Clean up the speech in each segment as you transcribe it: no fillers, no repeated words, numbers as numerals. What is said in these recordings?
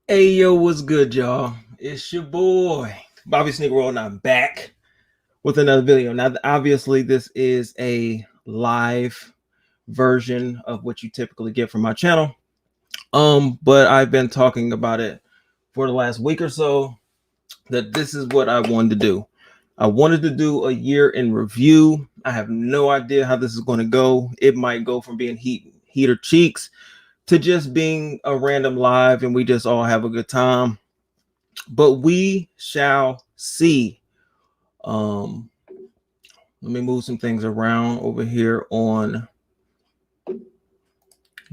Hey yo, what's good, y'all? It's your boy Bobby Sneaker World, and I'm back with another video. Now, obviously, this is a live version of what you typically get from my channel. But I've been talking about it for the last week or so that this is what I wanted to do. I wanted to do a year in review. I have no idea how this is going to go. It might go from being heater cheeks to just being a random live and we just all have a good time. But we shall see. Um, Let me move some things around over here on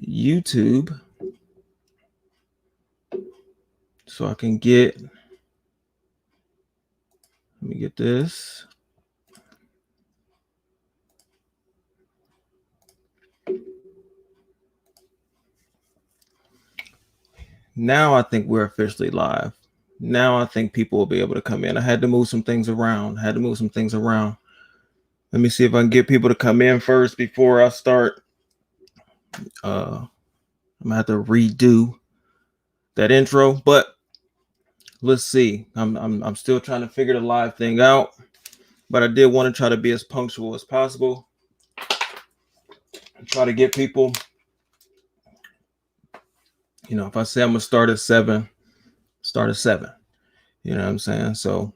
YouTube so I can get. Let me get this. Now I think we're officially live. Now I think people will be able to come in. I had to move some things around. Let me see if I can get people to come in first before I start. I'm gonna have to redo that intro, but let's see. I'm still trying to figure the live thing out, but I did want to try to be as punctual as possible and try to get people. You know, if I say I'm gonna start at 7, start at 7. You know what I'm saying? So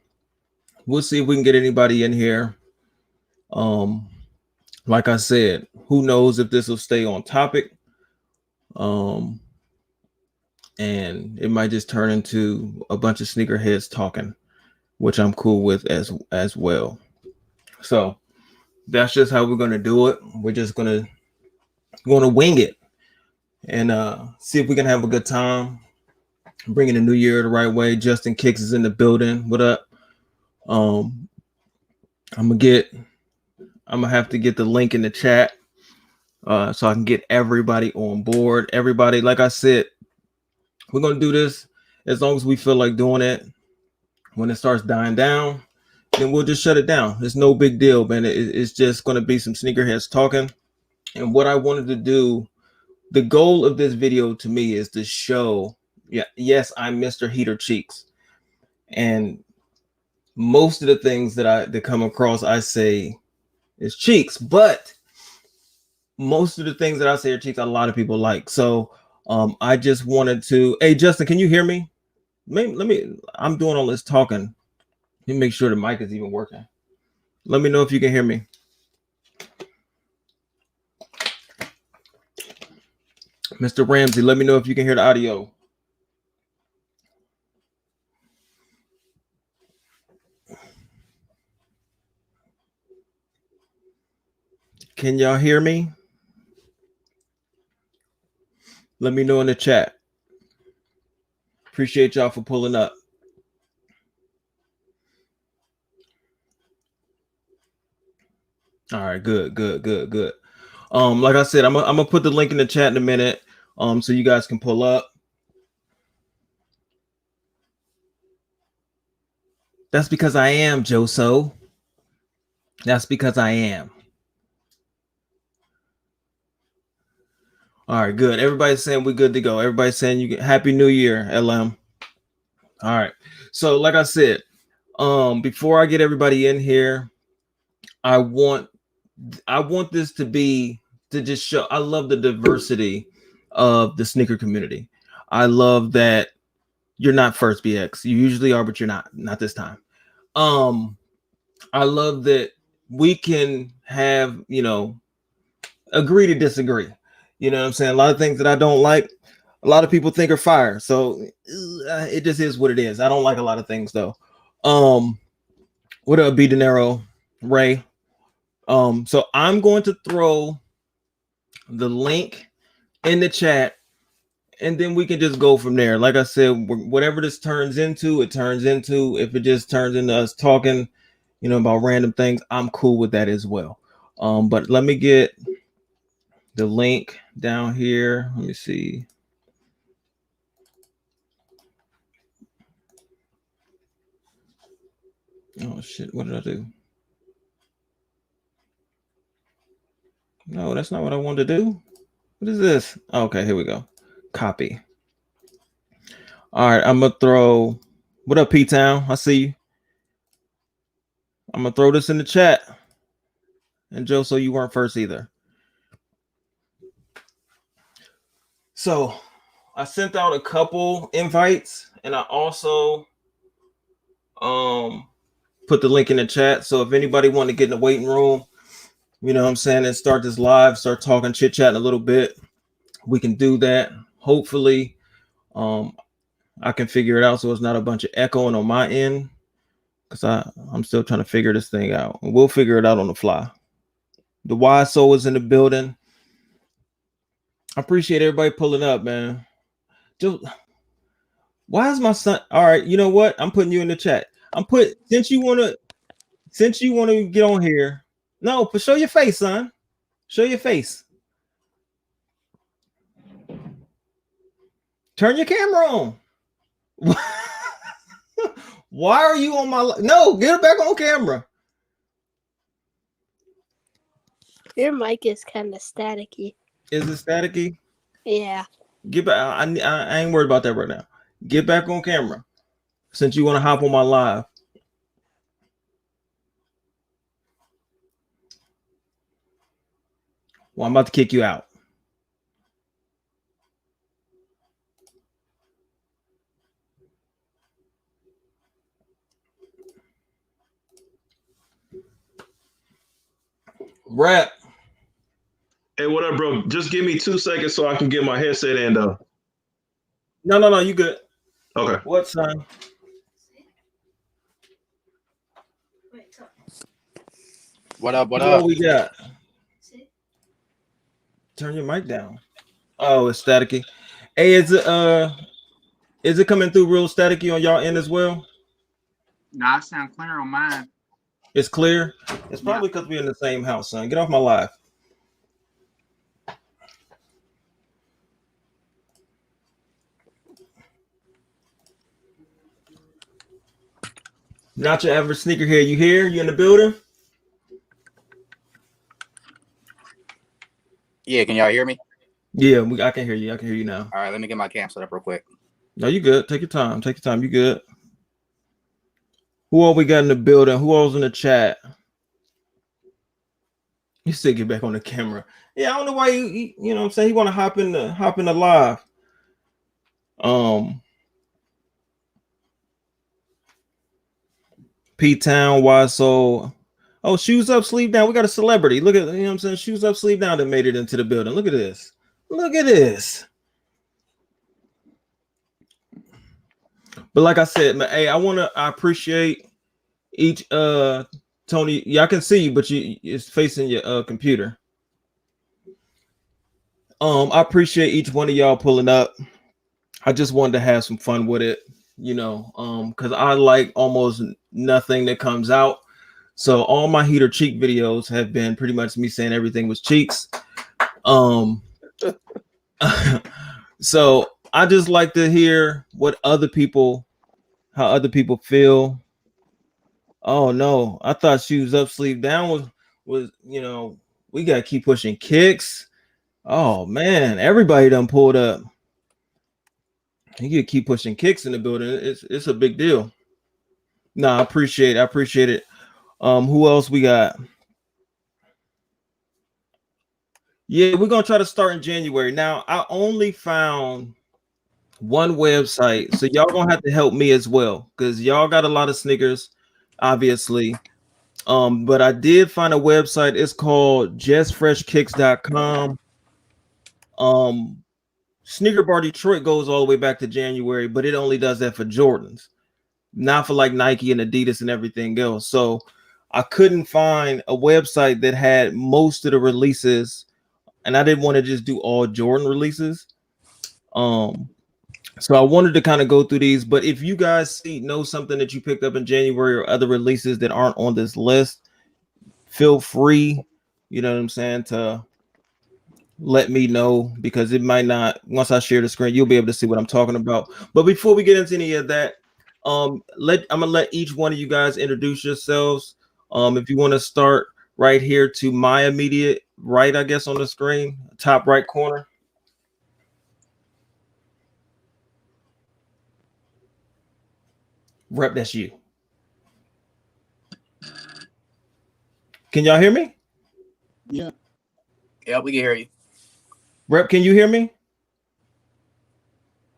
we'll see if we can get anybody in here. Like I said, who knows if this will stay on topic. And it might just turn into a bunch of sneakerheads talking, which I'm cool with as well. So that's just how we're gonna do it. We're just gonna wing it and see if we can have a good time. Bringing the new year the right way. Justin Kicks is in the building. What up? I'm gonna have to get the link in the chat so I can get everybody on board. Everybody, like I said, we're gonna do this as long as we feel like doing it. When it starts dying down, then we'll just shut it down. It's no big deal, man. It's just gonna be some sneakerheads talking. And what I wanted to do, the goal of this video to me is to show, yes, I'm Mr. Heater Cheeks. And most of the things that come across, I say is cheeks, but most of the things that I say are cheeks, a lot of people like. So I just wanted to, hey Justin, can you hear me? I'm doing all this talking. Let me make sure the mic is even working. Let me know if you can hear me. Mr. Ramsey, let me know if you can hear the audio. Can y'all hear me? Let me know in the chat. Appreciate y'all for pulling up. All right, good. Like I said, I'm gonna put the link in the chat in a minute, so you guys can pull up. That's because I am, Joso. That's because I am. All right, good. Everybody's saying we're good to go. Everybody's saying you get Happy New Year, LM. All right. So, like I said, before I get everybody in here, I want this to just show. I love the diversity of the sneaker community. I love that you're not first BX. You usually are, but you're not this time. I love that we can have, agree to disagree. You know what I'm saying? A lot of things that I don't like, a lot of people think are fire. So it just is what it is. I don't like a lot of things though. What up, B De Niro, Ray? So I'm going to throw the link in the chat and then we can just go from there. Like I said, whatever this turns into, it turns into. If it just turns into us talking, about random things, I'm cool with that as well. But let me get the link down here. Let me see. Oh shit, what did I do? No, that's not what I wanted to do. What is this? Okay, here we go. Copy. All right, I'm gonna throw. What up, P Town? I see you. I'm gonna throw this in the chat. And Joe, so you weren't first either. So I sent out a couple invites, and I also um put the link in the chat. So if anybody want to get in the waiting room, you know what I'm saying, and start this live, start talking, chit chatting a little bit, we can do that. Hopefully, I can figure it out so it's not a bunch of echoing on my end, because I'm still trying to figure this thing out. We'll figure it out on the fly. The wise soul is in the building. I appreciate everybody pulling up, man. Just, why is my son? All right, you know what? I'm putting you in the chat. Since you wanna get on here. No, but show your face, son. Show your face. Turn your camera on. Why are you on my? No, get it back on camera. Your mic is kind of staticky. Is it staticky? Yeah. Get back. I ain't worried about that right now. Get back on camera. Since you want to hop on my live. Well, I'm about to kick you out. Rap. Hey, what up, bro? Just give me 2 seconds so I can get my headset in, though. No, you good. Okay. What, son? What up? What we got? Turn your mic down. Oh, it's staticky. Hey, is it coming through real staticky on y'all end as well? No, I sound clear on mine. It's clear. It's probably because we're in the same house, son. Get off my live. Not your average sneakerhead. You here? You in the building? Yeah, can y'all hear me? Yeah, I can hear you. I can hear you now. All right, let me get my cam set up real quick. No, you good. Take your time. Take your time. You good. Who all we got in the building? Who all's in the chat? You still get back on the camera. Yeah, I don't know why you know what I'm saying, he want to hop in the live. P-Town, why so? Oh, shoes up, sleeve down. We got a celebrity. Look at, you know what I'm saying? Shoes up, sleeve down that made it into the building. Look at this. Look at this. But like I said, man, hey, I appreciate each Tony. Yeah, I can see you, but it's facing your computer. I appreciate each one of y'all pulling up. I just wanted to have some fun with it, you know, because I like almost nothing that comes out. So all my heater cheek videos have been pretty much me saying everything was cheeks. So I just like to hear what how other people feel. Oh no, I thought shoes up, sleeve down was you know, we gotta keep pushing kicks. Oh man, everybody done pulled up. You can keep pushing kicks in the building. It's a big deal. No, I appreciate it. Who else we got? Yeah, we're gonna try to start in January. Now, I only found one website, so y'all gonna have to help me as well, because y'all got a lot of sneakers, obviously. But I did find a website. It's called justfreshkicks.com. Sneaker Bar Detroit goes all the way back to January, but it only does that for Jordans, not for like Nike and Adidas and everything else. So I couldn't find a website that had most of the releases, and I didn't want to just do all Jordan releases. So I wanted to kind of go through these, but if you guys know something that you picked up in January or other releases that aren't on this list, feel free, you know what I'm saying, to let me know, because it might not, once I share the screen, you'll be able to see what I'm talking about. But before we get into any of that, I'm gonna let each one of you guys introduce yourselves. If you want to start right here to my immediate right, I guess, on the screen, top right corner. Rep, that's you. Can y'all hear me? Yeah. Yep, we can hear you. Rep, can you hear me?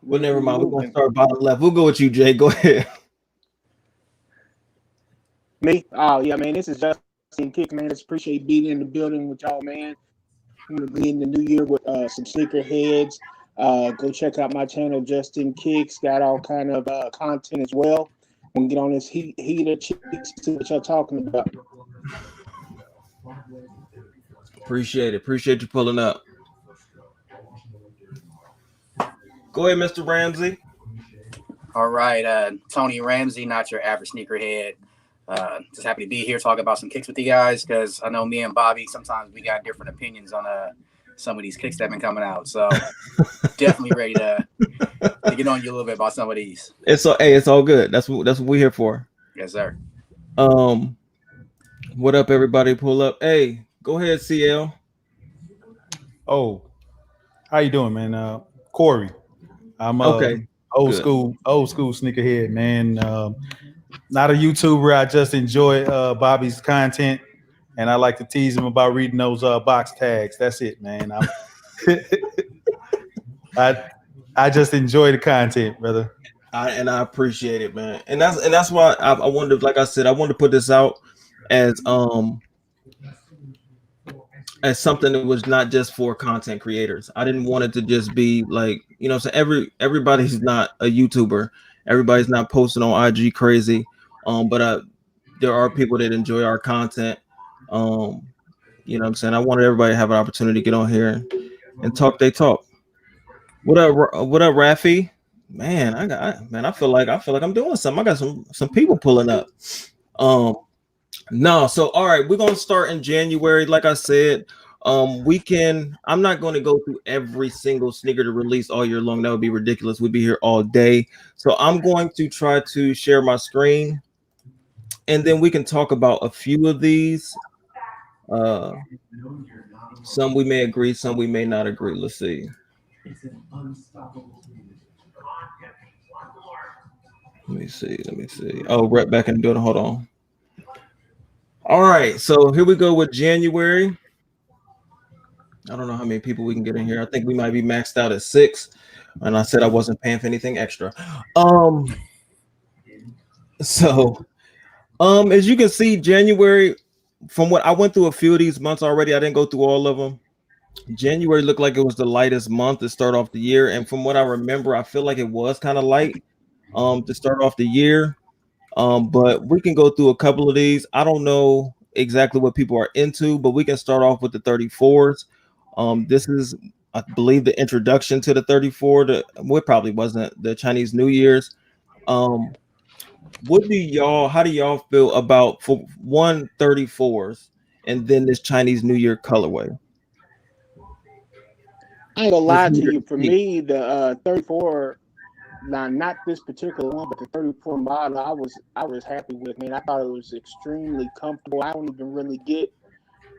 Well, never mind. We're gonna start bottom left. We'll go with you, Jay. Go ahead. Me? Oh yeah, man. This is Justin Kick, man. Just appreciate being in the building with y'all, man. I'm gonna be in the new year with some sneakerheads. Go check out my channel, Justin Kicks. Got all kind of content as well. We'll get on this heater chicks, see what y'all talking about. Appreciate it. Appreciate you pulling up. Go ahead, Mr. Ramsey. All right, Tony Ramsey, not your average sneakerhead. Just happy to be here talking about some kicks with you guys because I know me and Bobby sometimes we got different opinions on some of these kicks that have been coming out. So definitely ready to get on you a little bit about some of these. It's all good. That's what we're here for. Yes, sir. What up, everybody? Pull up. Hey, go ahead, CL. Oh, how you doing, man? Corey. I'm okay. Old school sneakerhead, man. Not a YouTuber. I just enjoy Bobby's content, and I like to tease him about reading those box tags. That's it, man. I just enjoy the content, brother. I appreciate it, man. And that's why I wanted to, like I said, I wanted to put this out as something that was not just for content creators. I didn't want it to just be like, so everybody's not a YouTuber. Everybody's not posting on IG crazy. But there are people that enjoy our content. You know what I'm saying? I wanted everybody to have an opportunity to get on here and talk they talk. What up, Rafi? Man, I feel like I'm doing something. I got some people pulling up. No, so all right, we're gonna start in January. Like I said, I'm not going to go through every single sneaker to release all year long. That would be ridiculous. We'd be here all day. So I'm going to try to share my screen, and then we can talk about a few of these. Some we may agree, some we may not agree. Let's see. Let me see. Oh, right back in the building. Hold on. All right, so here we go with January. I don't know how many people we can get in here. I think we might be maxed out at 6. And I said I wasn't paying for anything extra. So as you can see, January, from what I went through a few of these months already, I didn't go through all of them. January looked like it was the lightest month to start off the year. And from what I remember, I feel like it was kind of light to start off the year. But we can go through a couple of these. I don't know exactly what people are into, but we can start off with the 34s. This is, I believe, the introduction to the 34. It probably wasn't the Chinese New Year's. How do y'all feel about for 134s and then this Chinese New Year colorway? I ain't gonna lie to you. For me, the 34. Now, not this particular one, but the 34 model, I was happy with. Man, I thought it was extremely comfortable. I don't even really get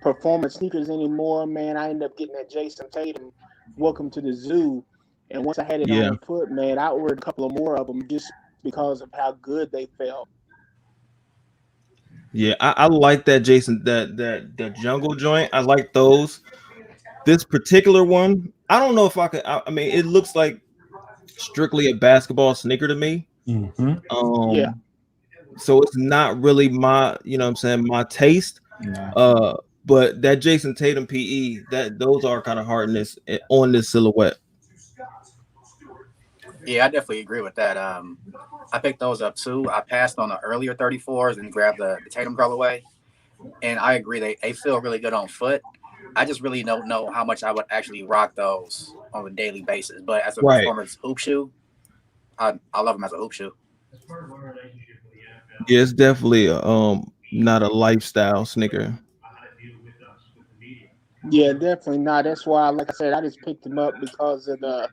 performance sneakers anymore, man. I ended up getting that Jason Tatum Welcome to the Zoo, and once I had it on foot, man, I ordered a couple of more of them just because of how good they felt. Yeah, I like that Jason, that jungle joint. I like those. This particular one, I don't know if I could. I mean, it looks like strictly a basketball sneaker to me. Yeah. So it's not really my, my taste. Nah. But that Jason Tatum PE, those are kind of hard on this silhouette. Yeah, I definitely agree with that. I picked those up too. I passed on the earlier 34s and grabbed the Tatum colorway. And I agree, they feel really good on foot. I just really don't know how much I would actually rock those on a daily basis. But as a performance hoop shoe, I love them as a hoop shoe. Yeah, it's definitely not a lifestyle sneaker. Yeah, definitely not. That's why, like I said, I just picked them up because of the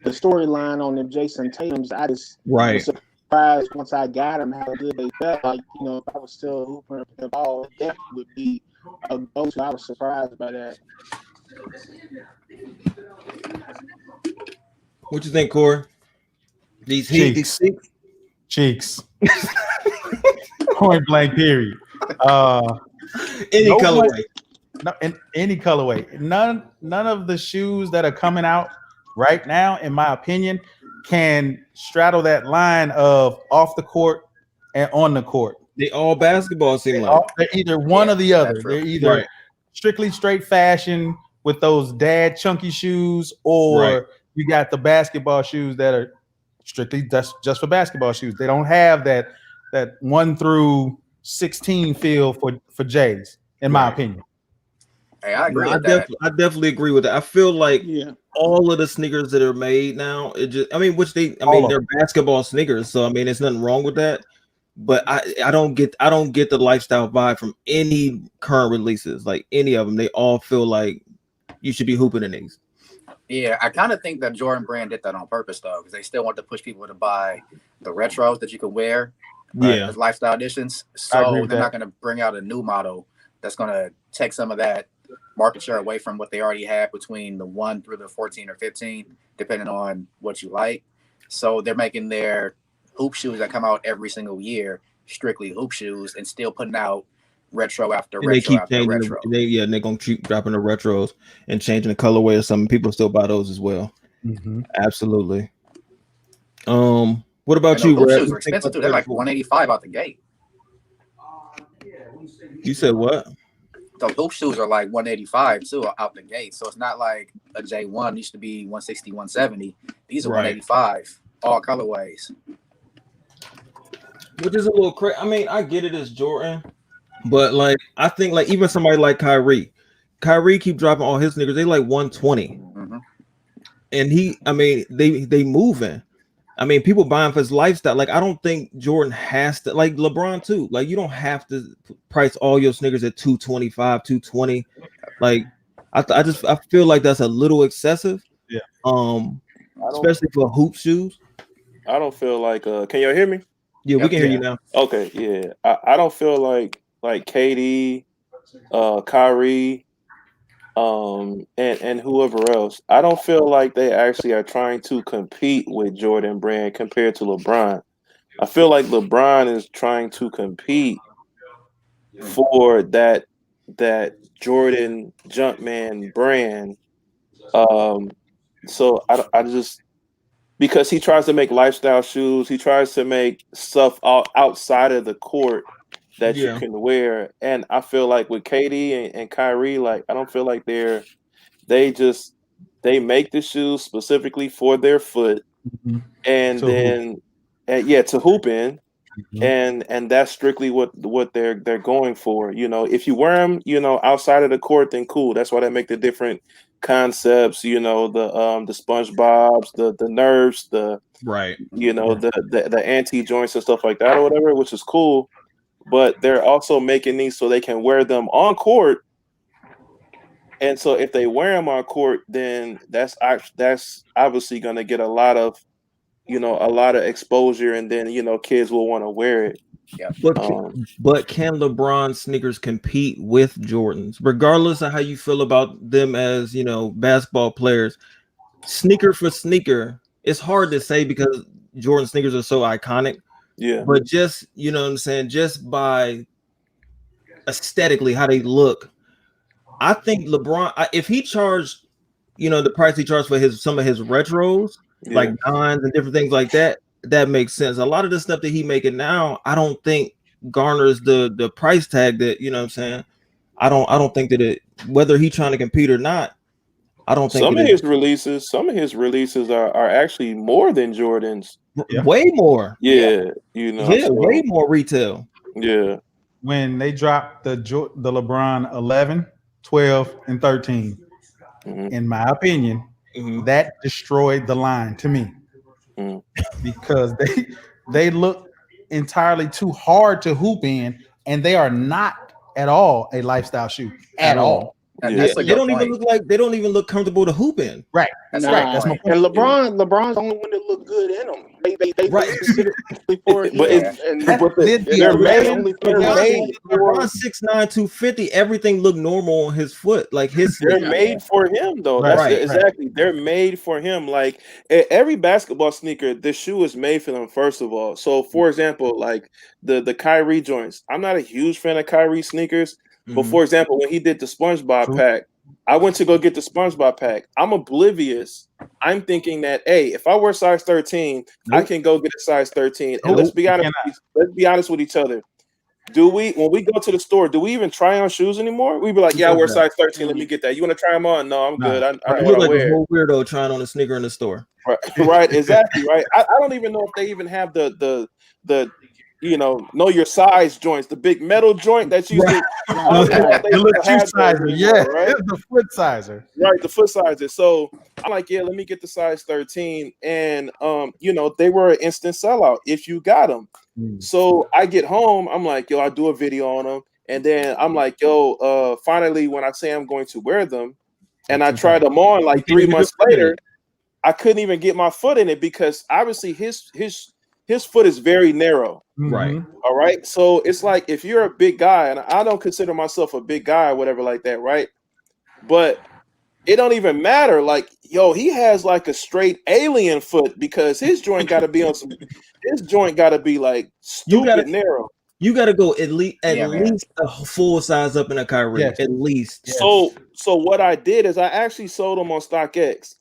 storyline on the Jason Tatum's. I just was surprised once I got them how good they felt. Like, if I was still hooping the ball, it definitely would be a go-to. I was surprised by that. What you think, Corey? These Cheeks. Point blank. Period. Any No one- colorway. No, in any colorway. None of the shoes that are coming out right now, in my opinion, can straddle that line of off the court and on the court. They all basketball seem like. They're either one or the other. that's true. They're either Right. strictly straight fashion with those dad chunky shoes, or Right. you got the basketball shoes that are strictly just for basketball shoes. They don't have that 1 through 16 feel for J's, in my Right. opinion. Hey, I agree I with that. definitely agree with that. I feel like Yeah. all of the sneakers that are made now, they're basketball sneakers, so I mean, there's nothing wrong with that. But I don't get the lifestyle vibe from any current releases, like any of them. They all feel like you should be hooping in these. Yeah, I kind of think that Jordan Brand did that on purpose, though, because they still want to push people to buy the retros that you can wear, Yeah, as lifestyle editions. I agree So with they're that. not going to bring out a new model that's going to take some of that market share away from what they already had between the 1 through the 14 or 15, depending on what you like. So they're making their hoop shoes that come out every single year strictly hoop shoes, and still putting out retro after and they retro keep after changing. retro. And they're gonna keep dropping the retros and changing the colorway or something. People still buy those as well. Mhm. Absolutely. What about And you, those hoop Brad? shoes are expensive too. They're like 185 out the gate. You said what? The hoop shoes are like 185 too out the gate. So it's not like a J1 used to be 160, 170. These are Right. 185, all colorways. Which is a little crazy. I mean, I get it as Jordan, but like I think like even somebody like Kyrie keep dropping all his sneakers. They like 120, Mhm. and they moving. I mean, people buying for his lifestyle. Like I don't think Jordan has to, like LeBron too. Like you don't have to price all your sneakers at 225, 220. Like I feel like that's a little excessive. Yeah. Especially for hoop shoes. I don't feel like can y'all hear me? Yeah, we Yep. can hear you now. Okay, yeah. I don't feel like KD, Kyrie, and whoever else. I don't feel like they actually are trying to compete with Jordan Brand compared to LeBron. I feel like LeBron is trying to compete for that Jordan Jumpman brand. So I just, because he tries to make lifestyle shoes, he tries to make stuff outside of the court that Yeah. you can wear. And I feel like with KD and Kyrie, like I don't feel like they make the shoes specifically for their foot, Mhm. and To then to hoop in. Mhm. And that's strictly what they're going for. You know, if you wear them, outside of the court, then cool. That's why they make the different concepts. You know, the SpongeBob's, the Nerfs, the Right. the anti joints and stuff like that or whatever, which is cool. But they're also making these so they can wear them on court. And so if they wear them on court, then that's obviously going to get a lot of exposure, and then kids will want to wear it. Yeah. But can LeBron sneakers compete with Jordans, regardless of how you feel about them as basketball players? Sneaker for sneaker, it's hard to say because Jordan sneakers are so iconic. Yeah. But just what I'm saying, just by aesthetically how they look, I think LeBron, if he charged, the price he charged for some of his retros, like nines and different things like that, that makes sense. A lot of the stuff that he making now, I don't think garners the price tag that what I'm saying. I don't think that it, whether he's trying to compete or not, I don't think some of his releases are actually more than Jordan's. Yeah. Way more. Yeah, Way more retail. Yeah. When they dropped the LeBron 11, 12, and 13, in my opinion, that destroyed the line to me, because they look entirely too hard to hoop in, and they are not at all a lifestyle shoe at all. That's a They good don't even point. look like they don't even look comfortable to hoop in. Right. That's Nah, a good That's my point. point. and LeBron's the only one that look good in them. They Right. look specifically for him, But Yeah. and but Did the they're that's the made. only They're thing I made see. for. LeBron's 6'9", 250. Everything looked normal on his foot, like his They're sneakers. made for him, though. Right, That's right. exactly. They're made for him. Like every basketball sneaker, the shoe is made for them. First of all, so for example, like the Kyrie joints. I'm not a huge fan of Kyrie sneakers, but Mhm. for example, when he did the SpongeBob True. pack, I went to go get the SpongeBob pack. I'm oblivious. I'm thinking that hey, if I wear size 13, I Nope. can go get a size 13. And Nope, let's be you honest. Let's be honest with each other. When we go to the store, do we even try on shoes anymore? We be like, Who yeah, I does wear that? size 13. Let me get that. You want to try them on? No, I'm Nah. good. I Right. know You what look I like a wear. whole weirdo trying on a sneaker in the store. Right, exactly. Right. I don't even know if they even have the know your size joints, the big metal joint that's used to. I don't even know if they The little still shoe have those sizer, anymore, yeah, right? the foot sizer. Right, the foot sizes. So I'm like, yeah, let me get the size 13, and they were an instant sellout if you got them. So I get home, I'm like, yo, I do a video on them, and then I'm like, yo, finally, when I say I'm going to wear them, and I tried them on like 3 months later, I couldn't even get my foot in it because obviously his foot is very narrow. Right. All right. So it's like if you're a big guy, and I don't consider myself a big guy or whatever like that, right? But it don't even matter. Like, yo, he has like a straight alien foot because his joint got to be on some. His joint got to be like stupid narrow. You got to go at least man. a full size up in a Kyrie. Yes. At least. Yes. So what I did is I actually sold them on StockX,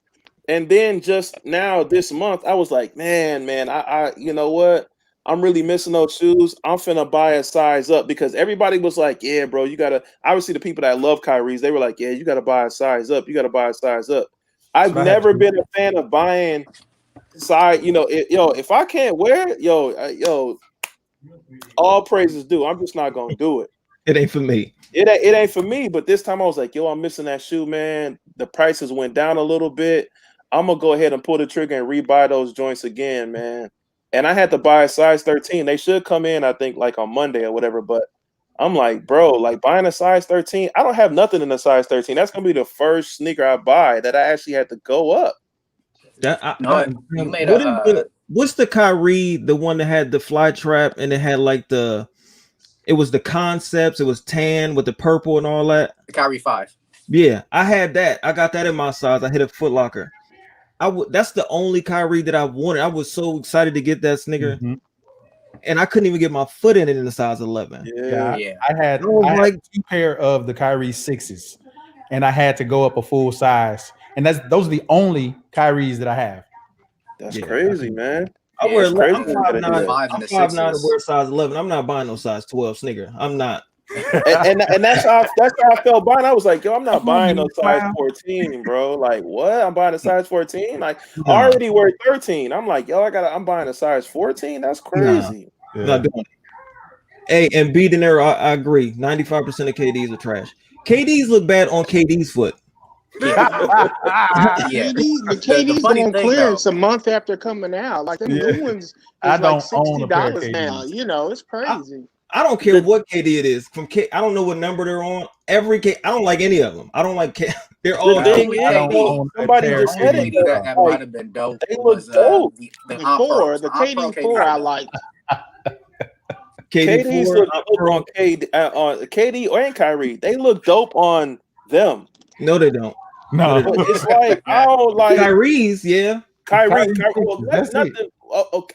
and then just now this month I was like, man, I you know what? I'm really missing those shoes. I'm finna buy a size up because everybody was like, yeah, bro, you gotta. Obviously, the people that love Kyrie's, they were like, yeah, you gotta buy a size up. You gotta buy a size up. I've never been a fan of buying size. If I can't wear it, yo, all praises due. I'm just not gonna do it. It ain't for me. It ain't for me. But this time I was like, yo, I'm missing that shoe, man. The prices went down a little bit. I'm gonna go ahead and pull the trigger and rebuy those joints again, man. And I had to buy a size 13. They should come in, I think, like on Monday or whatever. But I'm like, bro, like buying a size 13. I don't have nothing in a size 13. That's gonna be the first sneaker I buy that I actually had to go up. What's the Kyrie, the one that had the fly trap and it had like it was the concepts, it was tan with the purple and all that? The Kyrie 5. Yeah, I had that. I got that in my size. I hit a Foot Locker. That's the only Kyrie that I wanted. I was so excited to get that sneaker. And I couldn't even get my foot in it in the size 11. Yeah. I had 2 pair of the Kyrie 6s, and I had to go up a full size. And those are the only Kyries that I have. That's crazy, man. I'm 5'9" to wear size 11. I'm not buying no size 12 sneaker. I'm not. and that's how I felt buying. I was like, yo, I'm not buying no size 14, bro. Like, what? I'm buying a size 14. Like, I already wear 13. I'm like, yo, I'm buying a size 14. That's crazy. Not doing it. A and B dinero, I agree. 95% of KDs are trash. KDs look bad on KD's foot. KD's on clearance a month after coming out. Like them new ones is like $60 now. You know, it's crazy. I don't care what KD it is. I don't know what number they're on. I don't like any of them. I don't like they're all. Somebody just said it. That might have been dope. They look dope. The KD 4 I like. KD's look dope on KD and Kyrie. They look dope on them. No, they don't. No, it's like I don't like Kyrie's. Yeah, Kyrie. Well, that's nothing.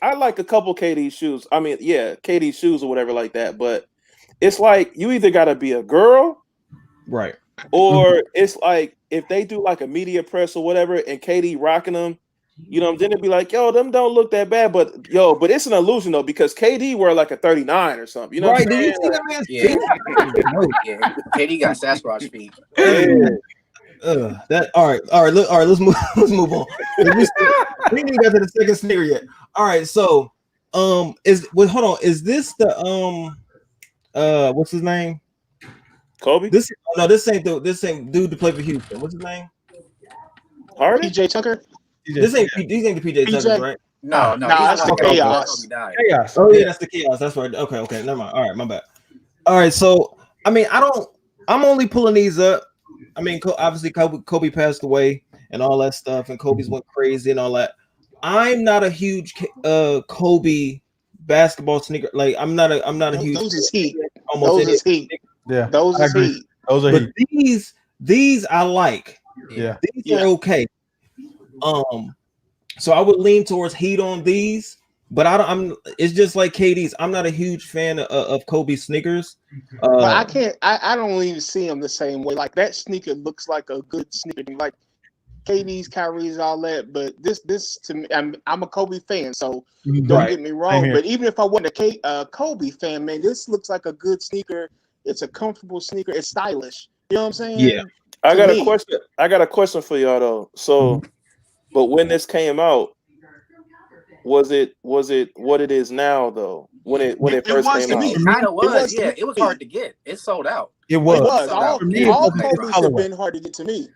I like a couple KD shoes. I mean, yeah, KD shoes or whatever like that. But it's like you either got to be a girl, right? Or it's like if they do like a media press or whatever, and KD rocking them, then it'd be like, yo, them don't look that bad. But it's an illusion though because KD wear like a 39 or something. You know, right? What I'm Did you see that man's feet? Yeah, KD got Sasquatch feet. All right. Let's move on. We didn't even get to the second sneaker yet. All right, so hold on. Is this the what's his name? Kobe? This ain't dude to play for Houston. What's his name? Harden? PJ Tucker? These ain't the PJ Tucker, right? No, that's the Chaos. Chaos. Oh yeah, that's the Chaos. That's right. Okay, never mind. All right, my bad. All right, so I mean, I'm only pulling these up I mean, obviously Kobe passed away and all that stuff, and Kobe's went crazy and all that. I'm not a huge Kobe basketball sneaker. Like I'm not a huge. Those is heat. Almost Those any is heat. Yeah, Those I is agree. heat. Those are but heat. these I like. Yeah. These are okay. So I would lean towards heat on these, but it's just like KD's. I'm not a huge fan of Kobe sneakers. But I can't. I don't even see them the same way. Like that sneaker looks like a good sneaker, like KD's, Kyrie's, all that. But this to me, I'm a Kobe fan, so don't get me wrong. But even if I wasn't a Kobe fan, man, this looks like a good sneaker. It's a comfortable sneaker. It's stylish. You know what I'm saying? Yeah. I got a question. I got a question for y'all though. So, but when this came out, was it what it is now though? When it first came out, it kind of was. Yeah, it was hard to get. It sold out. It was. All Kobe's have been hard to get to me.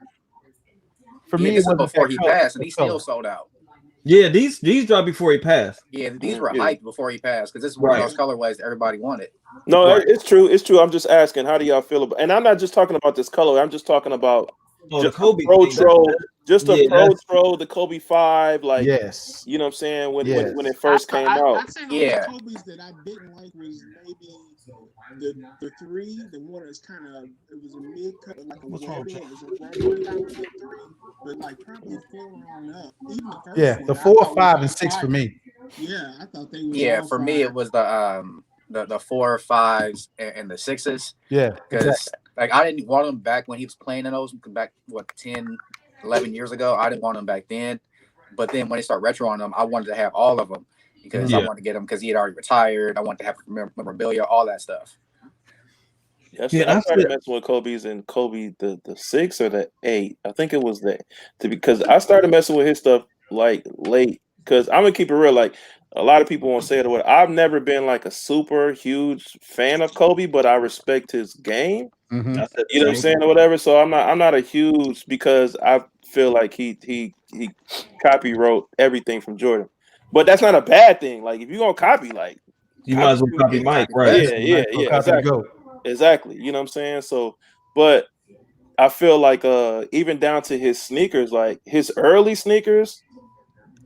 For me, this is before he passed, and he still sold out. Yeah, these dropped before he passed. Yeah, these were hyped before he passed because this is one of those colorways that everybody wanted. No, it's true. It's true. I'm just asking, how do y'all feel about? And I'm not just talking about this color. I'm just talking about the Kobe Pro Tro, the Kobe 5. Like, yes, you know what I'm saying when it first came out. I'd say the Kobe's that I didn't like was maybe the 3, the one that's kind of it was a mid cut, like a webbing. It was a webbing kind of 3, but like probably 4 on up. Even the first one, the 4, 5, and 6 for me. Yeah, I thought they were. Yeah, for me it was the 4, 5s, and the 6s. Yeah, because like I didn't want him back when he was playing in those back 10, 11 years ago. I didn't want him back then, but then when they start retro on them, I wanted to have all of them because I wanted to get him because he had already retired. I wanted to have memorabilia, all that stuff. I started messing with Kobe's and Kobe the 6 or the 8. I think it was because I started messing with his stuff like late. Because I'm gonna keep it real, like a lot of people won't say it or what. I've never been like a super huge fan of Kobe, but I respect his game. Mm-hmm. You know what I'm saying or whatever. So I'm not a huge because I feel like he copywrote everything from Jordan. But that's not a bad thing. Like if you're gonna copy, like you might as well copy Mike, right? Yeah, exactly. You know what I'm saying? So, but I feel like even down to his sneakers, like his early sneakers,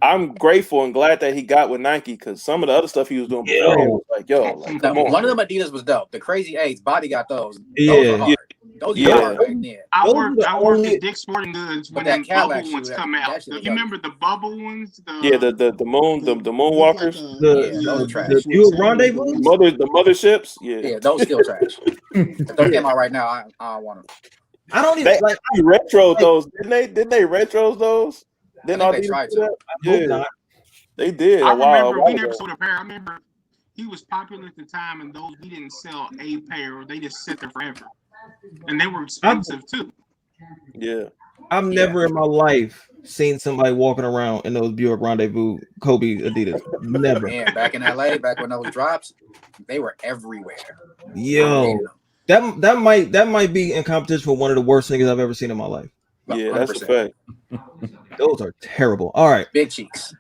I'm grateful and glad that he got with Nike because some of the other stuff he was doing before was like, come on. One of them Adidas was dope. The Crazy 8s, Bobby got those. Yeah, those those were hard back then. I worked at Dick's Sporting Goods when the bubble ones come out. You remember the bubble ones? The moonwalkers. Those are trash. The rendezvous? The motherships? Yeah, those still trash. If those came out right now, I don't want them. I don't even they retro those, didn't they retro those? Then they tried to. Yeah, they did. I remember we never sold a pair. I remember he was popular at the time, and those we didn't sell a pair. They just sit there forever, and they were expensive too. Yeah, I've never in my life seen somebody walking around in those Buick Rendezvous Kobe Adidas. Never. Man, back in LA, back when those drops, they were everywhere. Yo, that might be in competition for one of the worst things I've ever seen in my life. Yeah, that's a fact. Those are terrible. All right. Big cheeks.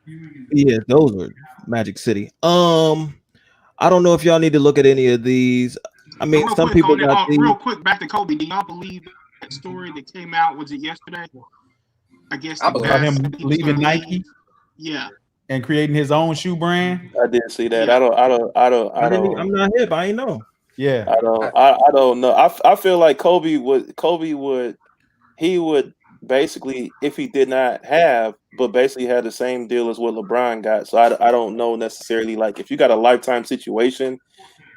Yeah, those are Magic City. I don't know if y'all need to look at any of these. I mean, some people got these. Real quick, back to Kobe. Do y'all believe that story that came out? Was it yesterday? I guess about him leaving Nike. Yeah. And creating his own shoe brand. I didn't see that. Yeah. I'm not hip. I ain't know. Yeah. I don't know. I feel like Kobe would basically, if he did not have, but basically had the same deal as what LeBron got. So I don't know necessarily, like if you got a lifetime situation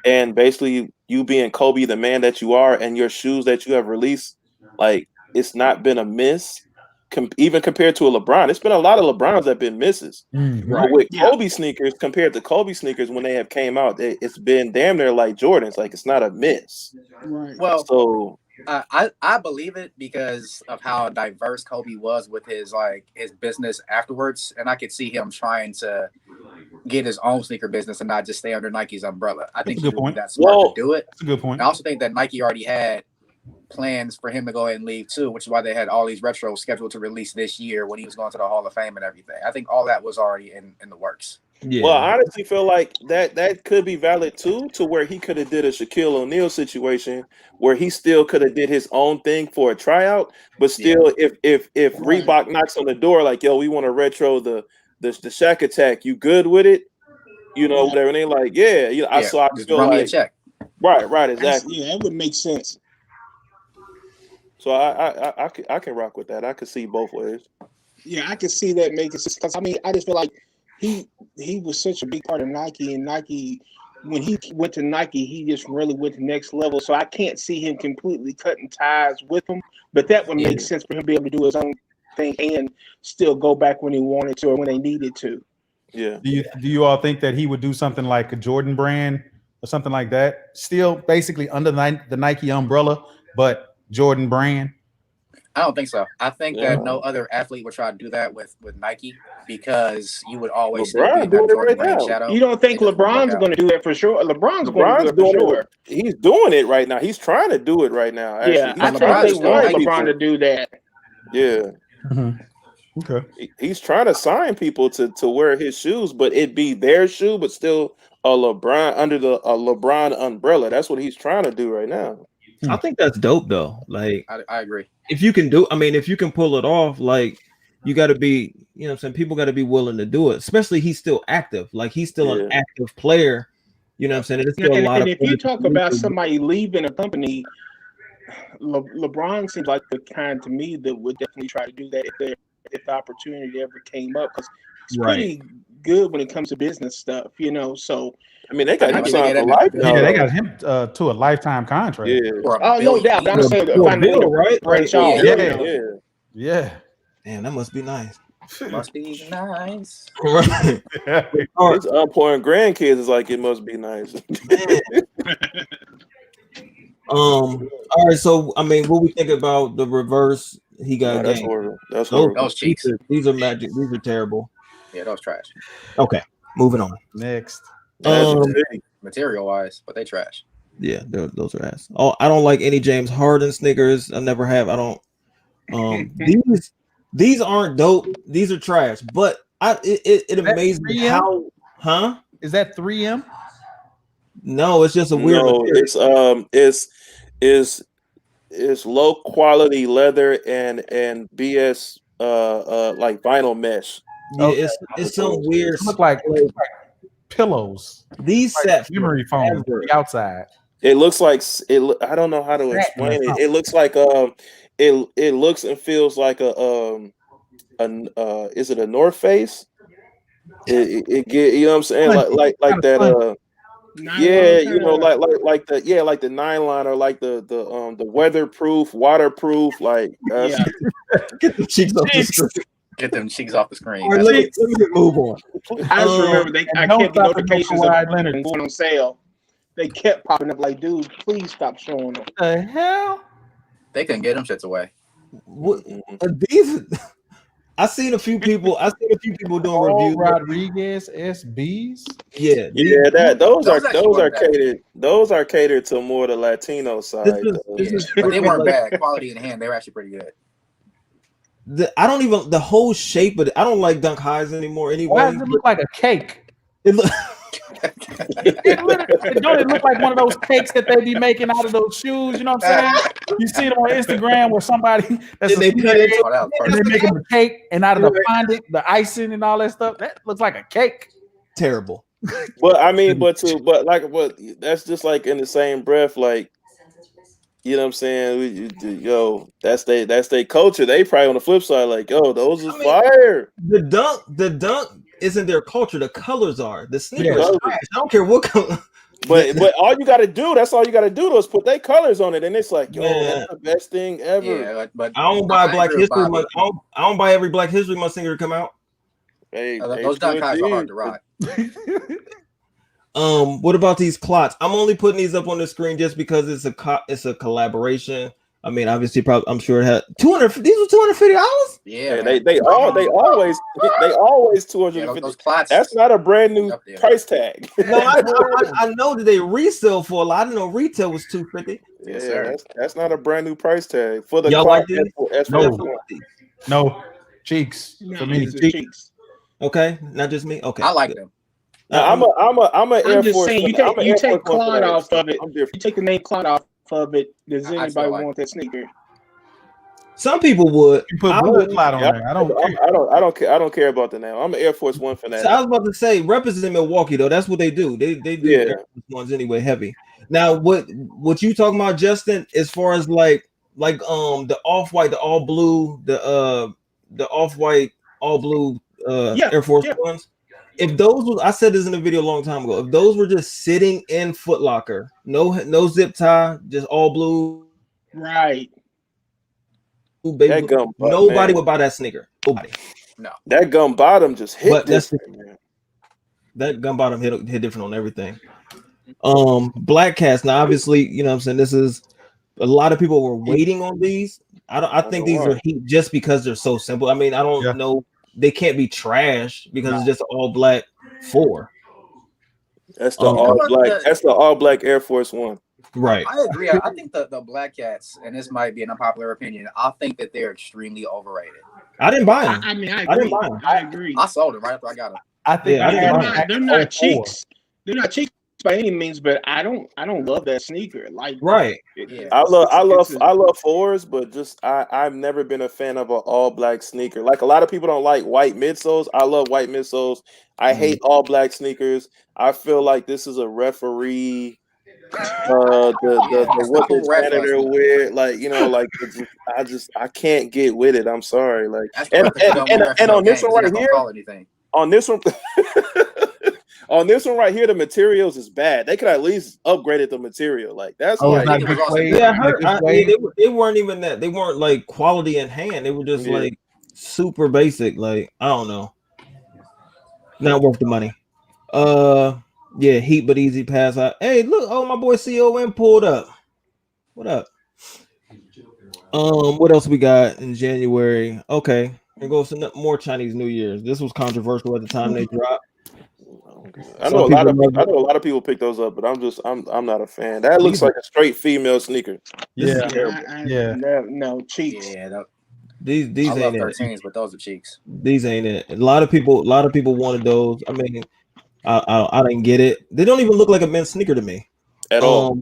and basically you being Kobe, the man that you are, and your shoes that you have released, like it's not been a miss. Even compared to a LeBron, it's been a lot of LeBrons that have been misses. But with Kobe sneakers, compared to Kobe sneakers when they have came out, it's been damn near like Jordans. Like it's not a miss. Right. Well, so I believe it because of how diverse Kobe was with his business afterwards, and I could see him trying to get his own sneaker business and not just stay under Nike's umbrella. I think that's smart to do it. That's a good point. I also think that Nike already had plans for him to go ahead and leave too, which is why they had all these retros scheduled to release this year when he was going to the Hall of Fame and everything. I think all that was already in the works. Yeah. Well, I honestly feel like that could be valid too, to where he could have did a Shaquille O'Neal situation where he still could have did his own thing for a tryout, but still, if Right. Reebok knocks on the door like, yo, we want to retro the Shaq Attack, you good with it? You know, whatever. And they like, yeah, you know, I just feel run me a like check. right, exactly. Yeah, that would make sense. So I can rock with that. I could see both ways. Yeah, I can see that making sense because I mean, I just feel like he was such a big part of Nike, and Nike, when he went to Nike, he just really went to the next level. So I can't see him completely cutting ties with him, but that would make sense for him to be able to do his own thing and still go back when he wanted to or when they needed to. Yeah. Do you all think that he would do something like a Jordan brand or something like that? Still basically under the Nike umbrella, but Jordan brand? I don't think so. I think that no other athlete would try to do that with Nike because you would always still be in that Jordan brand shadow. You don't think LeBron's going to do that for sure? LeBron's going to do it for sure. He's doing it right now. He's trying to do it right now. Actually. Yeah, I think they want LeBron to do that. Yeah. Okay. He's trying to sign people to wear his shoes, but it be their shoe, but still a LeBron under a LeBron umbrella. That's what he's trying to do right now. I think that's dope though. Like I agree. If you can if you can pull it off, like you got to be, you know what I'm saying? People got to be willing to do it, especially he's still active. Like he's still an active player. You know what I'm saying? There's still a lot and of if you talk about somebody leaving a company, LeBron seems like the kind to me that would definitely try to do that if the opportunity ever came up, because he's pretty good when it comes to business stuff, you know. So I mean, they got him signed for life. Yeah, they got him to a lifetime contract. Yeah. Oh, no doubt. But I'm saying bill, right? Yeah. Damn, that must be nice. Must be nice. Right. His unborn grandkids is like, it must be nice. All right. So I mean, what we think about the reverse? He got that's game. horrible. That's horrible. Those cheeks. These are magic. These are terrible. Yeah, those trash. Okay, moving on. Next. Material wise, but they trash. Yeah, those are ass. Oh, I don't like any James Harden sneakers. I never have. I don't. These aren't dope. These are trash. But it amazes me how. Huh? Is that 3M? No, it's just a weird. No, it's low quality leather and BS like vinyl mesh. Yeah, it's some weird. It look like pillows. These like set memory foam from the outside. It looks like it. I don't know how to explain it. It looks like it looks and feels like is it a North Face? It get, you know what I'm saying, like that yeah, you know, like the nylon or like the weatherproof, waterproof, like get the cheeks off the screen. Get them cheeks off the screen. Right, let me move on. I just remember I kept the notifications going on sale. They kept popping up like, dude, please stop showing them. The hell? They couldn't get them shits away. What these? I seen a few people doing reviews. Rodriguez SBs. Yeah, those are catered to more the Latino side. But they weren't bad. Quality in hand, they were actually pretty good. I don't even the whole shape, but I don't like Dunk Highs anymore. Anyway, why does it look like a cake? It look. Don't it look like one of those cakes that they be making out of those shoes? You know what I'm saying? You see them on Instagram where somebody that's they cut it and they make them a cake, and out of the fondant, the icing and all that stuff, that looks like a cake. Terrible. But I mean, but that's just like in the same breath, like, you know what I'm saying? That's their culture. They probably on the flip side, like, yo, those is fire. The dunk isn't their culture. The colors are. The sneakers are trash. I don't care what color. But all you gotta do, that's all you gotta do is put their colors on it, and it's like, yo, that's the best thing ever. Yeah, but I don't buy Black History Month. I don't buy every Black History Month singer to come out. Hey, those dunk highs are hard to rock. What about these clots? I'm only putting these up on the screen just because it's a collaboration. I mean, obviously, I'm sure it had 200. These were $250. Yeah, they always $250. Those clots. That's not a brand new price tag. No, I know that they resell for a lot. I didn't know retail was $250. Yeah, that's not a brand new price tag for the y'all like this? No cheeks for me. Cheeks. Okay, not just me. Okay, I like them. Now, I'm a Air I'm just Force. saying, I'm an you Air take Force One Claude fan. off of it. I'm You different. take the name Claude off of it. Does I anybody feel like- want that sneaker? Some people would. You put I blood wouldn't. clot on there. I don't care. I don't care. I don't care about the name. I'm an Air Force One So fanatic. I was about to say, represent Milwaukee though. That's what they do. They do Yeah. Air Force Ones anyway, heavy. Now, what you talking about, Justin? As far as like the off white, the all blue, the off white, all blue Yeah, Air Force yeah. Ones. If those was, I said this in a video a long time ago. If those were just sitting in Foot Locker, no zip tie, just all blue, Right. That gum, nobody man. would buy that sneaker. Nobody. No. That gum bottom just hit But that's different, man. that gun bottom hit different on everything. Black Cats. Now, obviously, you know what I'm saying, this is a lot of people were waiting on these. I think these are heat just because they're so simple. I mean, I don't know, they can't be trash because it's just all black 4. That's the all black. That's the all black Air Force One. Right. I agree. I think the Black Cats, and this might be an unpopular opinion, I think that they're extremely overrated. I didn't buy them. I mean, I didn't agree. buy them. I agree. I sold them right after I got them. I think they're not cheeks. They're not cheeks by any means, but I don't love that sneaker. Like, right. I love 4s, but just I've never been a fan of an all black sneaker. Like a lot of people don't like white midsoles. I love white midsoles. I hate all black sneakers. I feel like this is a referee. What the janitor wear, like, you know, like I can't get with it. I'm sorry, like, and on this one right here, on this one, on this one right here, the materials is bad. They could at least upgraded the material. Like that's like, yeah, they weren't even that. They weren't like quality in hand. They were just like super basic. Like, I don't know, not worth the money. Yeah, heat but easy pass out. Hey, look, my boy COM pulled up. What up? What else we got in January? Okay, there goes some more Chinese New Year's. This was controversial at the time they dropped. I know a lot of people pick those up, but I'm not a fan. That looks like a straight female sneaker. No cheeks. Yeah, these I love ain't 13s, but those are cheeks. These ain't it. A lot of people wanted those. I mean, I didn't get it. They don't even look like a men's sneaker to me at all.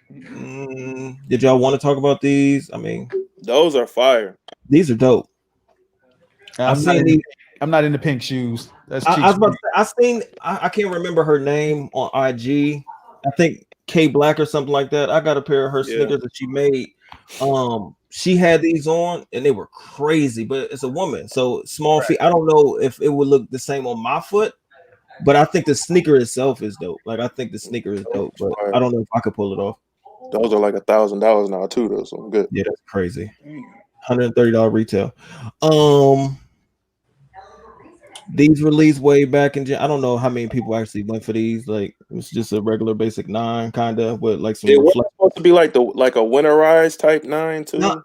Did y'all want to talk about these? I mean, those are fire. These are dope. I'm not into pink shoes. That's cheap. I can't remember her name on IG. I think K Black or something like that. I got a pair of her sneakers that she made. She had these on and they were crazy, but it's a woman, so small feet. I don't know if it would look the same on my foot. But I think the sneaker itself is dope. Like, I think the sneaker is dope, but I don't know if I could pull it off. Those are like $1,000 now too, though. So I'm good. Yeah, that's crazy. $130 retail. These released way back in I don't know how many people actually went for these. Like, it was just a regular basic 9, kind of, with like some. It was supposed to be like a winterized type 9 too. No,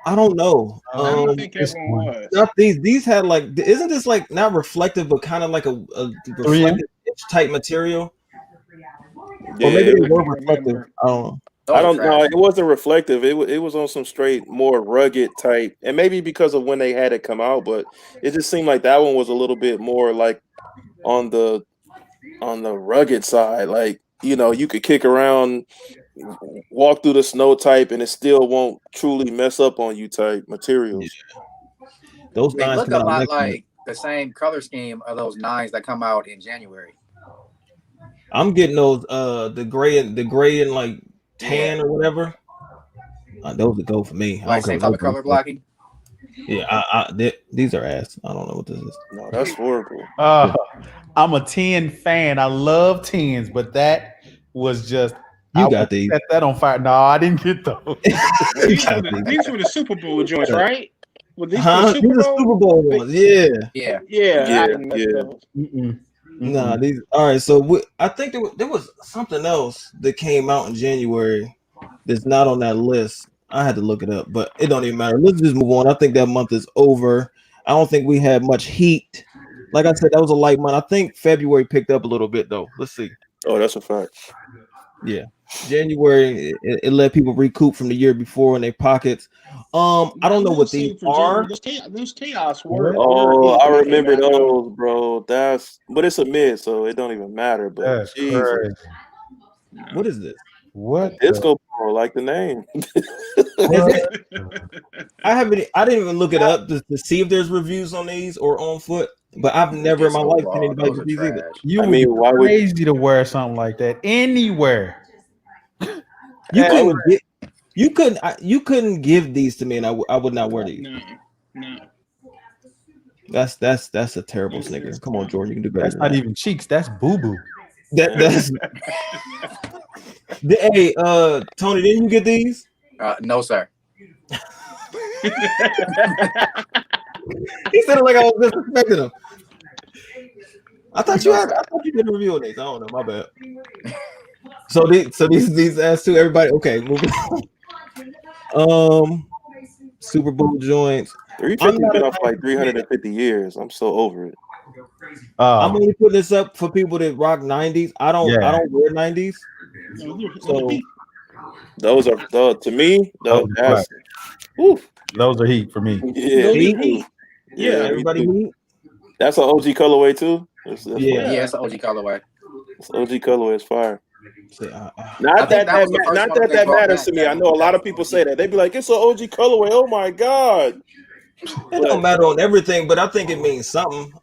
I don't know. I don't think everyone was. Not these. These had like, isn't this like not reflective, but kind of like a reflective type material? Yeah, or maybe they were reflective. I don't know. It wasn't reflective. It was on some straight, more rugged type, and maybe because of when they had it come out, but it just seemed like that one was a little bit more like on the rugged side. Like, you know, you could kick around, walk through the snow type, and it still won't truly mess up on you type materials. Those they look a lot like the same color scheme of those 9s that come out in January. I'm getting those the gray and like tan or whatever. Those would go for me. Like same type of color blocking. Yeah, these are ass. I don't know what this is. No, that's horrible. I'm a 10 fan. I love 10s, but that was just got these. Set that on fire. No, I didn't get those. These were the Super Bowl joints, right? Well, these the Super Bowl ones. Yeah. Nah, these. All right, so I think there was something else that came out in January that's not on that list. I had to look it up, but it don't even matter. Let's just move on. I think that month is over. I don't think we had much heat. Like I said, that was a light month. I think February picked up a little bit though. Let's see. Oh, that's a fact. Yeah. January, it let people recoup from the year before in their pockets. I don't know what these are. Those chaos were. Oh, I Man. remember those, bro. But it's a mid, so it don't even matter. But That's Jesus, crazy. What is this? What? disco ball, like the name. I didn't even look it up to see if there's reviews on these or on foot, but I've never in my life seen anybody Those are reviews either. trash. You I would mean, be why would crazy to wear something like that anywhere. You Why couldn't get, you couldn't give these to me, and I would not wear these. No. That's a terrible sneaker. Come on, Jordan, you can do better. That's not even cheeks. That's boo boo. That's. Hey, Tony, didn't you get these? No, sir. He said it like I was disrespecting him. I thought you did a review on these. I don't know. My bad. So these ass two, everybody. Okay, moving on. Super Bowl joints. 350 been off like 350 years. I'm so over it. I'm only putting this up for people that rock 90s. I don't wear 90s. So those are to me. That's those are heat for me. Yeah, heat. Yeah, everybody heat. That's an OG colorway too. It's an OG colorway. It's OG colorway is fire. Not that matters to me. I know a lot of people say that. They be like, it's an OG colorway. Oh my god. It don't matter on everything, but I think it means something.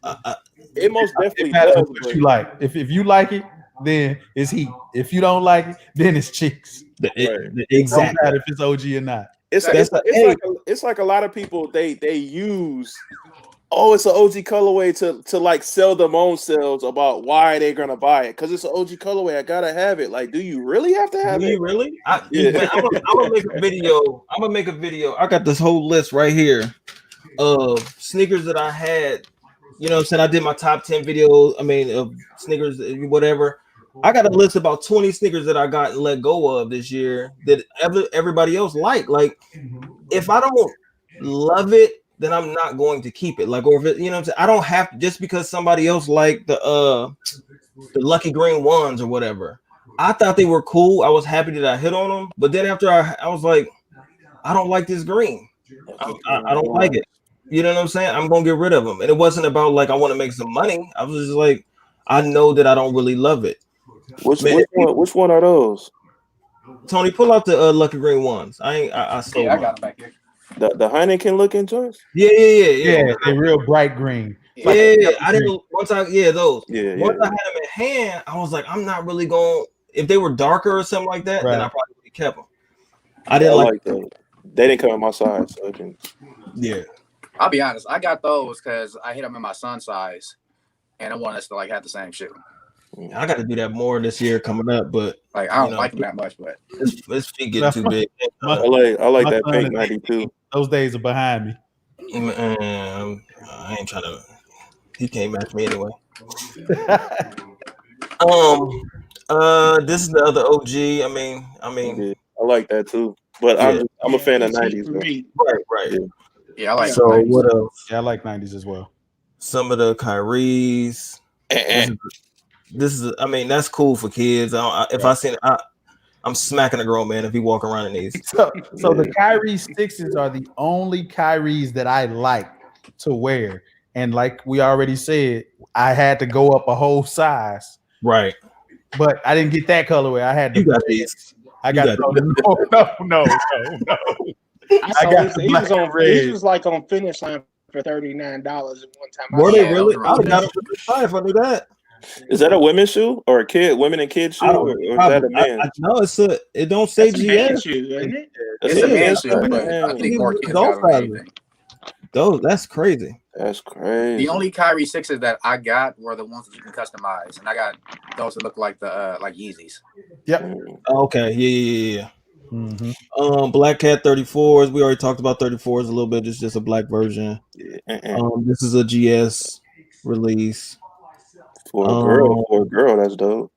It most definitely matters does. what you like. If you like it, then it's heat. If you don't like it, then it's chicks. Exactly. It don't matter if it's OG or not. It's like a lot of people they use. Oh, it's an OG colorway to like sell them own selves about why they're gonna buy it because it's an OG colorway. I gotta have it. Like, do you really have to have it? Do you really? I'm gonna make a video. I'm gonna make a video. I got this whole list right here of sneakers that I had. You know what I'm saying? I did my top 10 videos. I mean, of sneakers, whatever. I got a list about 20 sneakers that I got and let go of this year that everybody else liked. Like, if I don't love it, then I'm not going to keep it. Like, or if it, you know what I'm saying? I don't have to, just because somebody else liked the Lucky Green ones or whatever. I thought they were cool. I was happy that I hit on them. But then after I was like, I don't like this green. I don't like it. You know what I'm saying? I'm gonna get rid of them. And it wasn't about like I want to make some money. I was just like, I know that I don't really love it. Which one are those? Tony, pull out the Lucky Green ones. I got them back here. The Heineken looking joints? Yeah. They're real bright green. Yeah. I didn't once I those. Yeah. Once I had them in hand, I was like, I'm not really going. If they were darker or something like that, then I probably would have kept them. I didn't like them. They didn't come on my size, so I can. Yeah. I'll be honest. I got those because I hit them in my son's size, and I want us to like have the same shoe. I got to do that more this year coming up, but like I don't like them that much. But his feet getting too big. I like that pink 92. Those days are behind me. I ain't trying to. He can't match me anyway. This is the other OG. I mean, yeah, I like that too. But I'm a fan of 90s. Right. Yeah, I like. So 90s. What else? Yeah, I like 90s as well. Some of the Kyries. This is. I mean, that's cool for kids. If I seen, I'm smacking a grown man if he walk around in these. So the Kyrie 6s are the only Kyries that I like to wear. And like we already said, I had to go up a whole size. Right. But I didn't get that colorway. I had to. You got these. I got no. He was like on Finish Line for $39 at one time. Were they really? I would got them for $5 if I knew that. Is that a women's shoe or women and kids shoe, or is that a man? No, it don't say GS. Isn't it? It's a man shoe, but I think more kids got them. That's crazy. That's crazy. The only Kyrie 6s that I got were the ones that you can customize, and I got those that look like the like Yeezys. Yep. Okay. Yeah. Mm-hmm. Black Cat 34s. We already talked about 34s a little bit. It's just a black version. This is a GS release. For a girl, that's dope.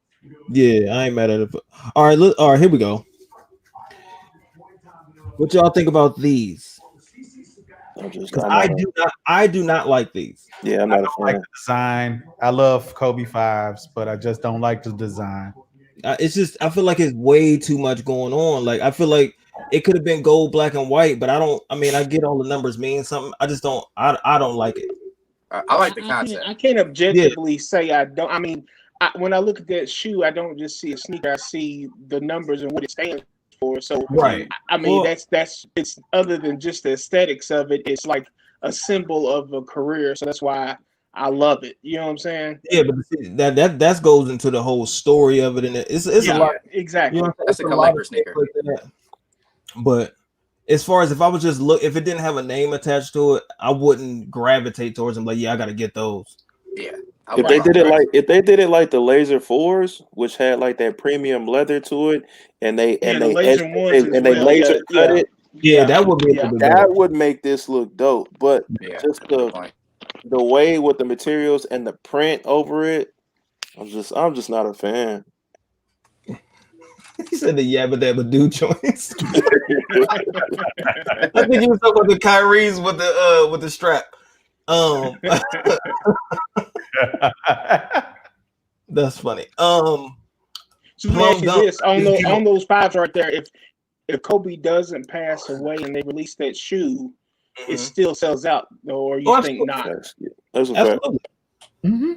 Yeah, I ain't mad at it. All right, here we go. What y'all think about these? Because I do not like these. Yeah, I'm not a fan. Like the design. I love Kobe 5s, but I just don't like the design. It's just I feel like it's way too much going on. Like I feel like it could have been gold, black, and white, but I don't. I mean, I get all the numbers mean something. I just don't. I don't like it. I like the concept. I can't objectively say I don't. I mean, when I look at that shoe, I don't just see a sneaker. I see the numbers and what it stands for. So, Right. I mean, Well, that's it's other than just the aesthetics of it. It's like a symbol of a career. So that's why I love it. You know what I'm saying? yeah, but see, that goes into the whole story of it, and it's a lot. Exactly. You know, That's a it's lot of collector sneaker. things like that. But as far as if I was just if it didn't have a name attached to it, I wouldn't gravitate towards them. Like, yeah, I got to get those. Yeah. If they did it like the Laser 4s, which had like that premium leather to it, and they the laser ones and they laser cut it, Yeah, that would be a little bit better. that would make this look dope. But just good point. the way with the materials and the print over it, I'm just not a fan. He said the yabba dabba do joints. I think he was talking about the Kyrie's with the strap. That's funny. So let me ask you this on those fives right there. If Kobe doesn't pass away and they release that shoe, it still sells out, or you think not? That's a fact. Mm-hmm.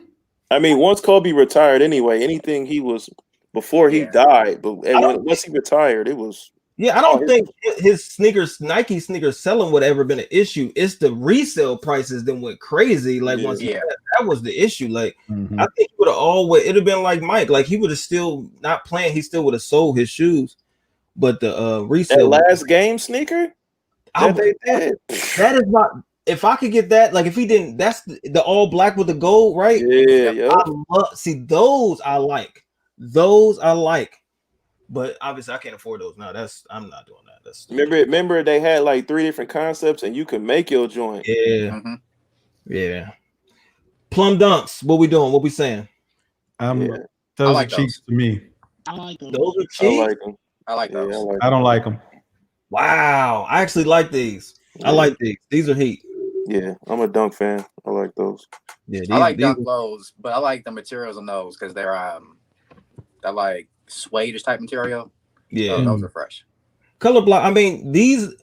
I mean, once Kobe retired, anyway, anything he was before he died, but once he retired, it was. Yeah, I don't think his sneakers, Nike sneakers selling would ever been an issue. It's the resale prices that went crazy. Like once that was the issue. Like I think he would have always. It'd have been like Mike. Like he would have still not playing. He still would have sold his shoes. But the resale that last game sneaker they did. That is not. If I could get that, like if he didn't, that's the all black with the gold, right? Yeah. See those I like. Those I like. But obviously, I can't afford those now. I'm not doing that. That's remember they had like 3 different concepts, and you could make your joint. Yeah, yeah. Plum dunks. What we doing? What we saying? Those are cheeks to me. I like those. Those are cheeks. I like those. I don't like them. Wow, I actually like these. I like these. These are heat. Yeah, I'm a dunk fan. I like those. Yeah, I like dunk lows, but I like the materials on those because they're like suede type material. Yeah, those are fresh. Color block. I mean, these.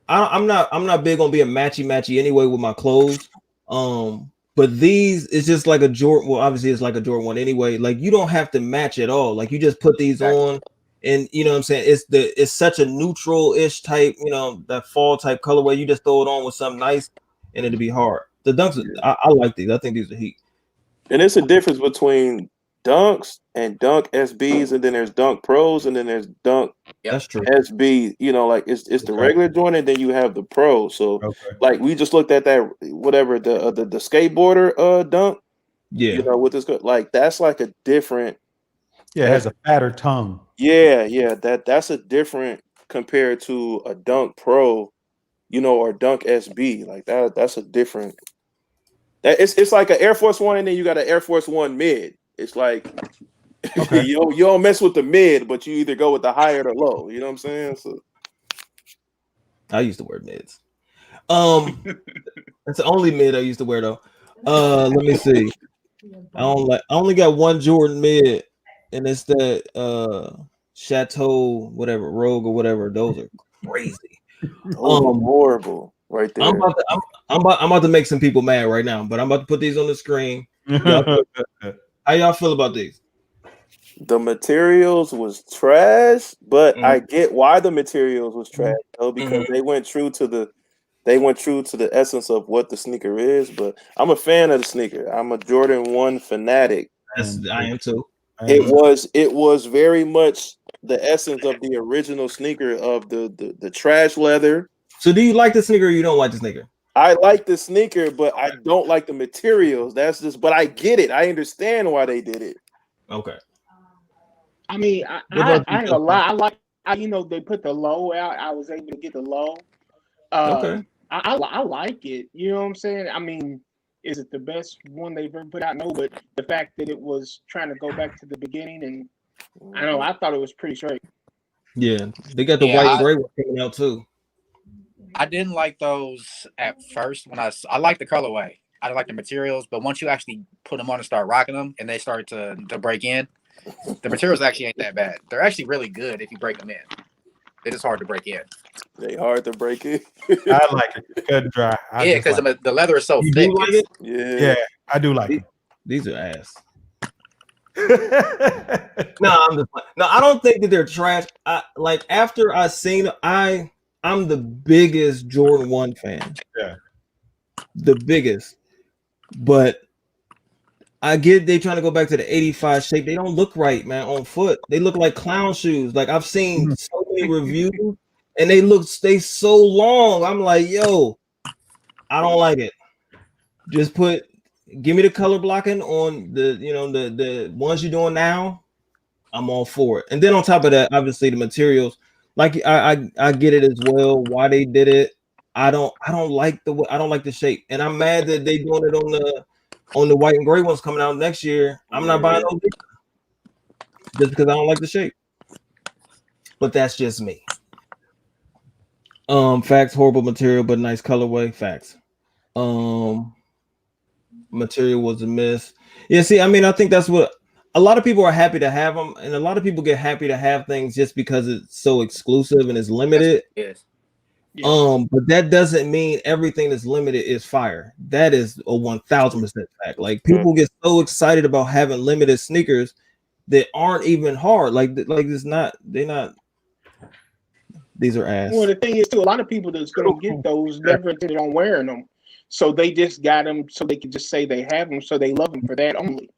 I'm not big on being matchy anyway with my clothes. But these it's just like a Jordan. Well, obviously it's like a Jordan 1 anyway. Like you don't have to match at all. Like you just put these on, and you know what I'm saying. It's such a neutral-ish type. You know, that fall type colorway. You just throw it on with something nice, and it'll be hard. The dunks. I like these. I think these are heat. And it's a difference between dunks and dunk SBs, and then there's dunk pros, and then there's dunk that's true SB. You know, like it's the regular joint, and then you have the pro. So like we just looked at that whatever the skateboarder dunk. Yeah, you know, with this like that's like a different. Yeah, it has a fatter tongue. Yeah, that's a different compared to a dunk pro, you know, or dunk SB. Like that's a different. It's like an Air Force One, and then you got an Air Force One mid. It's like you don't mess with the mid, but you either go with the high or the low. You know what I'm saying? So I used to wear mids. That's the only mid I used to wear though. Let me see. I only got one Jordan mid, and it's that Chateau whatever Rogue or whatever. Those are crazy. Horrible right there. I'm about to make some people mad right now, but I'm about to put these on the screen. How y'all feel about these? The materials was trash, but I get why the materials was trash though, because they went true to the essence of what the sneaker is. But I'm a fan of the sneaker. I'm a Jordan 1 fanatic. I am too. It was very much the essence of the original sneaker of the trash leather. So do you like the sneaker or you don't like the sneaker? I like the sneaker, but I don't like the materials. That's just, but I get it. I understand why they did it. Okay. I mean, I ain't gonna lie. You know, they put the low out. I was able to get the low. Okay. I like it. You know what I'm saying? I mean, is it the best one they've ever put out? No, but the fact that it was trying to go back to the beginning, and I thought it was pretty straight. Yeah, they got the white and gray one coming out too. I didn't like those at first when I like the colorway. I like the materials, but once you actually put them on and start rocking them, and they start to break in, The materials actually ain't that bad. They're actually really good if you break them in. They're just hard to break in. They hard to break in. I like it cut and dry. Yeah, because the leather is so You thick. do like it? Yeah, I do like These are ass. it. No, I'm just no. I don't think that they're trash. After I seen, I'm the biggest Jordan 1 fan. Yeah. The biggest. But I get they trying to go back to the 85 shape. They don't look right, man, on foot. They look like clown shoes. Like I've seen so many reviews and they stay so long. I'm like, yo, I don't like it. Just give me the color blocking on the ones you're doing now. I'm all for it. And then on top of that, obviously the materials, like I get it as well. Why they did it, I don't like the shape, and I'm mad that they doing it on the white and gray ones coming out next year. I'm not buying those just because I don't like the shape. But that's just me. Facts, horrible material, but nice colorway. Facts. Material was a miss. Yeah, see, I mean, I think that's what a lot of people are happy to have them, and a lot of people get happy to have things just because it's so exclusive and it's limited. Yes. But that doesn't mean everything that's limited is fire. That is a 1000% fact. Like people get so excited about having limited sneakers that aren't even hard. Like it's not. They're not. These are ass. Well, the thing is, too, a lot of people that's going to get those never intended on wearing them, so they just got them so they can just say they have them, so they love them for that only.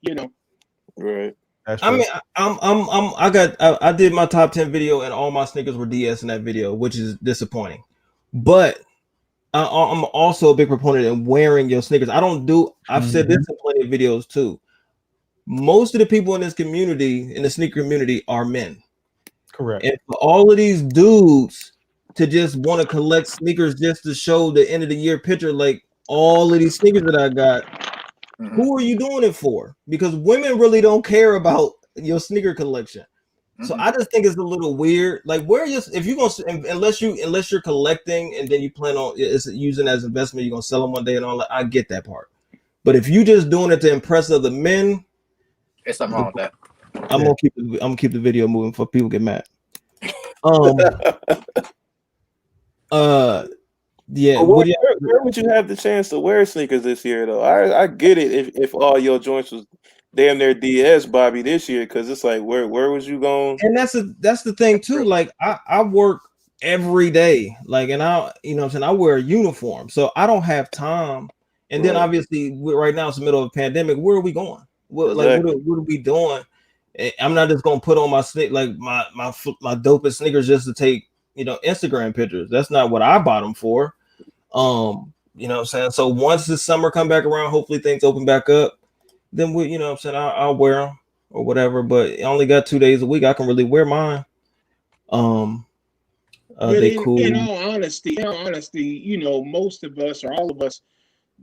Right. I mean, I did my top 10 video and all my sneakers were DS in that video, which is disappointing. But I'm also a big proponent in wearing your sneakers. I've said this in plenty of videos too. Most of the people in this community, in the sneaker community, are men. Correct. And for all of these dudes to just want to collect sneakers just to show the end of the year picture, like all of these sneakers that I got, who are you doing it for? Because women really don't care about your sneaker collection. So I just think it's a little weird. Like, if you're gonna, unless you're collecting and then you plan on using it as investment, you're gonna sell them one day and all that. I get that part. But if you just doing it to impress other men, there's something wrong with that. I'm gonna keep the video moving for people get mad. Yeah. Where would you have the chance to wear sneakers this year, though? I get it if all your joints was damn near DS, Bobby, this year, because it's like where was you going? And that's the thing too. Like I work every day, like, and I wear a uniform, so I don't have time. And then obviously right now it's the middle of a pandemic. Where are we going? What are we doing? I'm not just gonna put on my my dopest sneakers just to take Instagram pictures. That's not what I bought them for. You know what I'm saying? So once the summer come back around, hopefully things open back up, then I'll wear them or whatever. But I only got 2 days a week. I can really wear mine. They cool. In all honesty, most of us or all of us,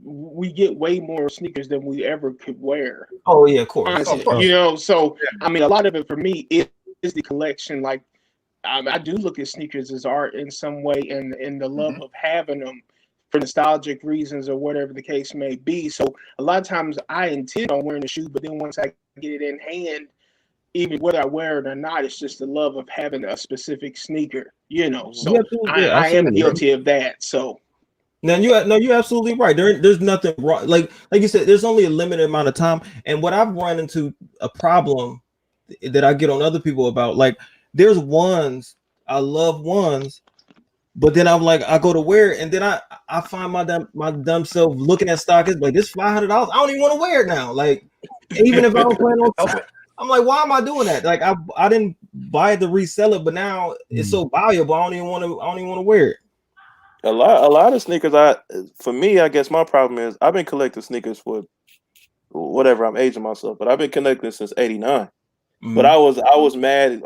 we get way more sneakers than we ever could wear. Oh yeah, of course. Honestly, so I mean, a lot of it for me is the collection. Like I do look at sneakers as art in some way, and the love of having them for nostalgic reasons or whatever the case may be. So a lot of times I intend on wearing the shoe, but then once I get it in hand, even whether I wear it or not, it's just the love of having a specific sneaker, So I am guilty of that. So now you're absolutely right. There's nothing wrong. Like you said, there's only a limited amount of time. And what I've run into a problem that I get on other people about, like there's ones, I love ones, but then I'm like, I go to wear it, and then I find my dumb self looking at stock. It's like, this $500. I don't even want to wear it now. Like, even if I don't plan on, I'm like, why am I doing that? Like, I didn't buy it to resell it, but now it's so valuable. I don't even want to wear it. A lot of sneakers. For me, I guess my problem is I've been collecting sneakers for whatever. I'm aging myself, but I've been collecting since '89. But I was mad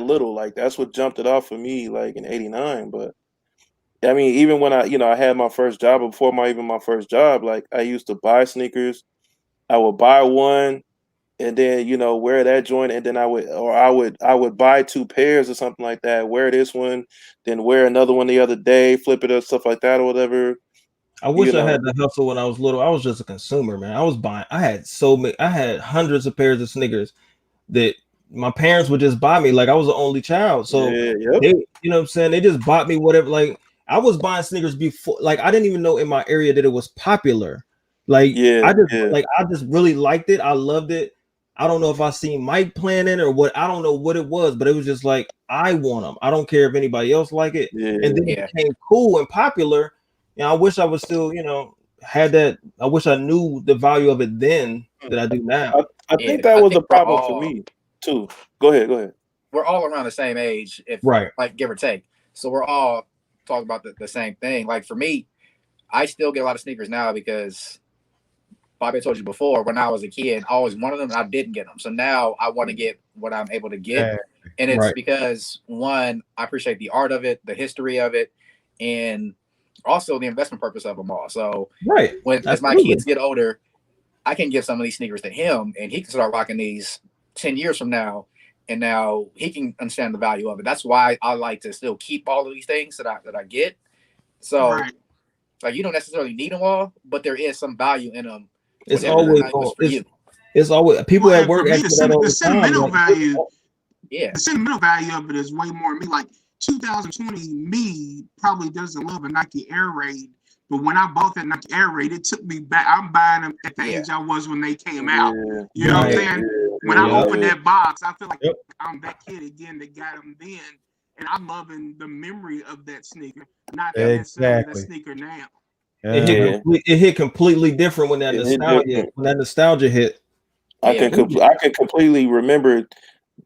little. Like that's what jumped it off for me, like in '89. But I mean, even when I had my first job, before my first job, like I used to buy sneakers. I would buy one and then wear that joint, and then I would buy 2 pairs or something like that. Wear this one, then wear another one the other day, flip it or stuff like that or whatever. I wish I had the hustle when I was little. I was just a consumer, man. I was buying. I had hundreds of pairs of sneakers that my parents would just buy me. Like I was the only child, so Yep. they, you know what I'm saying, they just bought me whatever. Like I was buying sneakers before, like I didn't even know in my area that it was popular. Like I just really liked it. I loved it. I don't know if I seen Mike playing it or what. I don't know what it was, but it was just like I want them. I don't care if anybody else like it. And then it became cool and popular. I wish I was still, had that. I wish I knew the value of it then that I do now. I think that was the problem for me too. Go ahead. We're all around the same age, like give or take. So we're all talking about the same thing. Like for me, I still get a lot of sneakers now because Bobby told you before, when I was a kid, I always wanted them and I didn't get them. So now I want to get what I'm able to get. And it's because, one, I appreciate the art of it, the history of it, and also the investment purpose of them all. So as my kids get older, I can give some of these sneakers to him and he can start rocking these 10 years from now. And now he can understand the value of it. That's why I like to still keep all of these things that I get. So like you don't necessarily need them all, but there is some value in them. It's always it's always people at work ask that all the sentimental time. Value. The sentimental value of it is way more. Me, like 2020, me probably doesn't love a Nike Air Raid, but when I bought that Nike Air Raid, it took me back. I'm buying them at the age I was when they came out. You know what I'm saying? When I opened that box, I feel like I'm that kid again that got them then, and I'm loving the memory of that sneaker, not necessarily the sneaker now. It hit completely different when that nostalgia hit. I can completely remember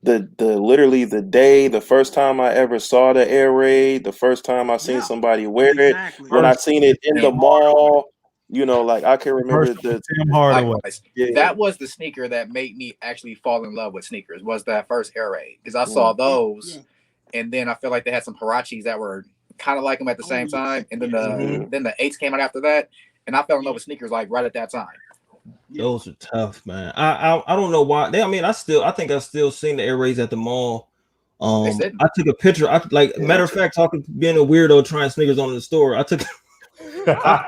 literally the day, the first time I ever saw the Air Raid, the first time I seen somebody wear it, when I seen it in the mall. Like I can remember that was the sneaker that made me actually fall in love with sneakers. Was that first Air Raid, because I saw those, and then I feel like they had some Huaraches that were kind of like them at the same time, and then the 8s came out after that, and I fell in love with sneakers like right at that time. Those are tough, man. I don't know why. I think I still seen the Air Raids at the mall. I took a picture. Matter of fact, being a weirdo trying sneakers on in the store. I took. I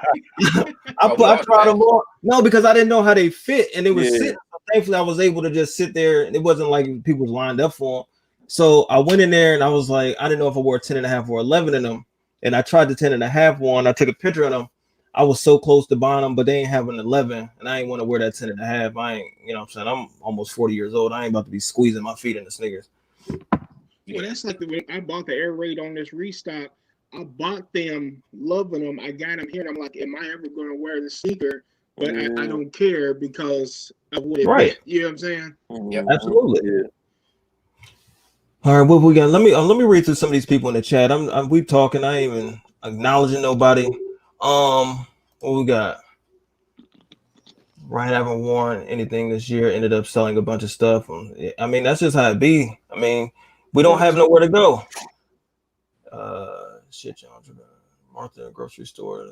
tried them on. No, because I didn't know how they fit, and it was sitting. So thankfully, I was able to just sit there, and it wasn't like people was lined up for them. So I went in there, and I was like, I didn't know if I wore 10.5 or 11 in them, and I tried the 10.5 one. I took a picture of them. I was so close to buying them, but they ain't having 11, and I ain't want to wear that 10.5. I ain't, you know what I'm saying? I'm almost 40 years old. I ain't about to be squeezing my feet in the sneakers. Well, that's like when I bought the Air Raid on this restock. I bought them, loving them. I got them here, and I'm like, am I ever going to wear the sneaker? But I don't care because of what it meant. You know what I'm saying? Yeah, absolutely. Yeah. All right, what we got? Let me read through some of these people in the chat. We talking. I ain't even acknowledging nobody. What we got? Ryan haven't worn anything this year. Ended up selling a bunch of stuff. I mean, that's just how it be. I mean, we don't have nowhere to go. Shit, John. Martha grocery store.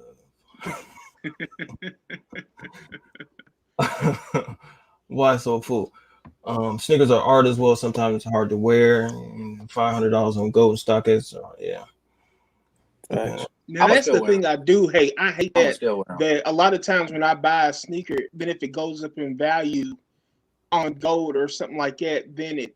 Why so full? Sneakers are art as well. Sometimes it's hard to wear. $500 on gold StockX. Yeah. Now that's the thing I do hate. I hate that a lot of times when I buy a sneaker, then if it goes up in value on gold or something like that, then it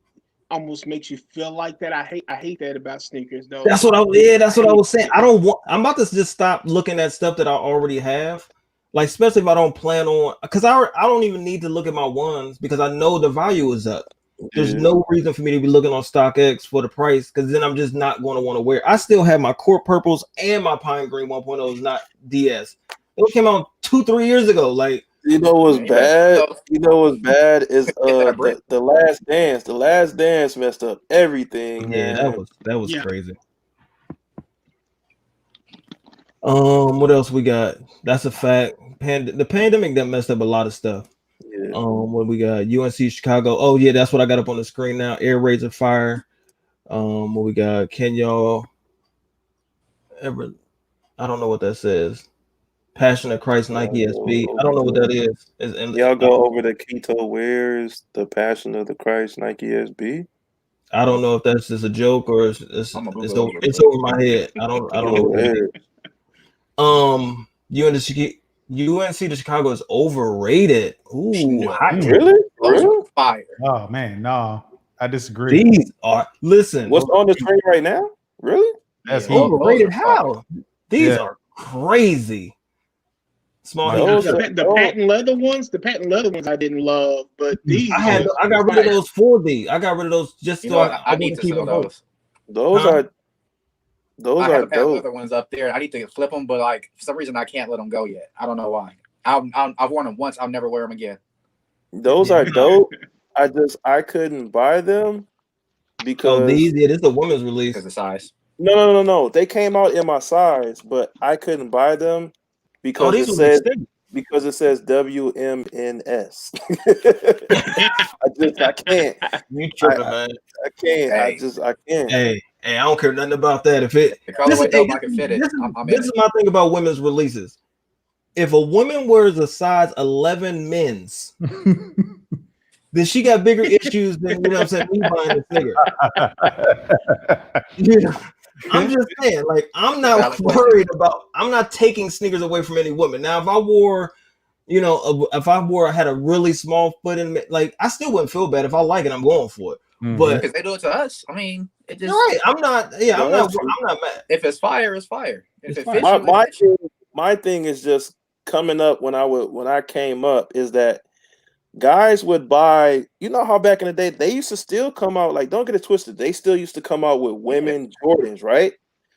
almost makes you feel like that. I hate that about sneakers though. That's what I was saying. I'm about to just stop looking at stuff that I already have. Like, especially if I don't plan on, because I don't even need to look at my ones because I know the value is up. There's no reason for me to be looking on StockX for the price because then I'm just not going to want to wear. I still have my Court Purples and my Pine Green 1.0s, not DS. It came out 2-3 years ago. Like, you know what's bad? You know what's bad is the Last Dance. The Last Dance messed up everything. Yeah, man. that was crazy. What else we got? That's a fact. The pandemic that messed up a lot of stuff. Yeah. What we got? UNC Chicago. Oh yeah, that's what I got up on the screen now. Air Raids of Fire. What we got? Can y'all ever? I don't know what that says. Passion of Christ Nike SB. I don't know what that is. Y'all go over the Keto Wears, the Passion of the Christ Nike SB. I don't know if that's just a joke or it's over my head. I don't know what that is. UNC to Chicago is overrated. Ooh, hot. Really? Fire. Oh man, no. I disagree. These are listen. What's on the screen right now? Really? That's Yeah, heat. Overrated? those are How? These Yeah. are crazy. Small Like, heat. Those The, are- the patent leather ones, I didn't love, but these I got rid of those for thee. I got rid of those just You so know, I I need wouldn't to keep sell them both. those. Those Huh? are those I are have the dope. other ones up there. I need to flip them, but like for some reason I can't let them go yet. I don't know why. I've worn them once. I'll never wear them again. Those Yeah. are dope. I couldn't buy them Oh, because these, yeah, this is a women's release. Because the size. no. They came out in my size, but I couldn't buy them Oh, because these it are says extended. WMNS. I can't. You tripping, I man? I can't. Hey. I can't. Hey, I don't care nothing about that. If it The colorway dope, I can fit it. this I'm in is it. my thing about women's releases. If a woman wears a size 11 men's, then she got bigger issues than you know what I'm saying. Me buying the figure. You know, I'm just saying, like, I'm not Valid question. worried about. I'm not taking sneakers away from any woman. Now, if I wore, I had a really small foot in, like, I still wouldn't feel bad if I like it. I'm going for it. Mhm. But Because they do it to us. I mean, it just you're right. I'm not. Yeah, No, I'm that's not. true. I'm not mad. if it's fire, it's fire. If It's it fire. fits you, it fits you. My thing is just coming up when I came up is that guys would buy, you know how back in the day they used to still come out, like, don't get it twisted, they still used to come out with women Jordans, right?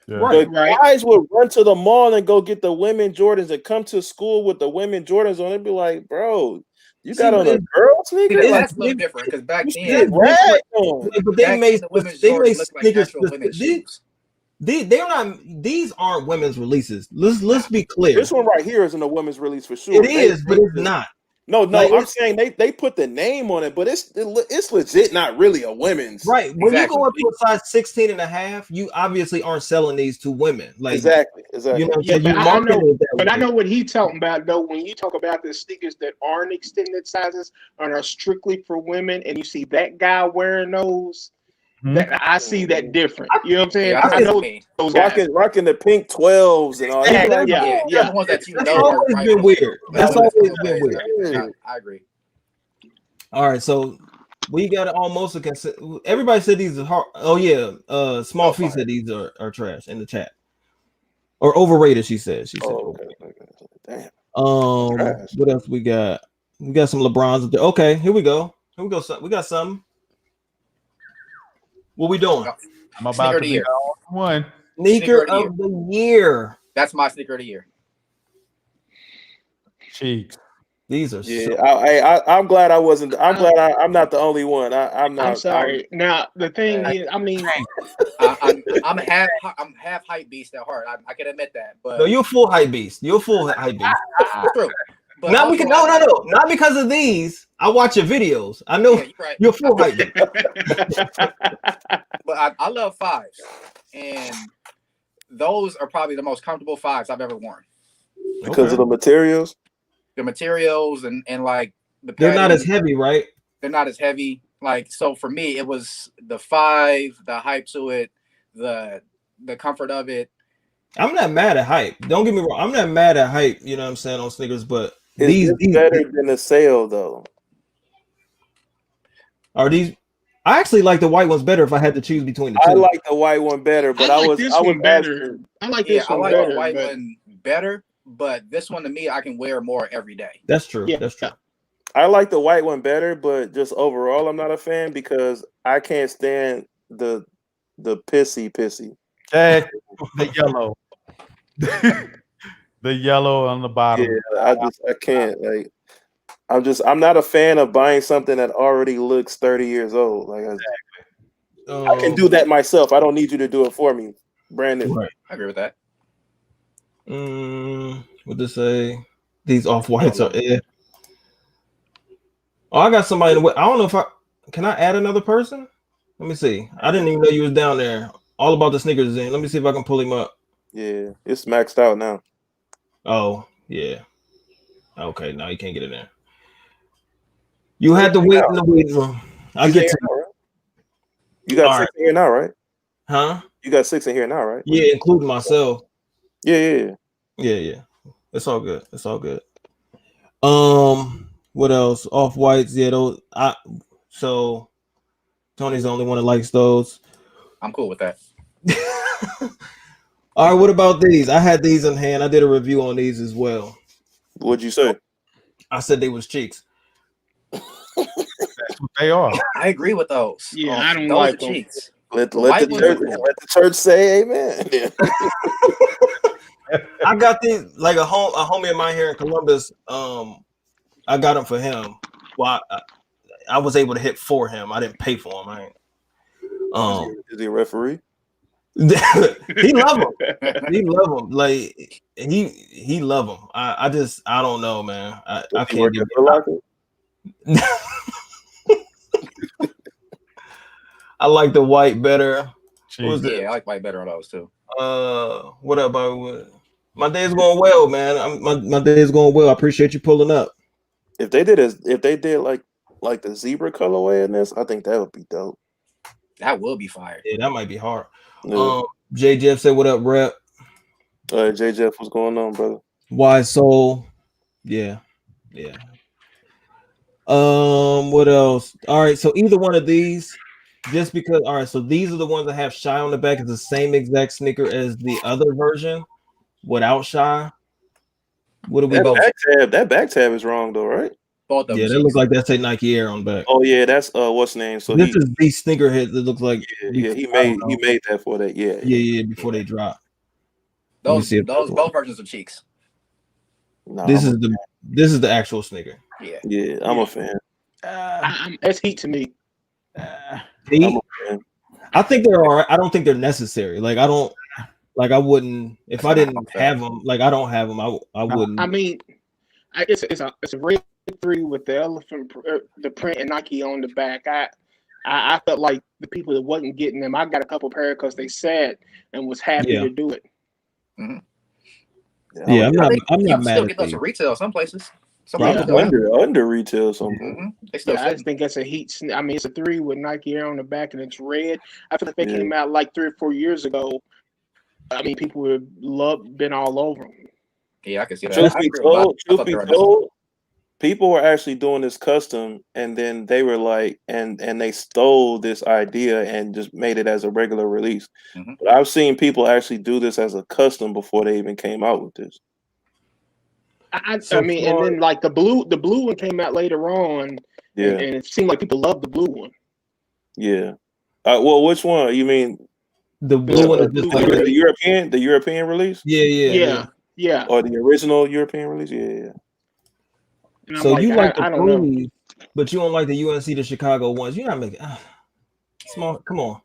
Yeah. Right. But guys would run to the mall and go get the women Jordans and come to school with the women Jordans on. It'd be like, bro, you got on a girl See, sneaker? Like, that's a little different because back you then, should rag on. But they back made then the women's they Jordans made looked like sneakers. actual women's shoes. They're not. These aren't women's releases. Let's be clear. This one right here isn't a women's release for sure. It is, but it's not. No, Like, I'm saying they put the name on it, but it's legit not really a women's. Right. When Exactly. you go up to a size 16 and a half, you obviously aren't selling these to women. Like, Exactly. You know, Yeah, so but you I market know, it that but I way. know what he's talking about though. When you talk about the sneakers that aren't extended sizes and are strictly for women, and you see that guy wearing those, that I see that different. You know what I'm saying? Yeah, I know those guys. Rocking the pink 12s and all Hey, that. that's- Yeah, the ones that you That's know are always right been for weird. women. That's Women's always colorways been and weird. everything. I agree. All right, so we got almost a consent. Everybody said these are hard. Oh yeah, Small Fee said these are trash in the chat or overrated. She said. She said. Okay. Damn. What else we got? We got some LeBrons up there. Okay, here we go. We got something. What we doing? I'm about Sneaker to of the be year. on one. Sneaker of the year. That's my sneaker of the year. Cheeks. These are I'm glad I wasn't. I'm glad I'm not the only one. I'm not. I'm sorry. Now the thing is, I mean, I'm half hype beast at heart. I can admit that. But no, you're a full hype beast. You're a full hype beast. true. But Not also, because not because of these. I watch your videos. I know you're right. you're full hype beast. But I love fives, and those are probably the most comfortable fives I've ever worn. Because of the materials. The materials and like the They're not as padding, heavy, right? They're not as heavy. Like, so for me, it was the five, the hype to it, the comfort of it. I'm not mad at hype. Don't get me wrong. I'm not mad at hype. You know what I'm saying on sneakers, but these better than the sale though. Are these? I actually like the white ones better if I had to choose between the two. I like the white one better, but I was better. I like this one better. The white one better, but this one to me, I can wear more every day. That's true. Yeah. That's true. I like the white one better, but just overall, I'm not a fan because I can't stand the pissy. Okay, the yellow. The yellow on the bottom. Yeah, I can't. Like, I'm not a fan of buying something that already looks 30 years old. Like, I can do that myself. I don't need you to do it for me, Brandon. Right. I agree with that. What to say? These off whites are. Oh, I got somebody. I don't know if can I add another person. Let me see. I didn't even know you was down there. All about the sneakers in. Let me see if I can pull him up. Yeah, it's maxed out now. Oh yeah. Okay, now you can't get in there. You had to wait in the waiting room. I get to. Right? You got 6 in here now, right? Huh? You got 6 in here now, right? Yeah, including myself. Yeah. It's all good. It's all good. What else? Off whites. Yeah, those. So Tony's the only one that likes those. I'm cool with that. All right, what about these? I had these in hand. I did a review on these as well. What'd you say? I said they was cheeks. That's what they are. I agree with those. Yeah, I don't those like are them. cheeks. Let white the ones church are cool. let the church say amen. Yeah. I got these like a homie of mine here in Columbus. I got them for him. Well, I was able to hit for him. I didn't pay for him. Is he a referee? He love him. He love him. Like he love him. I don't know, man. I can't get it. I like the white better. What was Yeah, I like white better on those too. What up, Bobby? My day's going well, man. My day is going well. I appreciate you pulling up. If they did like the zebra colorway in this, I think that would be dope. That will be fire. Yeah, that might be hard. Yeah. J Jeff said, "What up, rep?" J Jeff, what's going on, brother? Wise soul. Yeah. What else? All right, so either one of these, just because. All right, so these are the ones that have shy on the back. It's the same exact sneaker as the other version without shy. What do we both? That back tab is wrong though, right? Both of them. Yeah, that looks like that's a Nike Air on back. Oh yeah, that's what's name. So this is the sneakerhead that looks like. Yeah, he made that for that. Yeah, before they drop. Those both versions of cheeks. No, This is the actual sneaker. Yeah, I'm a fan. That's heat to me. Heat? I think they're all right. I don't think they're necessary. Like I wouldn't if I didn't have them. Like I don't have them. I wouldn't. I mean, it's a red 3 with the elephant, the print and Nike on the back. I felt like the people that wasn't getting them. I got a couple pair because they said and was happy to do it. Mm-hmm. Yeah, I'm not mad still at get those at retail some places. Under retail something. Mm-hmm. I just think that's a heat. I mean, it's a 3 with Nike Air on the back and it's red. I feel like they came out like 3 or 4 years ago. I mean, people would been all over them. Yeah, I can see that. Truth be told, people were actually doing this custom, and then they were like, and they stole this idea and just made it as a regular release. Mm-hmm. But I've seen people actually do this as a custom before they even came out with this. I mean, and then like the blue one came out later on, and it seemed like people loved the blue one. Yeah. Well, which one? You mean the blue one? The European release? Yeah. Or the original European release? Yeah. So you like the blues, but you don't like the UNC to Chicago ones. You're not making small. Come on,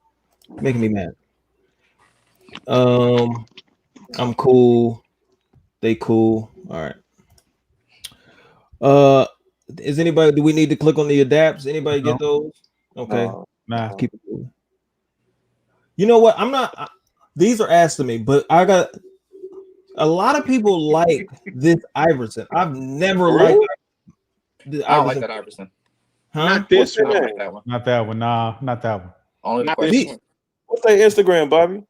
making me mad. I'm cool. They cool. All right. Is anybody? Do we need to click on the adapts? Anybody get those? Okay. Nah. Keep it cool. You know what? I'm not. These are asked to me, but I got a lot of people like this Iverson. I've never liked. I don't like that Iverson. Huh? Not this one. Like that one. Not that one. Nah, not that one. Only not this one. What's their Instagram, Bobby?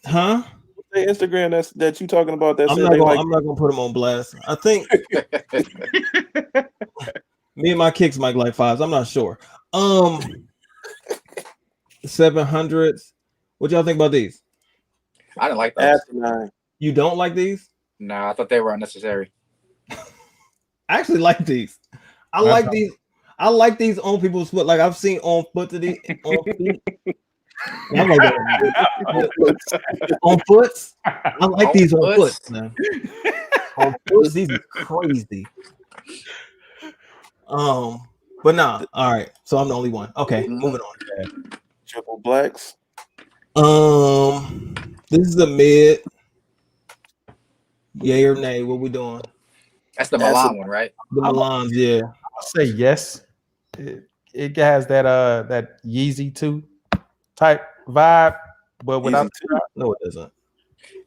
Huh? What's their Instagram that you talking about? That I'm not gonna put them on blast. I think me and my kicks might like 5s. I'm not sure. 700s. What y'all think about these? I didn't like those. You don't like these? No, I thought they were unnecessary. I actually like these. I like these. I like these on people's foot. Like I've seen on foot to these on feet. I like that. On foots. I like these on foot, man. On foots, these are crazy. But nah. All right. So I'm the only one. Okay, moving on. Triple blacks. This is a mid. Yay or nay? What we doing? That's the Milan one, right? The Milans, yeah. I'll say yes. It has that Yeezy 2 type vibe, but without no, it doesn't.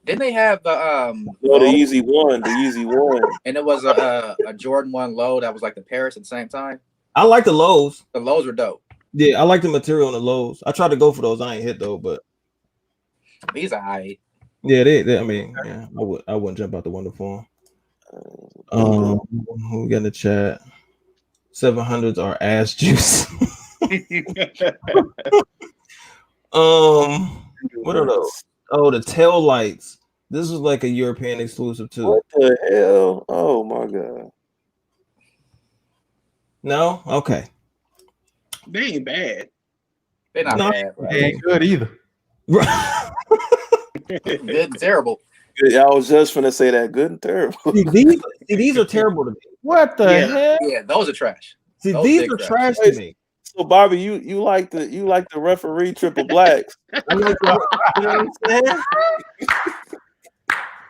Didn't they have the the Yeezy 1, the Yeezy 1, and it was a Jordan 1 low that was like the Paris at the same time? I like the lows. The lows were dope. Yeah, I like the material on the lows. I tried to go for those. I ain't hit though, but these are high. Yeah, they I mean, yeah, I wouldn't jump out the window for them. We got in the chat. 700s are ass juice. What are those? Oh, the tail lights. This was like a European exclusive too. What the hell? Oh my god. No? Okay. They ain't bad. They're not bad. They ain't good either. Good and terrible. I was just gonna say that. Good and terrible. these are terrible to me. What the hell? Yeah, those are trash. See, Those these big are trash. trash to me. So Bobby, you like the referee triple blacks. I like the, you know what I'm saying?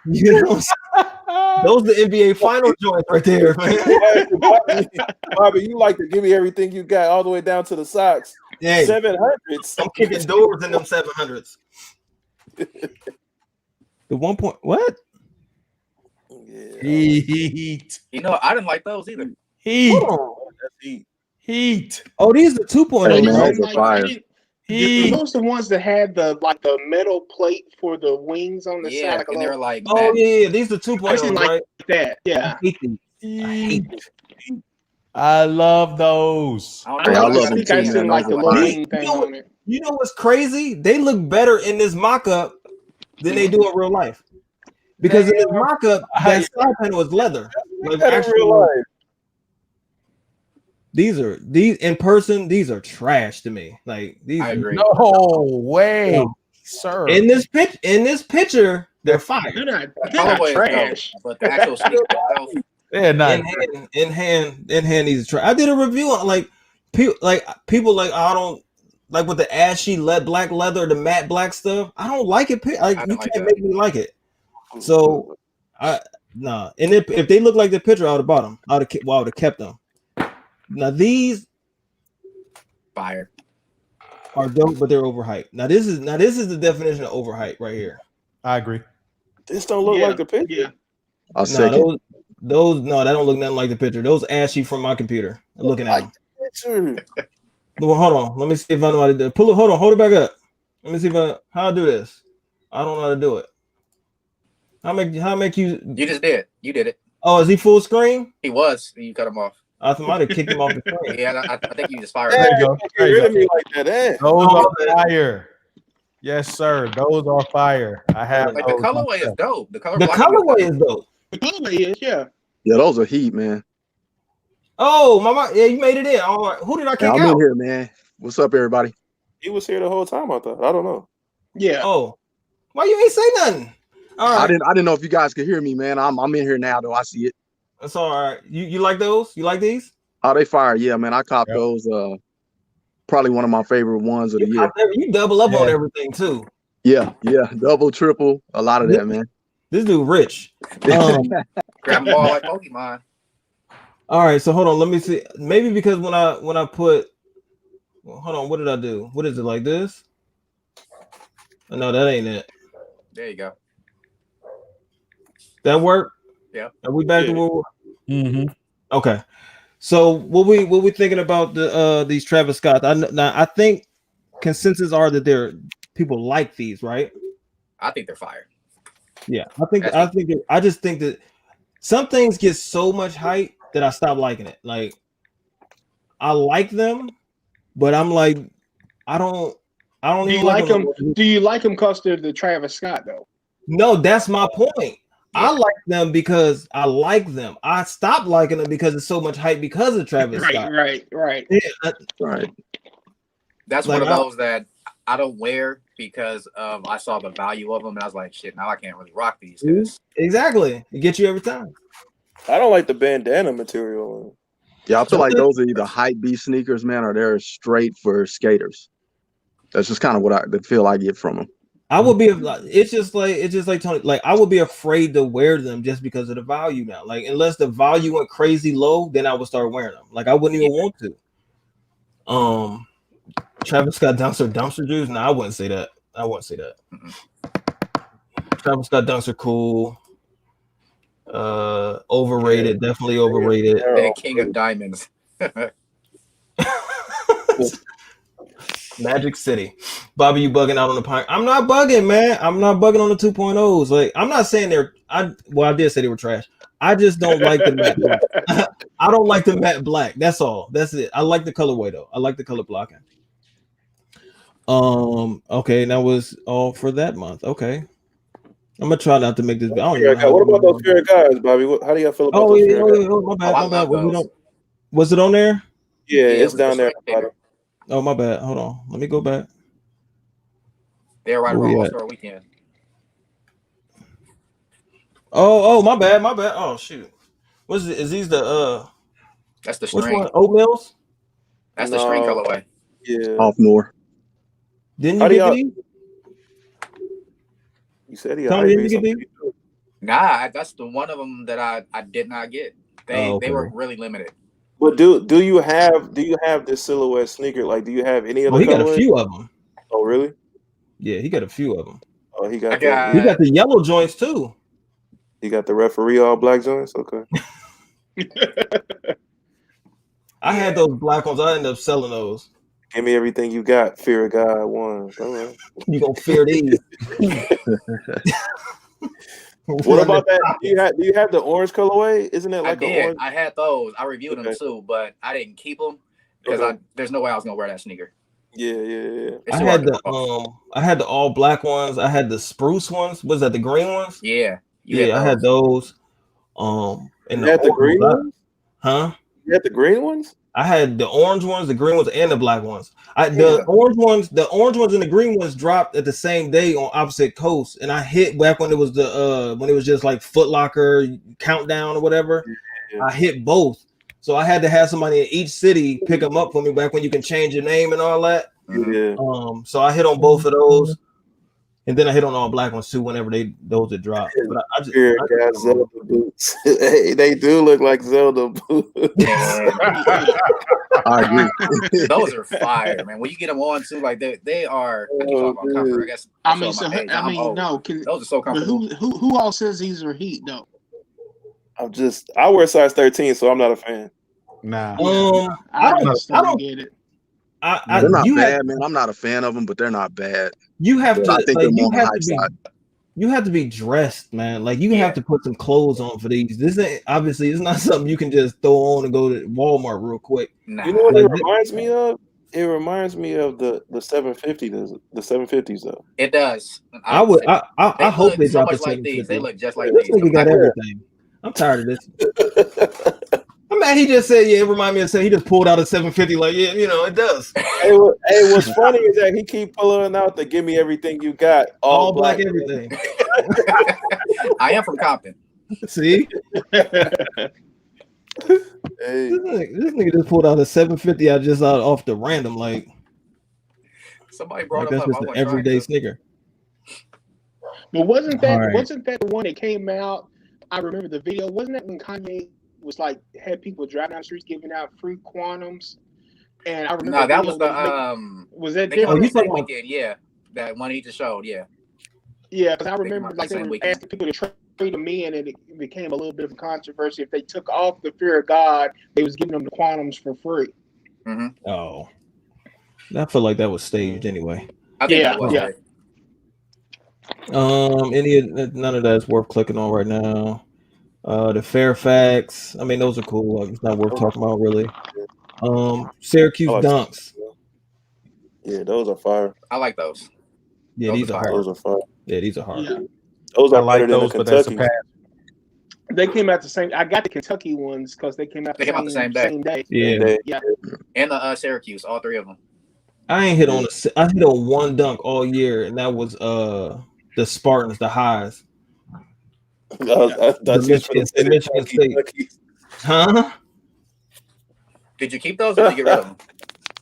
You know what I'm saying? Those are the NBA final joints right there, man. Bobby, you like to give me everything you got all the way down to the socks. Hey, 700s. I'm kicking doors in them 700s. The 1 point, what? Yeah. Heat. You know, I didn't like those either. Heat. That's heat. Heat. Oh, these are 2.0. Hey, man, right? those are fire. Heat. Those the ones that had the metal plate for the wings on the Yeah, side. and they're like, Oh, yeah, these are 2.0, I didn't like right? that. Yeah. I hate these. Heat. I love those. I Hey, don't know. I I love got them think I too, seen man. like Those the are little fire. wing thing on it. You know what's crazy? They look better in this mock-up than they do in real life. Because in this mock-up, that side panel is leather. Like actually, real life. these in person, these are trash to me. Like these I agree. No way, sir. in this picture, they're fire. They're not Colorway is trash. dope, but the actual sneak itself, They're not. In hand, these are trash. I did a review on people I don't like with the ashy black leather, the matte black stuff. I don't like it. Like I you don't like can't that. make me like it. So nah. And if they look like the picture, I would have bought them. I would have kept them. Now these fire. are dope, but they're overhyped. Now this is the definition of overhyped right here. I agree. This don't look like the picture. Yeah. I'll No, second. those no, that don't look nothing like the picture. Those ashy from my computer. Looking at them. Picture. Well, hold on. Let me see if I know how to do it. Hold it back up. Let me see how I do this. I don't know how to do it. How make you You just did. You did it. Oh, is he full screen? He was. You cut him off. I might have kicked him off the screen. Yeah, I think you just fired There him. you go. Get There you rid go. of me like that. Eh? Those are fire. Yes, sir. Those are fire. I have Like the those colorway is myself. dope. The The colorway is dope. The colorway is, yeah. Yeah, those are heat, man. Oh, mama, yeah, you made it in. All right. Who did I kick Yeah, I'm out? in here, man. What's up, everybody? He was here the whole time. I thought. I don't know. Yeah. Oh, why you ain't say nothing? All right, I didn't know if you guys could hear me, man. I'm in here now, though. I see it. that's all right. You like those? You like these? Oh, they fire. Yeah, man. I copped those. Probably one of my favorite ones of the year. You double up on everything too. Yeah. Double, triple, a lot of that, man. This dude rich. Grab them all like Pokemon. All right, so hold on. Let me see. Maybe because when I put, hold on. What did I do? What is it like this? No, that ain't it. There you go. That work? Yeah. Are we back to where? Mm-hmm. Okay. So what we thinking about these Travis Scott? I think consensus are that people like these, right? I think they're fire. Yeah, I just think that some things get so much hype that I stop liking it. Like I like them, but I'm like I don't Do you even like them. them? Do you like them because they're the Travis Scott though? No, that's my point. I like them because I like them. I stopped liking them because it's so much hype because of Travis Scott. Right. Yeah, Right. That's Like, one of those that I don't wear because I saw the value of them and I was like, shit, now I can't really rock these. exactly. It gets you every time. I don't like the bandana material. Yeah, I feel like those are either hype beast sneakers, man, or they're straight for skaters. That's just kind of what the feel I get from them. I would be. It's just like Tony. Like I would be afraid to wear them just because of the value now. Like unless the value went crazy low, then I would start wearing them. Like I wouldn't even want to. Travis Scott dumpster juice. No, I wouldn't say that. Mm-hmm. Travis Scott dunks are cool. Overrated. Definitely overrated. The king of diamonds. Magic City. Bobby, you bugging out on the pine. I'm not bugging, man. I'm not bugging on the 2.0s. Like, I'm not saying I did say they were trash. I just don't like the matte black. I don't like the matte black. That's all. That's it. I like the colorway though. I like the color blocking. Okay, that was all for that month. Okay. I'm gonna try not to make this. I don't even know what about those Fear of Gods, Bobby? How do y'all feel about those Fear of Gods? My bad. Was it on there? Yeah, it's down there. Oh, my bad. Hold on. Let me go back. They're right around All-Star Weekend. Oh, my bad. Oh, shoot. What's it? Is these the That's the string. Which one? Oatmeals? That's the string colorway. Yeah. Off Nor. Didn't you get these? You said he Tony, didn't you get these? Nah, that's the one of them that I did not get. They were really limited. But do you have this silhouette sneaker? Like, do you have any other? He got a few of them. Oh, really? Yeah, he got a few of them. Oh, he got the yellow joints too. He got the referee all black joints. Okay. I had those black ones. I ended up selling those. Give me everything you got. Fear of God ones. All right. You gonna fear these? What about that? Do you have the orange colorway? Isn't it like orange? I had those. I reviewed them too, but I didn't keep them because there's no way I was gonna wear that sneaker. Yeah. I had the all black ones. I had the spruce ones. Was that the green ones? Yeah. I had those. And you had the green ones? Huh? You had the green ones? I had the orange ones, the green ones, and the black ones. The orange ones and the green ones dropped at the same day on opposite coasts, and I hit back when it was just like Foot Locker Countdown or whatever. Yeah. I hit both, so I had to have somebody in each city pick them up for me back when you can change your name and all that. Yeah. So I hit on both of those, and then I hit on all black ones too whenever those that drop. But I just got Zelda boots. Hey, they do look like Zelda boots. I agree. Those are fire, man. When you get them on too, like they are. No. Those are so comfortable. But who all says these are heat though? I wear size 13, so I'm not a fan. Nah. I don't get it. They're not bad, man. I'm not a fan of them, but they're not bad. You have to. I think they're more on the hype side. You have to be dressed, man. Like you have to put some clothes on for these. This ain't obviously it's not something you can just throw on and go to Walmart real quick. Nah. You know what it reminds me of? It reminds me of the 750s. The 750s though. It does. I hope they drop the like these. They look just like this these. Nigga got everything. I'm tired of this. Man, he just said, it remind me of saying he just pulled out a 750, like, it does. Hey, what's funny is that he keep pulling out the give me everything you got, all black everything. I am from Compton. See? Hey. This nigga just pulled out a 750 off the random, like somebody brought that's just an everyday sneaker. But wasn't that the one that came out? I remember the video. Wasn't that when Kanye was like had people driving down the streets giving out free quantums? And I remember that was the was that different? Weekend? Yeah, that one he just showed. Yeah, because I remember like they were asking people to trade them in, and it became a little bit of a controversy. If they took off the fear of God, they was giving them the quantums for free. Mm-hmm. Oh, I feel like that was staged anyway. I think that was none of that's worth clicking on right now. The Fairfax, I mean, those are cool. It's not worth talking about really. Syracuse Dunks. Yeah, those are fire. I like those. Yeah, these are hard. Those are fire. Yeah, these are hard. Yeah. Those are better than the Kentucky. They came out the same. I got the Kentucky ones because they came out the same day. Yeah. And the Syracuse, all three of them. I hit on one dunk all year, and that was the Spartans, the highs. The Michigan State. Huh? Did you keep those or did you get rid of them?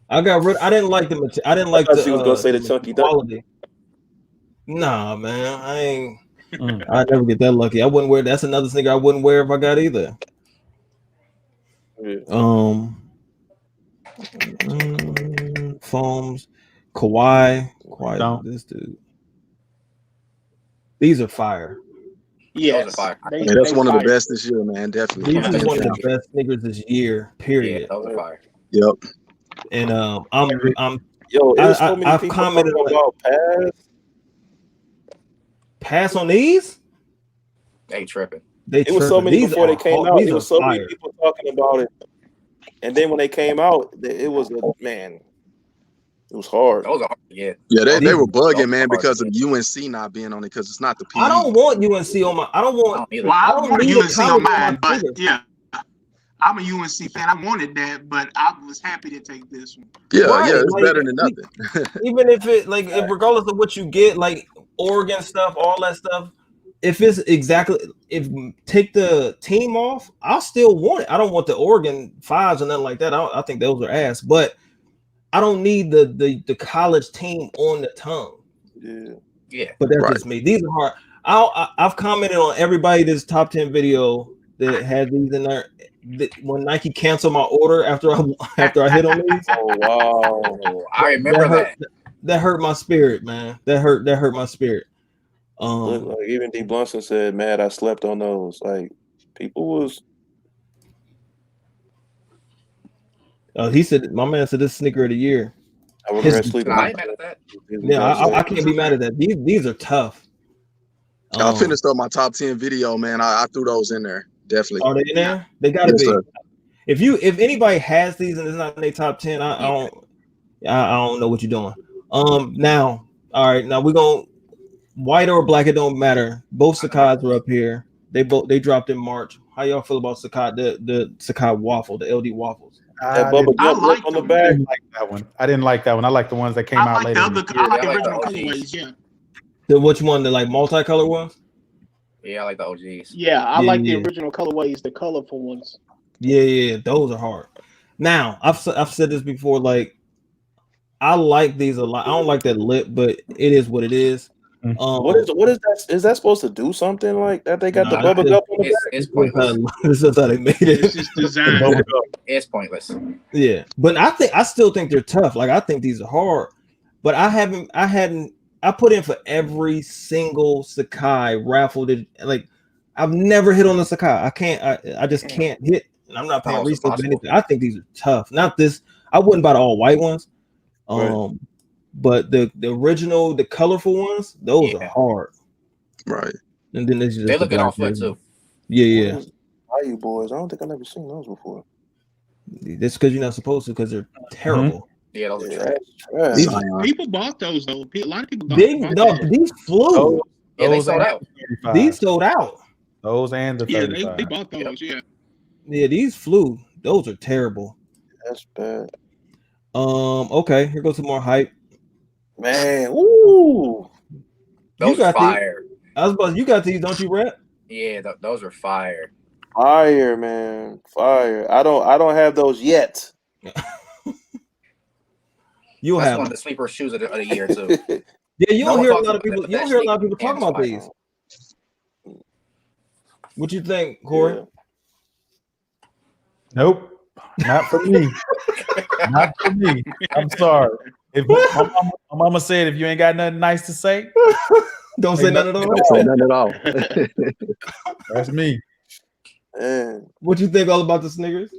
I got rid. I didn't like the. I didn't like the. She was gonna say the chunky quality. Nah, man, I ain't. I never get that lucky. I wouldn't wear. That's another sneaker I wouldn't wear if I got either. Yeah. Foams, Kawhi. This dude. These are fire. Yeah, that's one of the best this year, man. Definitely. These are one of the best sneakers this year. Period. Yeah, those are fire. Yep. And I'm Yo, it was so many I've people commented talking on about pass on these. They tripping. It was so many before they came out. It was so many fire. people talking about it, and then when they came out, it was man. It was hard. Those are hard to get. Yeah, they were bugging, those man, are hard because to of get. UNC not being on it because it's not the PE. I don't want UNC on my. I don't want. either. Well, I don't want need a UNC college on on my mine, but finger. yeah, I'm a UNC fan. I wanted that, but I was happy to take this one. Yeah, Right, yeah, it's like, better than nothing. Even if it like, if regardless of what you get, like Oregon stuff, all that stuff. If it's exactly if take the team off, I'll still want it. I don't want the Oregon 5s or nothing like that. I think those are ass, but I don't need the college team on the tongue. Yeah. But that's just me. These are hard. I've commented on everybody this top 10 video that had these in there. When Nike canceled my order after I hit on these. Oh wow! I remember that. That hurt my spirit, man. That hurt my spirit. Look, like even D. Blunson said, "Mad, I slept on those." Like people was. He said, my man said this sneaker of the year. I regret sleeping. I ain't mad at that. Yeah, I can't be mad at that. These are tough. I finished up my top 10 video, man. I threw those in there. Definitely. Are they in there? They gotta Yes, be. sir. If anybody has these and it's not in their top 10, I don't know what you're doing. Now, all right, now we're gonna white or black, it don't matter. Both Sakai's are up here. They dropped in March. How y'all feel about Sakai, the Sakai waffle, the LD waffles? That Bubba Gump on the back. I didn't like that one. I didn't like that one. I like the ones that came out later. I like the original colorways, yeah. Which one? The like multicolor ones? Yeah, I like the OGs. Yeah, I like the original colorways, the colorful ones. Yeah, those are hard. Now, I've said this before. Like, I like these a lot. I don't like that lip, but it is what it is. What is that? Is that supposed to do something like that? They got the Bubba Gump on the back. It's pointless. This is how they made it. It's just designed. It's pointless. Yeah, but I still think they're tough. Like, I think these are hard, but I put in for every single Sakai raffle that, like, I've never hit on the Sakai. I just can't hit. And I'm not paying research or anything. I think these are tough. Not this. I wouldn't buy the all white ones. Right. But the original, the colorful ones, those are hard. Right. And then they look good on foot too. Yeah. Value boys. I don't think I've never seen those before. That's because you're not supposed to, because they're terrible. Yeah, those are trash. People bought those though. A lot of people bought these flew. Yeah, they sold out. These sold out. Those and the 35. Yeah, they bought those. Yeah. Yeah, these flew. Those are terrible. That's bad. Okay, here goes some more hype. Man, ooh, those are fire. I was about, you got these, don't you, Rap? Yeah, those are fire. Fire, man, fire. I don't have those yet. You'll That's have one of the sleeper shoes of the year too. Yeah, you don't hear a lot of people. You don't hear a lot of people talking about these. What you think, Corey? Yeah. Nope, not for me. Not for me. I'm sorry. If my mama said, if you ain't got nothing nice to say, don't say nothing at all. Don't say nothing at all. That's me. Man. What you think all about the Snickers?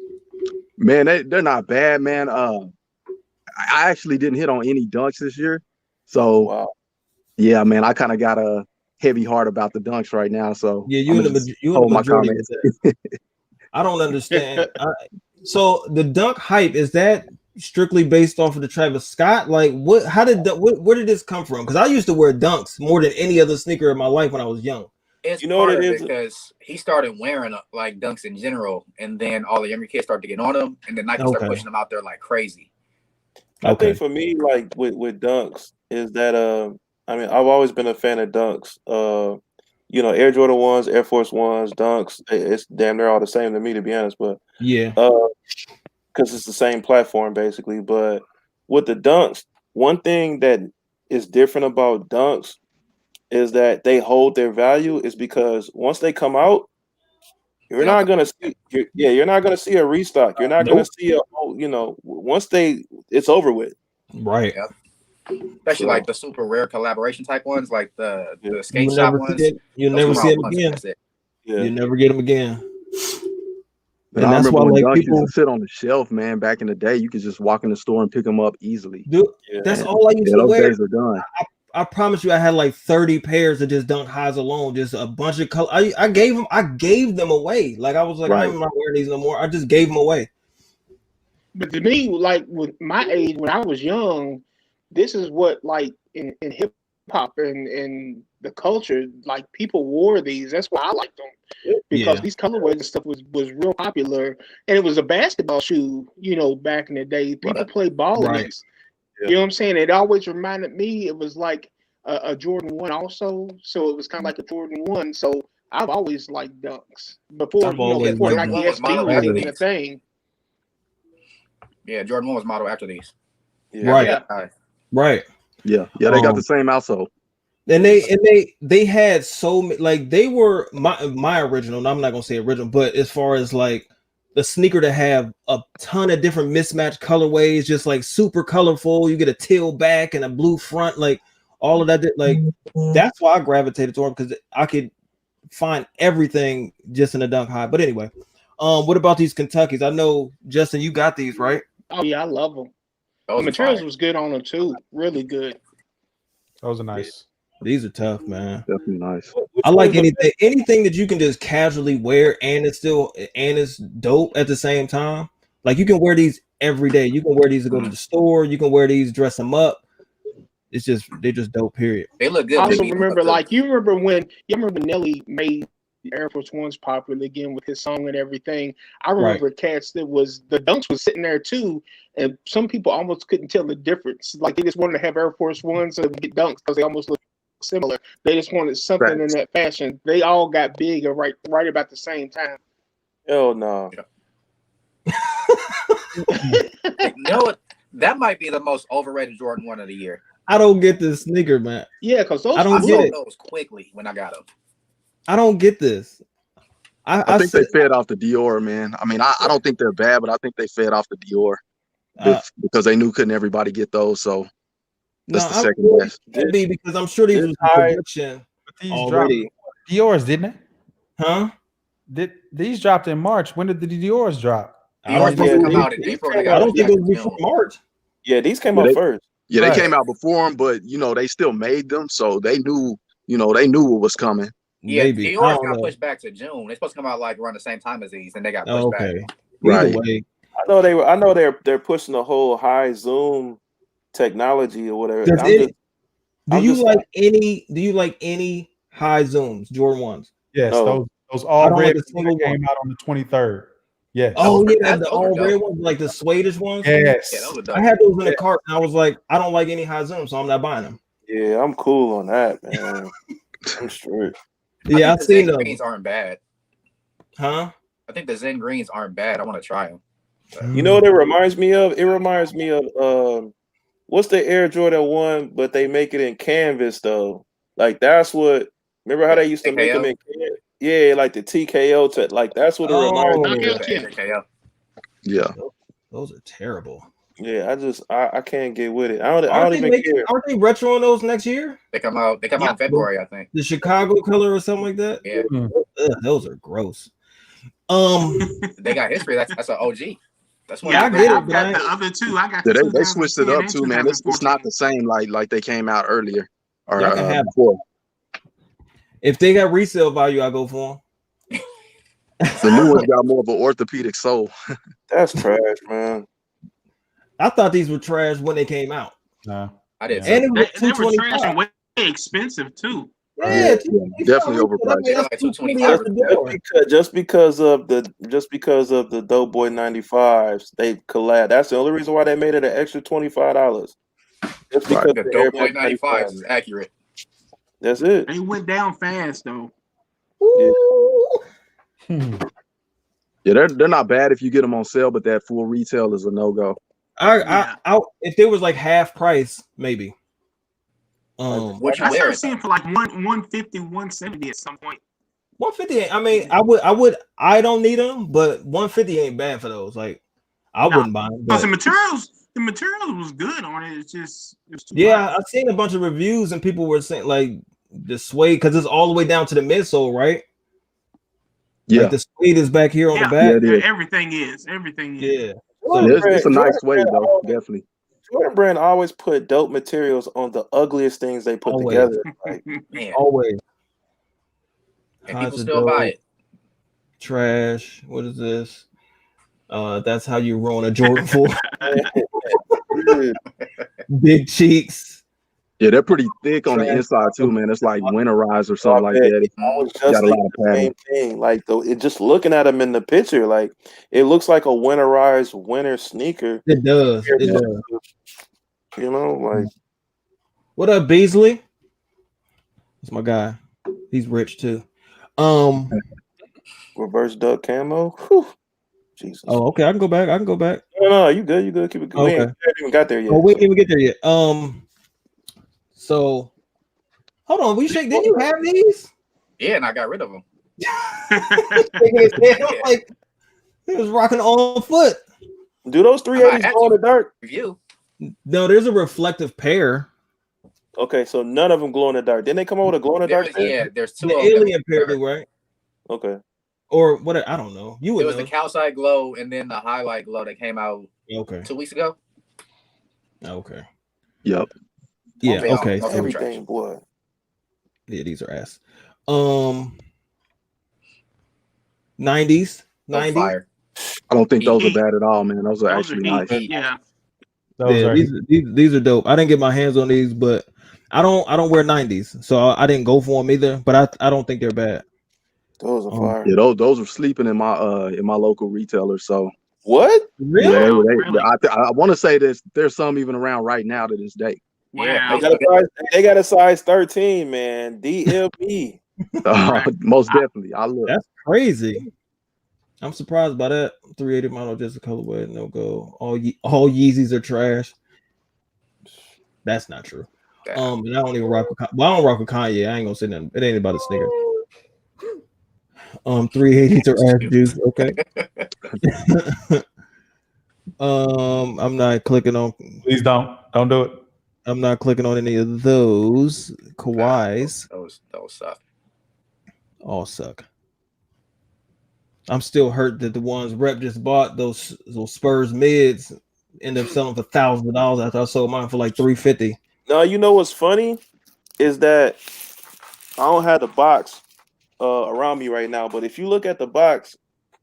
Man, they're not bad, man. I actually didn't hit on any dunks this year. So yeah, man, I kind of got a heavy heart about the dunks right now. So yeah, you in the majority. I don't understand. So the dunk hype, is that strictly based off of the Travis Scott? Like, what? How did where did this come from? Because I used to wear dunks more than any other sneaker in my life when I was young. It's what it is, because he started wearing like dunks in general, and then all the younger kids started to get on them, and then Nike started pushing them out there like crazy. I think for me, like with dunks, is that I mean, I've always been a fan of dunks. You know, Air Jordan 1s, Air Force 1s, dunks. It's damn near all the same to me, to be honest. But yeah, because it's the same platform basically. But with the dunks, one thing that is different about dunks is that they hold their value, is because once they come out, you're not gonna see. You're not gonna see a restock. You're not gonna see once it's over with. Right. Yep. Especially like the super rare collaboration type ones, like the skate shop ones. You'll never see them again. Yeah. You never get them again. But I remember when Dunks used to sit on the shelf, man. Back in the day, you could just walk in the store and pick them up easily. Dude, that's all I used to those wear. days are done. I promise you, I had like 30 pairs of just Dunk Highs alone, just a bunch of color. I gave them away. Like I was like, I'm not wearing these no more. I just gave them away. But to me, like with my age, when I was young, this is what like in hip hop and the culture, like people wore these. That's why I liked them, because these colorways and stuff was real popular, and it was a basketball shoe. You know, back in the day, people played ball in these. You know what I'm saying? It always reminded me, it was like a Jordan 1 also. So it was kind of like a Jordan 1. So I've always liked Dunks. Before Nike SB was even a thing. Yeah, Jordan 1 was modeled after these. Yeah. Right. Yeah. They got the same outsole. And they had so many, like they were my original, and I'm not gonna say original, but as far as like the sneaker to have a ton of different mismatched colorways, just like super colorful. You get a teal back and a blue front, like all of that. Like that's why I gravitated to them, because I could find everything just in a Dunk High. But anyway, what about these Kentuckys? I know Justin, you got these, right? Oh yeah, I love them. The materials was good on them too, really good. Those are nice. These are tough, man. Definitely nice. I like anything that you can just casually wear and it's dope at the same time. Like you can wear these every day. You can wear these to go to the store. You can wear these, dress them up. They're just dope. Period. They look good. I also remember, like you remember when Nelly made Air Force Ones popular again with his song and everything. I remember cats that was the Dunks was sitting there too, and some people almost couldn't tell the difference. Like they just wanted to have Air Force Ones and get Dunks because they almost look similar. They just wanted something in that fashion. They all got big at right about the same time. Hell no. You know what? That might be the most overrated Jordan 1 of the year. I don't get this sneaker, man. Yeah, because I don't get it. Those quickly when I got them. I don't get this. I think they fed off the Dior, man. I mean, I don't think they're bad, but I think they fed off the Dior because they knew couldn't everybody get those. So that's the second best. Could be because I'm sure these was production already. Dior's, didn't it? Huh? These dropped in March. When did the Dior's drop? I don't think it was before March. Yeah, these came out first. Yeah, they came out before them, but they still made them, so they knew, they knew what was coming. Yeah, Dior's got pushed back to June. They're supposed to come out like around the same time as these, and they got pushed back. Right. I know they're pushing the whole high zoom technology or whatever. Do you like any high zooms, Jordan 1s? Yes, those all red came out on the 23rd. Yes. Oh yeah, the all red ones, like the Swedish ones. Yes. I had those in the cart, and I was like, I don't like any high zooms, so I'm not buying them. Yeah, I'm cool on that, man. I'm straight. Yeah, I've seen them. Greens aren't bad. Huh? I think the Zen greens aren't bad. I want to try them. You know what it reminds me of? It reminds me of what's the Air Jordan 1, but they make it in canvas though. Like that's what. Remember how they used to make them in canvas? Yeah, like the TKO. Like that's what it reminds me of. Yeah. Those are terrible. Yeah, I can't get with it. I don't even care. Aren't they retro on those next year? They come out in February, I think. The Chicago color or something like that. Yeah. Ugh, those are gross. They got history. That's an OG. That's what I get it. Got the other two. I got they switched it up too, man. It's not the same like they came out earlier or before. If they got resale value, I go for them. The new ones got more of an orthopedic sole. That's trash, man. I thought these were trash when they came out. No, I did. And they were trash and way expensive too. Yeah, definitely overpriced. Just because of the Dope Boy 95s, they collab. That's the only reason why they made it an extra $25. Just because the Dope Boy 95s is accurate. That's it. They went down fast though. Yeah, they're not bad if you get them on sale, but that full retail is a no-go. I if there was like half price, maybe. I started seeing for like 150, 170 at some point. 150. I mean, I don't need them, but 150 ain't bad for those. Like, I wouldn't buy them. Because the materials was good on it. It's just too I've seen a bunch of reviews and people were saying like the suede because it's all the way down to the midsole, right? Yeah, Like the suede is back here on the Yeah, back. it is. everything is. Everything is. Yeah. Jordan It's a Brand- nice Jordan way Brand though, always- definitely. Jordan Brand always put dope materials on the ugliest things they put Always. together. Like, Man, Always. and Highs people are still buy dope. it. Trash. What is this? That's how you ruin a Jordan 4. dude, Big cheeks. Yeah, they're pretty thick on the Trash. inside too, man. It's like winterized or I something like bet that. I was Got just a lot thinking of the same thing. Like though, it just looking at them in the picture, like it looks like a winterized winter sneaker. It does. It Yeah. does. You know, like What up, Beasley? That's my guy. He's rich too. reverse duck camo. Whew. Jesus. Oh, okay. I can go back. No, you good. You good. Keep it good. Okay. We ain't even got there yet. Oh, we didn't even get there yet. So hold on. Didn't you have these? Yeah, and I got rid of them. Like he was rocking on foot. Do those 380s glow in the dark? Review. No, there's a reflective pair. Okay, so none of them glow in the dark. Didn't they come out with a glow in the dark? Yeah, there's two The of them. alien pair do, right? Okay. Or what? I don't know. You would It was know. the calcite glow and then the highlight glow that came out Okay. 2 weeks ago. Okay. Yep. Yeah. Okay, Okay. I'll So, Everything, boy. yeah, these are ass. 90s. Those 90s. fire. I don't think those are bad at all, man. Those are Those are actually heat. nice. Yeah. Yeah, these are dope. I didn't get my hands on these, but I don't wear 90s, so I didn't go for them either. But I don't think they're bad. Those are fire. Yeah, those were sleeping in my local retailer. So What? Really? yeah, Really? I want to say there's some even around right now to this day. Yeah, Wow. They got a size 13, man. DLP. Most definitely. I look. That's crazy. I'm surprised by that. 380 model, just a colorway, no go. All Yeezys are trash. That's not true. And I don't even rock with I don't rock with Kanye. I ain't gonna say nothing. It ain't about a sneaker. 380s are ass juice. Okay. I'm not clicking on. Please don't do it. I'm not clicking on any of those. Kawhis. Those suck. All suck. I'm still hurt that the ones Rep just bought, those Spurs mids, end up selling for $1,000 after I sold mine for like $350. No, you know what's funny is that I don't have the box around me right now, but if you look at the box,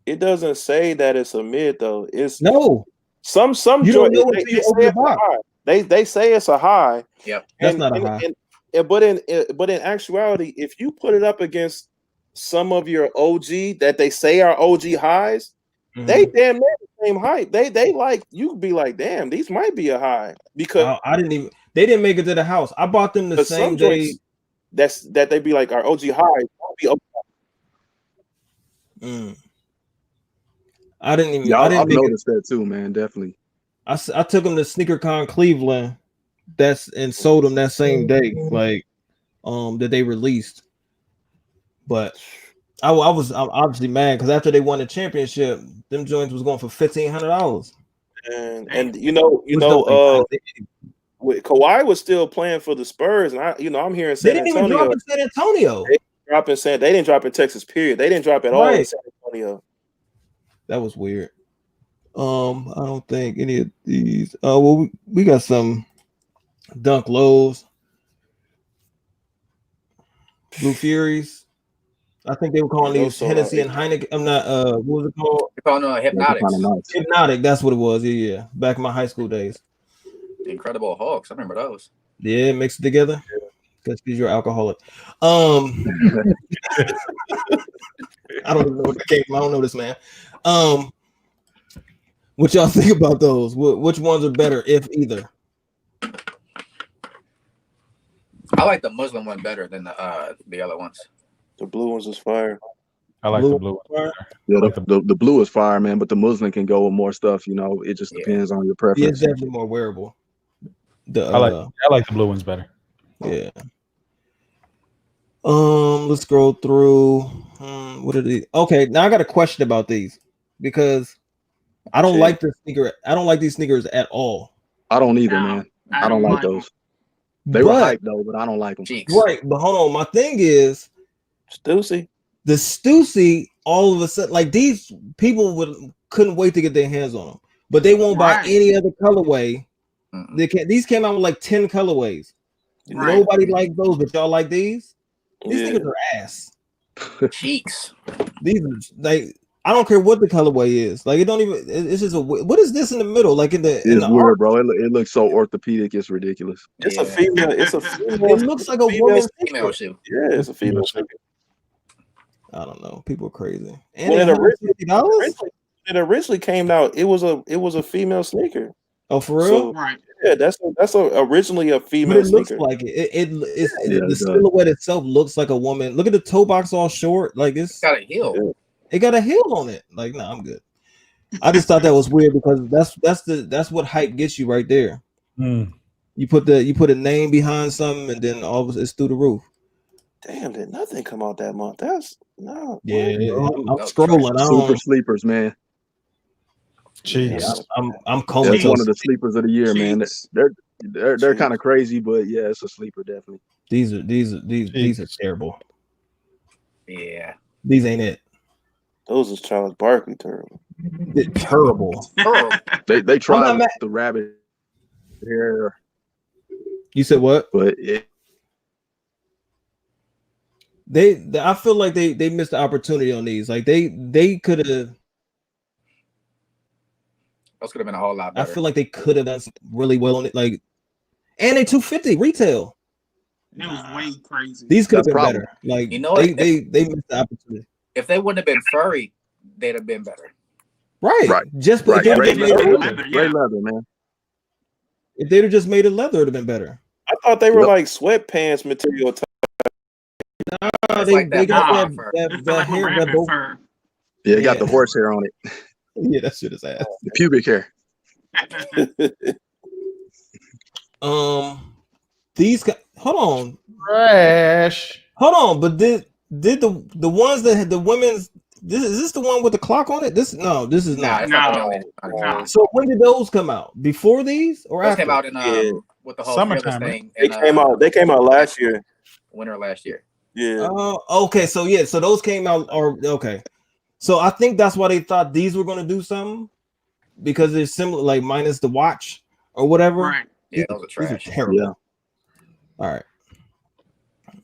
it doesn't say that it's a mid though. It's no some you don't know until you open the box. They say it's a high. Yep, that's not a high. But in actuality, if you put it up against some of your OG that they say are OG highs, they damn near the same height. They like you could be like, damn, these might be a high because I didn't even. They didn't make it to the house. I bought them the same day. That they be like our OG highs. I didn't even. Yeah, I didn't I've noticed that too, man. Definitely. I took them to SneakerCon Cleveland. And sold them that same day, like that they released. But I'm obviously mad because after they won the championship, them joints was going for $1,500. And you know, Kawhi was still playing for the Spurs, and I'm here in San Antonio. They didn't even drop in San Antonio. They didn't drop in Texas. Period. They didn't drop at all in San Antonio. That was weird. I don't think any of these. Well, we got some Dunk Lows, Blue Furies. I think they were calling these Hennessy and Heineken. I'm not. What was it called? They're calling Hypnotics. Hypnotic. That's what it was. Yeah. Back in my high school days. Incredible Hulks. I remember those. Yeah, mix it together. Because you're an alcoholic. I don't even know what that came from. I don't know this man. What y'all think about those? Which ones are better, if either? I like the Muslim one better than the other ones. The blue ones is fire. I like the blue one. Yeah, the blue is fire, man. But the Muslim can go with more stuff. You know, it just depends on your preference. Yeah, it's definitely more wearable. I like the blue ones better. Yeah. Let's scroll through. What are these? Okay, now I got a question about these because I don't like this sneaker. I don't like these sneakers at all. I don't either, man. I don't like those. They were hyped though, but I don't like them. Right, but hold on. My thing is Stussy. The Stussy all of a sudden, like these people couldn't wait to get their hands on them, but they won't buy any other colorway. These came out with like 10 colorways. Nobody liked those, but y'all like these. These niggas are ass. Cheeks. These are like, I don't care what the colorway is. Like it don't even. It's just what is this in the middle? Like in the weird, bro. It looks so orthopedic. It's ridiculous. It's a female. It's a female. It looks like a woman's female shoe. Yeah, it's a female shoe. I don't know. People are crazy. And When $150? it originally came out, it was a female sneaker. Oh, for real? So, right. Yeah, that's originally a female but it sneaker. looks like it. The silhouette itself looks like a woman. Look at the toe box all short. Like it's got a heel. Yeah. It got a heel on it. Like, no, I'm good. I just thought that was weird because that's what hype gets you right there. You put a name behind something and then all of it's through the roof. Damn, did nothing come out that month? That's no. Yeah, I'm scrolling. Super sleepers, man. Jeez, yeah, I'm combing. That's one of the sleepers of the year, man. They're kind of crazy, but yeah, it's a sleeper definitely. These are terrible. Yeah, these ain't it. Those is Charles Barkley terrible. Terrible. They tried the rabbit hair. You said what? But I feel like they missed the opportunity on these. Like they could have. Those could have been a whole lot better. I feel like they could have done really well on it. Like, and they $250 retail. It was way crazy. These could have been better. Like, you know, they missed the opportunity. If they wouldn't have been furry, they'd have been better. Right. Just right. Great leather, man. If they'd have just made it leather, it'd have been better. I thought they were like sweatpants material. Nah, they got that hair. Fur. Yeah, it got the horse hair on it. Yeah, that shit is ass. The pubic hair. These hold on. Trash. Hold on, but did the ones that had the women's is this the one with the clock on it? This is not. No. So when did those come out? Before these or those after? Came out in with the whole summertime thing. They came out last year. Winter last year. Yeah. Okay. So yeah. So those came out. Or okay. So I think that's why they thought these were going to do something because they're similar, like minus the watch or whatever. Right. Yeah, those are trash. These are terrible. Yeah. All right.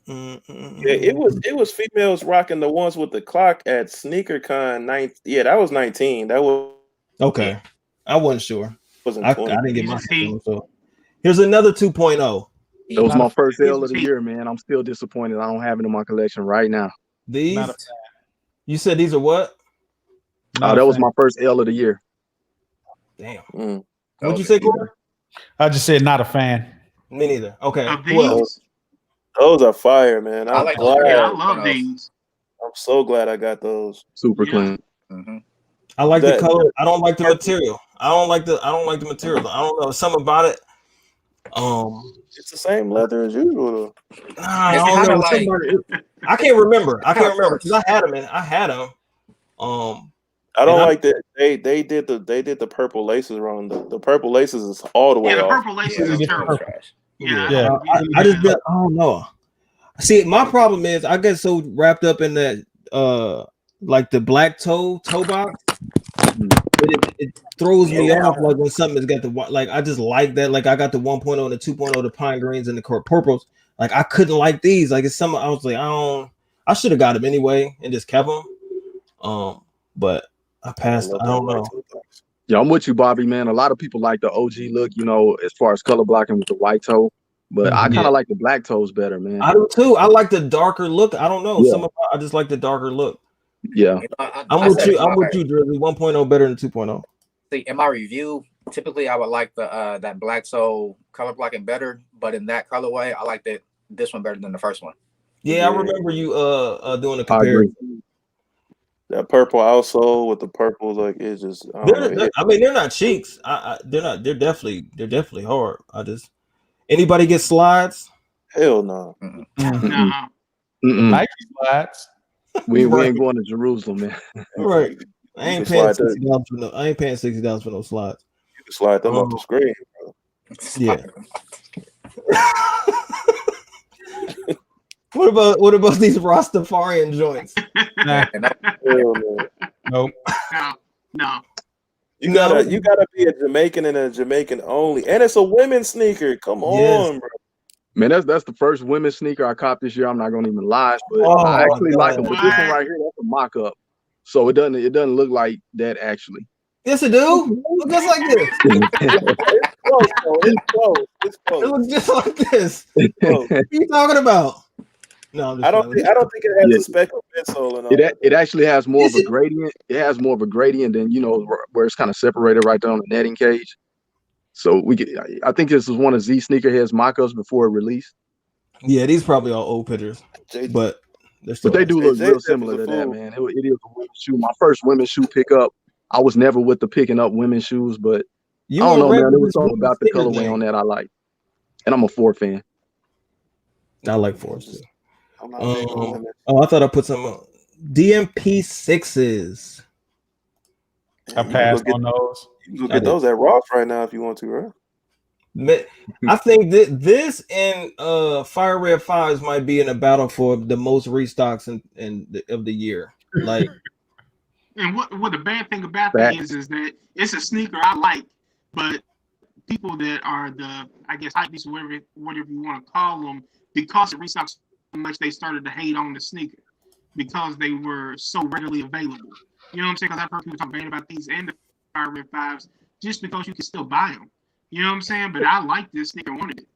Yeah, it was females rocking the ones with the clock at SneakerCon. Yeah, that was 19. That was okay. I wasn't sure. Wasn't I didn't get my so here's another 2.0. That was my first L of the year, man. I'm still disappointed. I don't have it in my collection right now. These. You said these are what? That was my first L of the year. Damn. What'd you say, Corey? I just said not a fan. Me neither. Okay. Those are fire, man. I love these. I'm so glad I got those. Super clean. Mm-hmm. I like the color. I don't like the material. I don't like the material. I don't know something about it. It's the same leather as usual. I don't know. I can't remember. Because I had them. I don't like that they did the purple laces wrong. The purple laces is all the way off. Yeah, the purple laces is terrible. Yeah. I don't know. See, my problem is I get so wrapped up in that like the black toe box. It throws me off like when something's got the like I just like that. Like I got the 1.0 and the 2.0, the pine greens and the purples. Like I couldn't like these. Like it's some I was like, I should have got them anyway and just kept them. But I passed. I don't know. Yeah, I'm with you, Bobby, man. A lot of people like the OG look, as far as color blocking with the white toe. But I kind of like the black toes better, man. I do too. I like the darker look. I don't know. Yeah. I just like the darker look. Yeah. I'm with you, Drizzy. 1.0 better than 2.0. See, in my review, typically I would like the that black toe color blocking better, but in that colorway, I like this one better than the first one. Yeah, I remember you doing a comparison. That purple outsole with the purple, like it's just. They're not cheeks. They're not. They're definitely hard. Anybody get slides? Hell no. Nike slides. We ain't going to Jerusalem, man. Right. I ain't paying $60 for no. I ain't paying $60 for no slides. You can slide them up the screen, bro. Yeah. what about these Rastafarian joints? Nah. Nope. No. You gotta be a Jamaican and a Jamaican only, and it's a women's sneaker. Come on, bro. Man, that's the first women's sneaker I copped this year. I'm not gonna even lie, but I actually like them. But this one right here, that's a mock-up, so it doesn't look like that actually. Yes, it do. Look just like this. It's close. It looks just like this. What are you talking about? No, I don't think it has a speckle midsole and all. It actually has more of a gradient. It has more of a gradient than where it's kind of separated right there on the netting cage. So I think this is one of Z Sneakerhead's mock-ups before it released. Yeah, these probably all old pictures, but they do look real similar to that, man. It is a women's shoe. My first women's shoe pickup. I was never with the picking up women's shoes, but I don't know, man. It was something about the colorway on that I like, and I'm a 4 fan. I like 4s too. I thought I put some DMP 6s. I passed on those. You can get those at Ross right now if you want to, right? I think that this and Fire Red 5s might be in a battle for the most restocks of the year. Like, and what the bad thing about that is that it's a sneaker I like, but people that are the, I guess, hype beasts, whatever you want to call them, because it restocks so much, they started to hate on the sneaker because they were so readily available. You know what I'm saying? Because I've heard people talk bad about these and the Fire Red 5s just because you can still buy them. You know what I'm saying? But I like this sneaker, wanted it.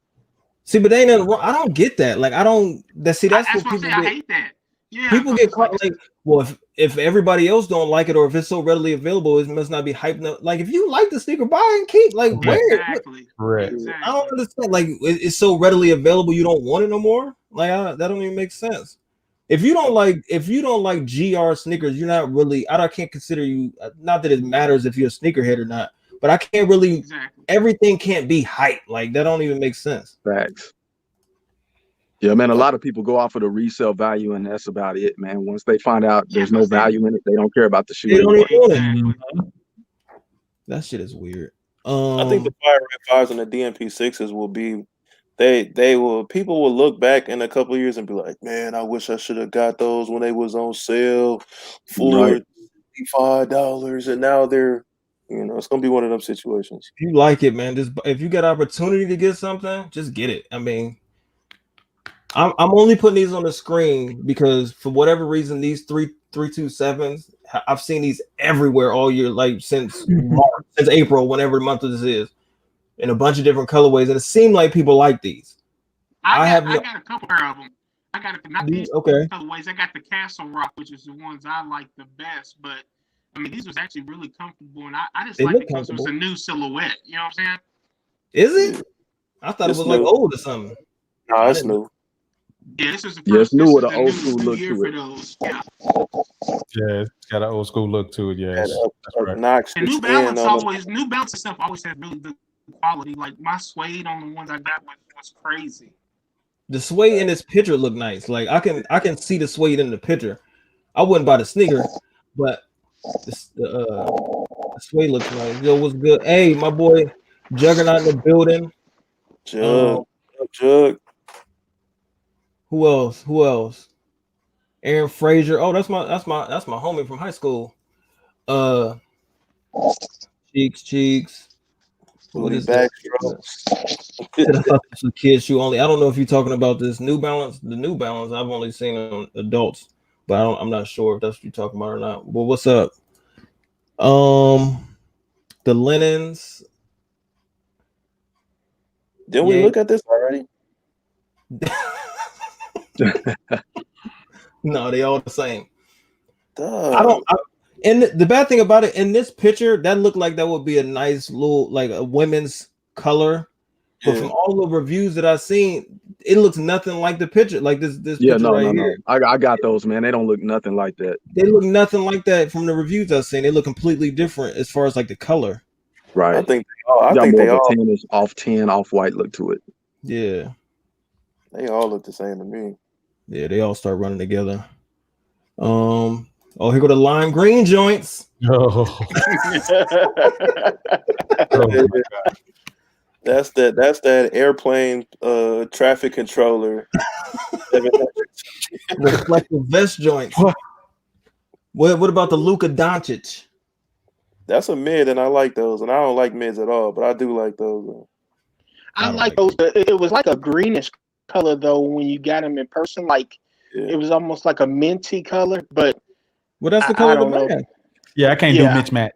See, but they ain't nothing wrong. I don't get that. Like, I don't. That's what I'm saying. I hate that. Yeah, people get caught like, well, if everybody else don't like it, or if it's so readily available, it must not be hyped up. Like, if you like the sneaker, buy and keep. Like, exactly. Right. I don't understand. Like, it's so readily available, you don't want it no more. Like, that don't even make sense. If you don't like GR sneakers, you're not really. I can't consider you. Not that it matters if you're a sneakerhead or not, but I can't really. Exactly. Everything can't be hype. Like, that don't even make sense. Facts. Yeah, man, a lot of people go off of the resale value, and that's about it, man. Once they find out there's no value in it, they don't care about the shoe. They don't even want it. That shit is weird. I think the Fire Red 5s and the DMP 6s will be, people will look back in a couple of years and be like, man, I wish I should have got those when they was on sale for $55, and now they're, it's gonna be one of them situations. If you like it, man, just if you get opportunity to get something, just get it. I mean, I'm only putting these on the screen because for whatever reason, these 327s, I've seen these everywhere all year, like since March, since April, whenever month this is, in a bunch of different colorways, and it seemed like people like these. I got a couple of them. I got these okay colorways. I got the Castle Rock, which is the ones I like the best. But I mean, these was actually really comfortable, and I just like it because it was a new silhouette. You know what I'm saying? Is it? I thought it was like old or something. No, it's new. Yeah, this is the first. It's new with an old school look to it. Yeah, it's got an old school look to it. Yeah, that's right. And New Balance stuff always had really good quality. Like my suede on the ones I got was crazy. The suede in this picture look nice. Like I can see the suede in the picture. I wouldn't buy the sneaker, but the suede looks nice. Yo, what's good? Hey, my boy Juggernaut in the building. Jug. Who else? Aaron Frazier. Oh, that's my homie from high school. Cheeks. What is that? It's a kid shoe only. I don't know if you're talking about this New Balance. The New Balance I've only seen on adults, but I'm not sure if that's what you're talking about or not. Well, what's up? The linens. Didn't we look at this already? No, they all the same. Duh. And the bad thing about it, in this picture, that looked like that would be a nice little, like a women's color. But from all the reviews that I've seen, it looks nothing like the picture. Like this picture right here. I got those, man. They don't look nothing like that. They look nothing like that from the reviews I've seen. They look completely different as far as like the color. Right. I think they all 10 is off white look to it. Yeah. They all look the same to me. Yeah, they all start running together. Oh, here go the lime green joints. Oh. That's that airplane traffic controller Reflective vest joints. What about the Luka Doncic? That's a mid, and I like those. And I don't like mids at all, but I do like those. I like those. It was like a greenish color though when you got them in person. Like it was almost like a minty color. But that's the color of the band. Yeah, I can't do mismatch.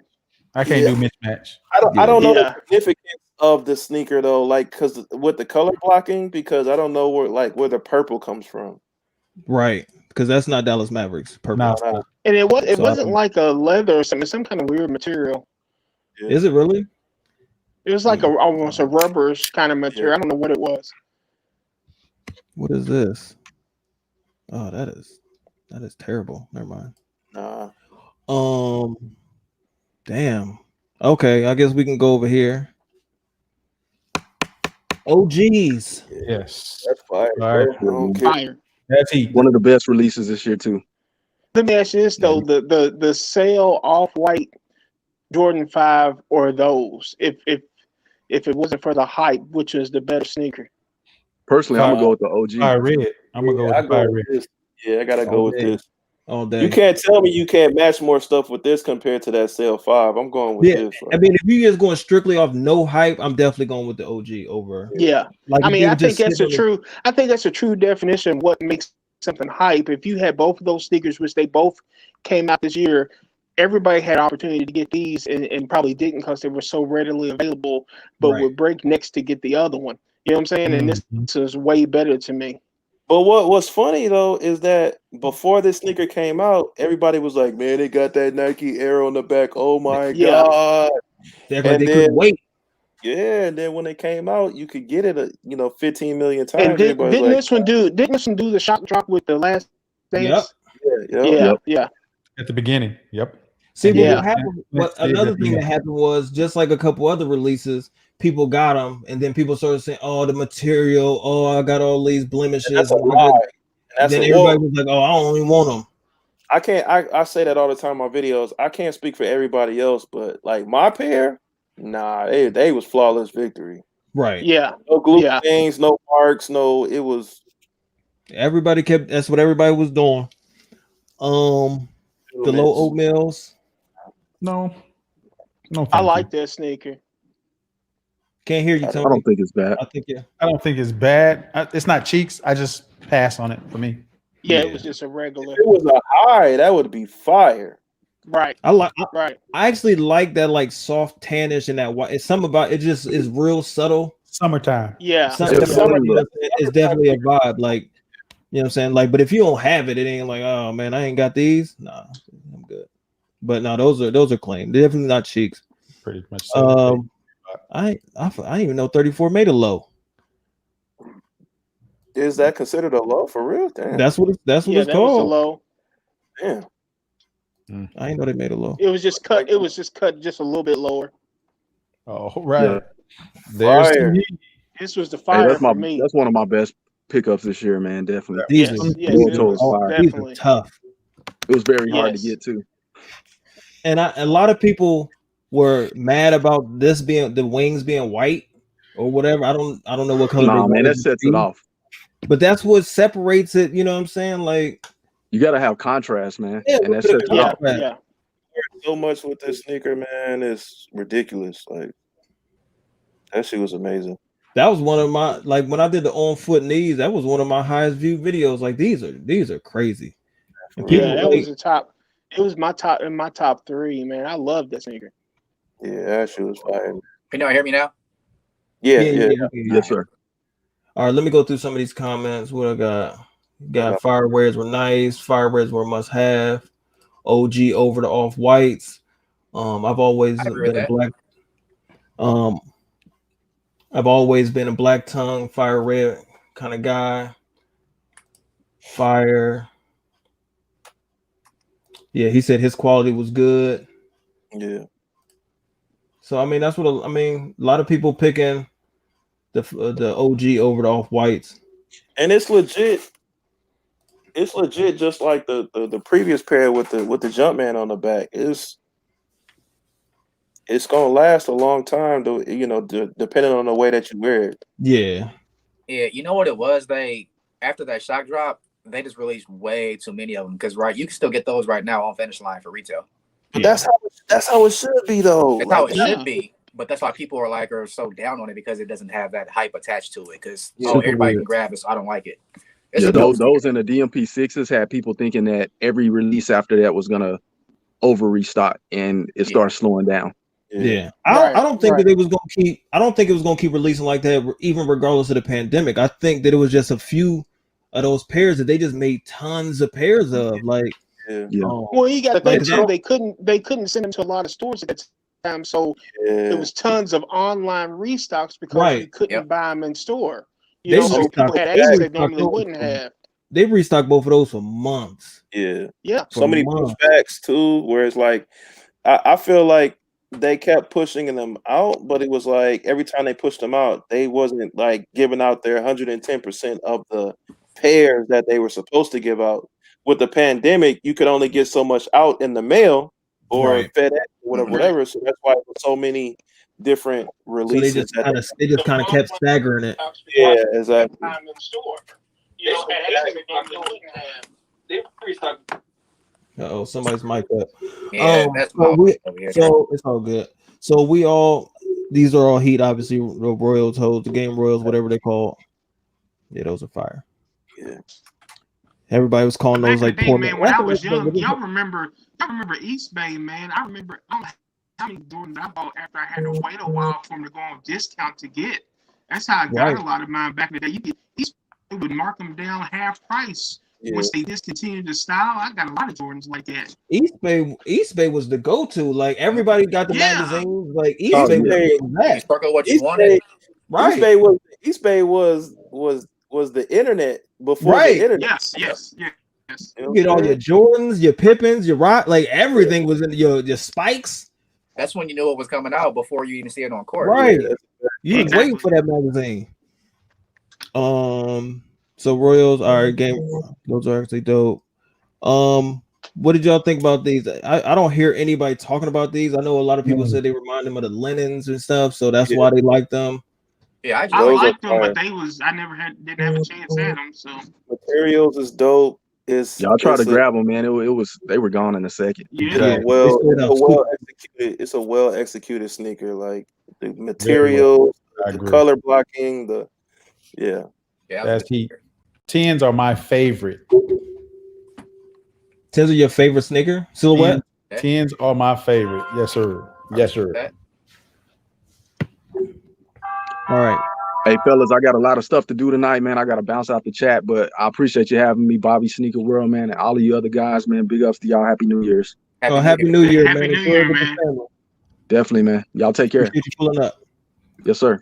I can't do mismatch. I don't know the significance of the sneaker though, like because with the color blocking, because I don't know where the purple comes from. Right, because that's not Dallas Mavericks. Purple. No. And it wasn't like a leather or something. Some kind of weird material. Yeah. Is it really? It was like almost a rubberish kind of material. I don't know what it was. What is this? Oh, that is terrible. Never mind. Nah. Damn. Okay, I guess we can go over here. OGs. Yes. That's fire. Fire. That's heat. One of the best releases this year too. Let me ask you this though: the sale off-white Jordan 5 or those, if it wasn't for the hype, which is the better sneaker? Personally, I'm gonna go with the OG. Fire red. I'm gonna go with the fire red. Yeah, I gotta go with this. All day. You can't tell me you can't match more stuff with this compared to that Sale 5. I'm going with this. Right? I mean, if you just going strictly off no hype, I'm definitely going with the OG over. Yeah, like I mean, I think that's a true definition of what makes something hype. If you had both of those sneakers, which they both came out this year, everybody had opportunity to get these and probably didn't because they were so readily available, but would break next to get the other one. You know what I'm saying? And this is way better to me. But what's funny though is that before this sneaker came out, everybody was like, "Man, they got that Nike Air on the back. Oh my god!" They couldn't wait. Yeah, and then when it came out, you could get it, 15 million times. And didn't this one do the shock drop with the last Dance? Yeah. At the beginning, yep. See, what happened? Another thing that happened was just like a couple other releases, people got them, and then people started saying, "Oh, the material. Oh, I got all these blemishes." And that's a lie. And then everybody was like, "Oh, I don't even want them." I can't. I say that all the time in my videos. I can't speak for everybody else, but like my pair, nah, they was flawless victory. Right. Yeah. No glue stains, no marks, no. It was. Everybody kept. That's what everybody was doing. The low oatmeals. No. I like that sneaker. Can't hear you, Tony. I don't think it's bad. I don't think it's bad. It's not cheeks. I just pass on it for me. Yeah, it was just a regular. If it was a high, that would be fire. Right. I actually like that like soft tannish and that white. It's something about it just is real subtle. Summertime. Yeah. It's definitely a vibe. Like, you know what I'm saying? Like, but if you don't have it, it ain't like, oh man, I ain't got these. Nah, I'm good. But no, those are clean. They're definitely not cheeks. Pretty much so. I didn't even know 34 made a low. Is that considered a low for real? Damn. That's what it's that called. Was a low. Damn. I didn't know they made a low. It was just cut. It was just cut just a little bit lower. Oh, right. Yeah. There's fire. This was the fire for me. That's one of my best pickups this year, man. Definitely. These definitely are tough. It was very hard to get to. And a lot of people were mad about this being the wings being white or whatever. I don't know what color. Nah, man, that sets it off. But that's what separates it. You know what I'm saying? Like, you got to have contrast, man. Yeah, and that sets it off. Yeah. So much with this sneaker, man. It's ridiculous. Like that shit was amazing. That was one of my when I did the on foot knees. That was one of my highest viewed videos. Like these are crazy. And that was the top. It was my top 3, man. I love that sneaker. Yeah, that shit was fire. Can y'all hear me now? Yeah. Yes, sir. All right, let me go through some of these comments. What I got? Firewears were nice. Firewears were must have. OG over the off whites. I've always been a black. I've always been a black tongue fire red kind of guy. Fire. Yeah, he said his quality was good. Yeah. So I mean, that's what a lot of people picking the OG over the off whites. And it's legit. It's legit, just like the previous pair with the Jumpman on the back. It's gonna last a long time, though. Depending on the way that you wear it. Yeah. Yeah, you know what it was? after that shock drop, they just released way too many of them. Because you can still get those right now on Finish Line for retail. But that's how it should be though. That's how it should be. But that's why people are so down on it because it doesn't have that hype attached to it. Because everybody can grab it, so I don't like it. Those in the DMP6s had people thinking that every release after that was gonna over restock, and it started slowing down. Yeah, I don't think that it was gonna keep. I don't think it was gonna keep releasing like that, even regardless of the pandemic. I think that it was just a few of those pairs that they just made tons of pairs of. Like, well, you got to think too. They couldn't send them to a lot of stores at that time, so there was tons of online restocks because you couldn't buy them in store. You know, so people had access they normally wouldn't have. They restocked both of those for months. Yeah. So many pushbacks too, where it's like, I feel like they kept pushing them out, but it was like every time they pushed them out, they wasn't like giving out their 110% of the pairs that they were supposed to give out. With the pandemic, you could only get so much out in the mail or FedEx or whatever. So that's why it was so many different releases. So they just kind of kept staggering it. Yeah, exactly. Uh-oh, somebody's mic up. Yeah, that's so it's all good. So these are all heat, obviously, the Royals, the game Royals, whatever they call. Yeah, those are fire. Yeah. Everybody was calling those like poor man. When I was young, y'all remember East Bay, man. I remember how many Jordans I bought after I had to wait a while for them to go on discount to get. That's how I got a lot of mine back in the day. East Bay would mark them down half price. Once they discontinued the style, I got a lot of Jordans like that. East Bay was the go-to. Like everybody got the magazines. Like East Bay was that. Sparkle what you wanted. Right. East Bay was the internet before the internet. Yes. You get all your Jordans, your Pippins, your rock, like everything was in your spikes. That's when you knew it was coming out before you even see it on court. Right. You ain't waiting for that magazine. So Royals, all right, game. Those are actually dope. What did y'all think about these? I don't hear anybody talking about these. I know a lot of people said they remind them of the Lennons and stuff, so that's why they like them. Yeah, I liked them, but I didn't have a chance at them. So materials is dope. Y'all try to grab them, man. They were gone in a second. Yeah, it's a well executed sneaker. Like the material, the color blocking, that's heat. 10s are my favorite. 10s are your favorite sneaker silhouette? 10s are my favorite. Yes, sir. Yes, sir. All right. Hey, fellas, I got a lot of stuff to do tonight, man. I got to bounce out the chat, but I appreciate you having me, Bobby Sneaker World, man, and all of you other guys, man. Big ups to y'all. Happy New Year's. Happy New Year, man. Happy New Year, man. Definitely, man. Y'all take care. Appreciate you pulling up. Yes, sir.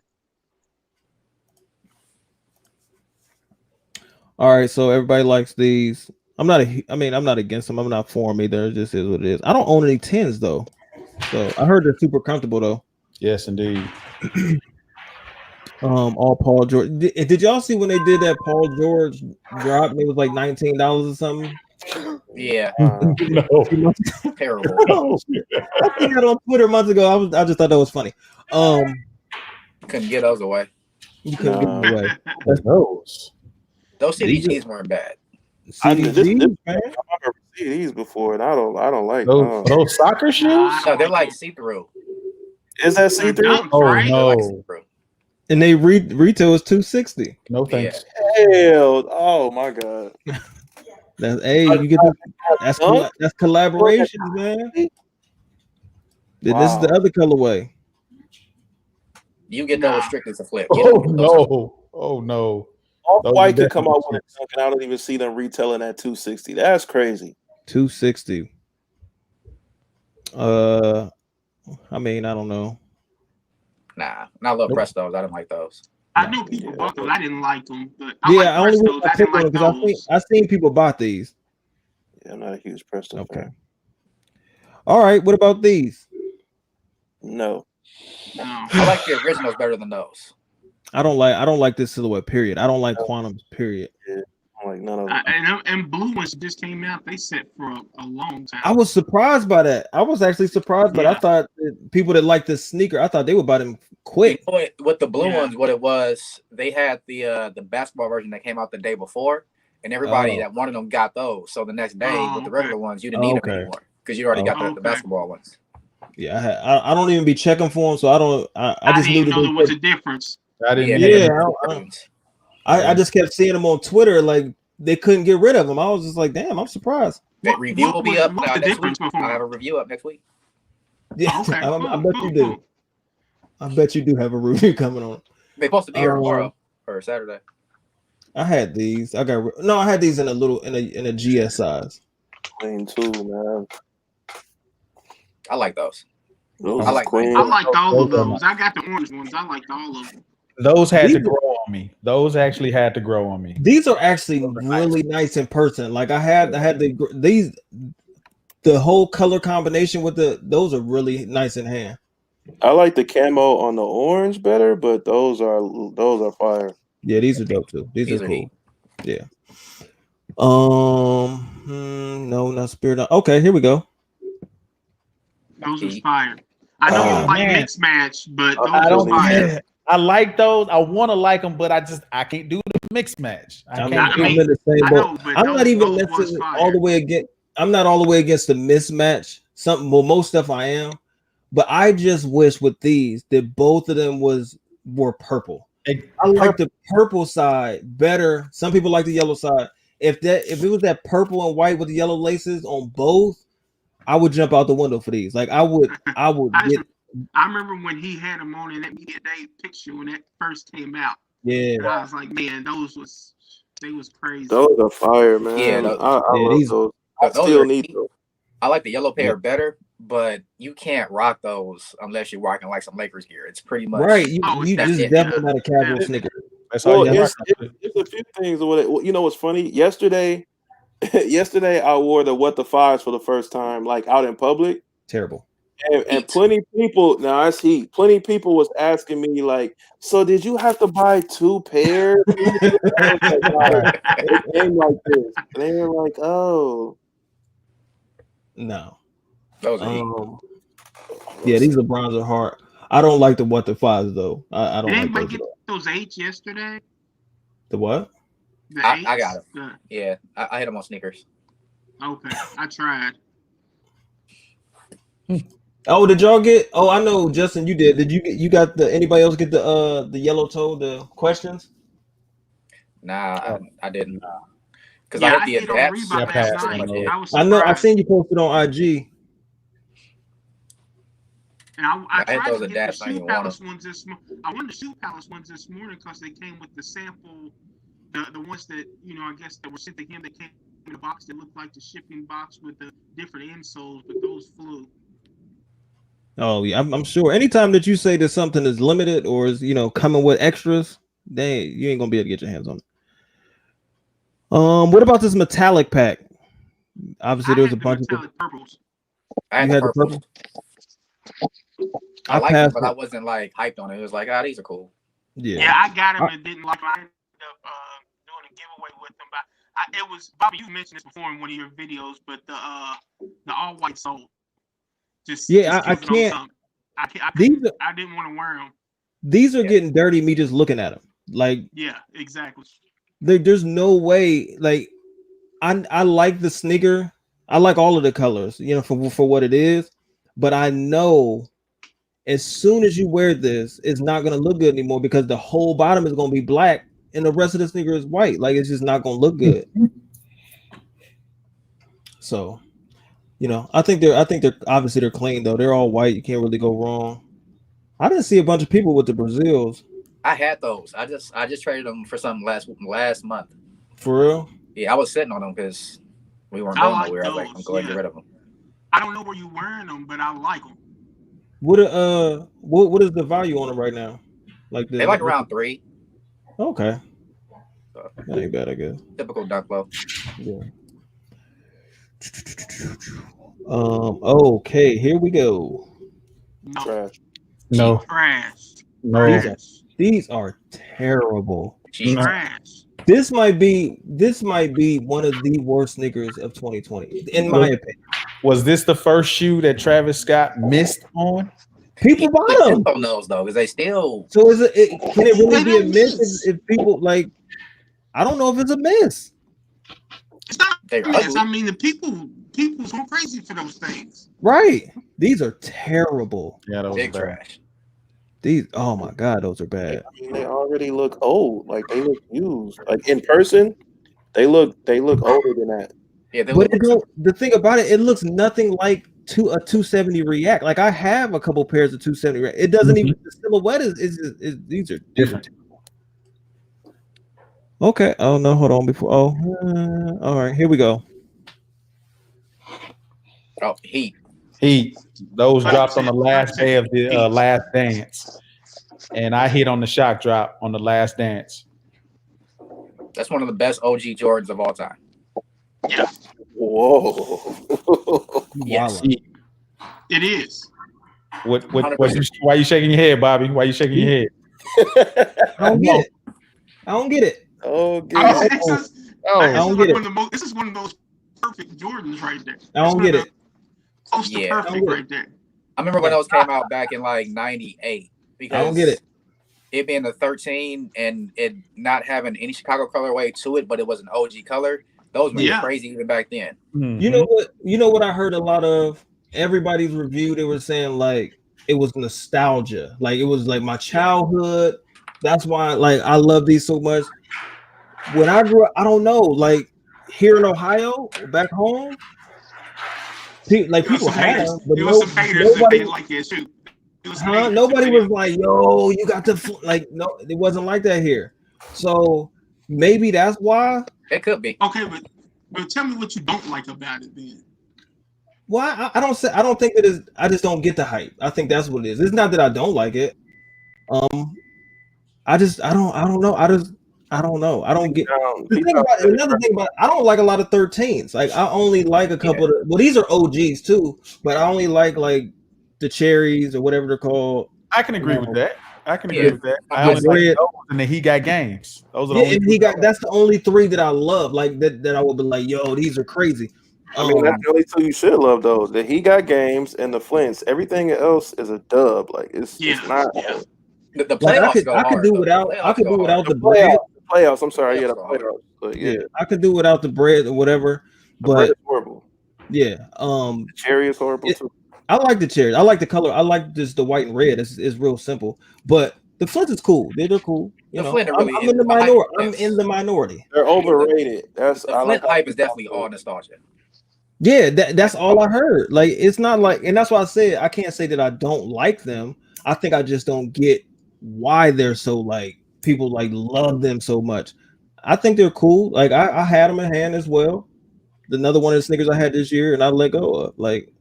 All right, so everybody likes these. I'm not against them. I'm not for them either. It just is what it is. I don't own any 10s though. So I heard they're super comfortable though. Yes, indeed. All Paul George. Did y'all see when they did that Paul George drop? It was like $19 or something. Yeah. No. Terrible. I seen that on Twitter months ago. I just thought that was funny. Couldn't get those away. You couldn't get them away. That's those. Those CDGs weren't bad. CDGs, man. I've never seen these before, and I don't like those soccer shoes. No, they're like see-through. Is that see-through? Oh no. Like see-through. And they retail is $260. No thanks. Hell, oh my god. You get that's collaborations, man. This is the other colorway. You get those strictly to flip. Oh no. Off-White could come out with it, and I don't even see them retailing at $260. That's crazy. $260. I don't know. Nah, I love Prestos. I didn't like those. I knew people bought those. I didn't like them, but I didn't like those. I seen people bought these. Yeah, I'm not a huge Presto fan. All right, what about these? No. I like the originals better than those. I don't like this silhouette. Period. I don't like Quantums. Period. Yeah, I don't like none of them. And blue ones just came out. They set for a long time. I was surprised by that. I was actually surprised, but I thought that people that like this sneaker, I thought they would buy them quick. You know with the blue ones, what it was, they had the basketball version that came out the day before, and everybody that wanted them got those. So the next day with the regular ones, you didn't need them anymore because you already got the basketball ones. Yeah, I don't even be checking for them, so I don't. I just didn't knew even that know there was a difference. I didn't. Yeah, I just kept seeing them on Twitter, like they couldn't get rid of them. I was just like, damn, I'm surprised. That review will be up next week. Before? I'll have a review up next week. Yeah, I bet you do. I bet you do have a review coming on. They're supposed to be here tomorrow or Saturday. I had these. I had these in a GS size. Clean too, man. I like those. I liked all of those. I got the orange ones. I liked all of them. Those had to grow on me. Those actually had to grow on me. These are actually really nice in person. Like I had the whole color combination with those are really nice in hand. I like the camo on the orange better, but those are fire. Yeah, these are dope too. These are cool. Neat. Yeah. No, not Spirit. Okay, here we go. Those are fire. I know you don't like mixed match, but those are fire. I like those. I want to like them, but I can't do the mixed match. I'm not in the same boat. I'm not even necessarily all the way against. I'm not all the way against the mismatch. Most stuff I am, but I just wish with these that both of them were purple. I like the purple side better. Some people like the yellow side. If it was that purple and white with the yellow laces on both, I would jump out the window for these. Like I would I remember when he had them on in that media day picture when that first came out. Yeah, and I was like, man, they was crazy. Those are fire, man. Yeah, I love those. I still need those. I like the yellow pair better, but you can't rock those unless you're rocking like some Lakers gear. It's pretty much right. You just definitely not a casual sneaker. That's all you it's a few things. You know what's funny? Yesterday I wore the What the Fives for the first time, like out in public. Terrible. And plenty of people, now that's heat. Plenty of people was asking me, like, so did you have to buy 2 pairs? It came like this. And they were like, oh. No. Those yeah, these LeBrons are hard. I don't like the What the Fives though. I don't Did like anybody those. get those 8s yesterday? The what? I got them. Yeah, I hit them on sneakers. Okay, I tried. Oh, did y'all get? Oh, I know, Justin, you did. Did you got anybody else get the yellow toe, the questions? Nah, I didn't. Because I hit the adapts. I know. I seen you posted on IG. And I tried those to get adapts. the Shoe Palace ones this morning. I wanted the Shoe Palace ones this morning because they came with the sample, the ones that I guess that were sent to him. That came in a box that looked like the shipping box with the different insoles, but those flew. Oh yeah, I'm sure. Anytime that you say that something is limited or is coming with extras, you ain't gonna be able to get your hands on it. What about this metallic pack? Obviously, there's a bunch of purples. I had the purple. I liked them, but it. I wasn't like hyped on it. It was like, these are cool. Yeah, I got them and didn't like them. I ended up doing a giveaway with them. But it was Bobby. You mentioned this before in one of your videos, but the all white sole. I can't. I didn't want to wear them. These are getting dirty. Me just looking at them. Like yeah, exactly. There's no way. Like I like the sneaker. I like all of the colors. For what it is. But I know as soon as you wear this, it's not gonna look good anymore because the whole bottom is gonna be black and the rest of the sneaker is white. Like it's just not gonna look good. So. I think they're obviously they're clean though. They're all white. You can't really go wrong. I didn't see a bunch of people with the Brazils. I had those. I just traded them for something last month. For real? Yeah, I was sitting on them because we weren't going nowhere. I was like, I'm going to get rid of them. I don't know where you're wearing them, but I like them. What is the value on them right now? They like around 3. Okay. That ain't bad, I guess. Typical dunk low. Yeah. Okay, here we go. No. Trash. No. These are terrible. Trash. This might be one of the worst sneakers of 2020, in my opinion. Was this the first shoe that Travis Scott missed on? People buy them on those though, because they still. So is it? Can it really be a miss if people like? I don't know if it's a miss. It's not a miss. I mean, the people's going crazy for those things. Right. These are terrible. Yeah, those big are trash. These. Oh my God, those are bad. I mean, they already look old. Like they look used. Like in person, they look older than that. Yeah, but the thing about it, it looks nothing like a 270 React. Like I have a couple pairs of 270 React. It doesn't even. The silhouette is these are different. Okay. Oh no, hold on. Before. All right. Here we go. Oh, Heat. Those dropped on the last day of the Last Dance, and I hit on the shock drop on the Last Dance. That's one of the best OG Jordans of all time. Yeah. Whoa. Yes. It is. Why you shaking your head, Bobby? Why you shaking your head? I don't get it. I don't get it. This is one of those perfect Jordans right there. I don't get it. Close to perfect right there. I remember when those came out back in like '98. Because I don't get it. It being the 13 and it not having any Chicago colorway to it, but it was an OG color. Those were crazy even back then. Mm-hmm. You know what I heard a lot of everybody's review. They were saying like it was nostalgia. Like it was like my childhood. That's why like I love these so much. When I grew up, I don't know, like here in Ohio, back home, like people had them, but nobody like that too. Nobody was like, "Yo, you got to like." No, it wasn't like that here. So maybe that's why. It could be. Okay, but tell me what you don't like about it then. Well, I don't think it is. I just don't get the hype. I think that's what it is. It's not that I don't like it. I don't know. I don't know. I don't get. Another thing about I don't like a lot of 13s. Like I only like a couple of. Well, these are OGs too, but I only like the cherries or whatever they're called. I can agree with that. I only like those, and then he got games. Those are the only That's the only three that I love. Like that I would be like, yo, these are crazy. I mean, that's the only two you should love though. The He Got Games and the Flints. Everything else is a dub. Like it's not. The playoffs I could do without the bread. Playoffs. I'm sorry. Yeah, the playoffs. But yeah, I could do without the bread or whatever. But it's horrible. Yeah. The cherry is horrible too. I like the cherry. I like the color. I like just the white and red. It's real simple. But the Flints is cool. They're cool. I'm in the minority. I'm in the minority. They're overrated. The Flint hype is definitely all nostalgia. Yeah, that's all I heard. Like it's not like, and that's why I said I can't say that I don't like them. I think I just don't get why they're so like people like love them so much. I think they're cool. Like I had them in hand as well. Another one of the sneakers I had this year, and I let go of. Like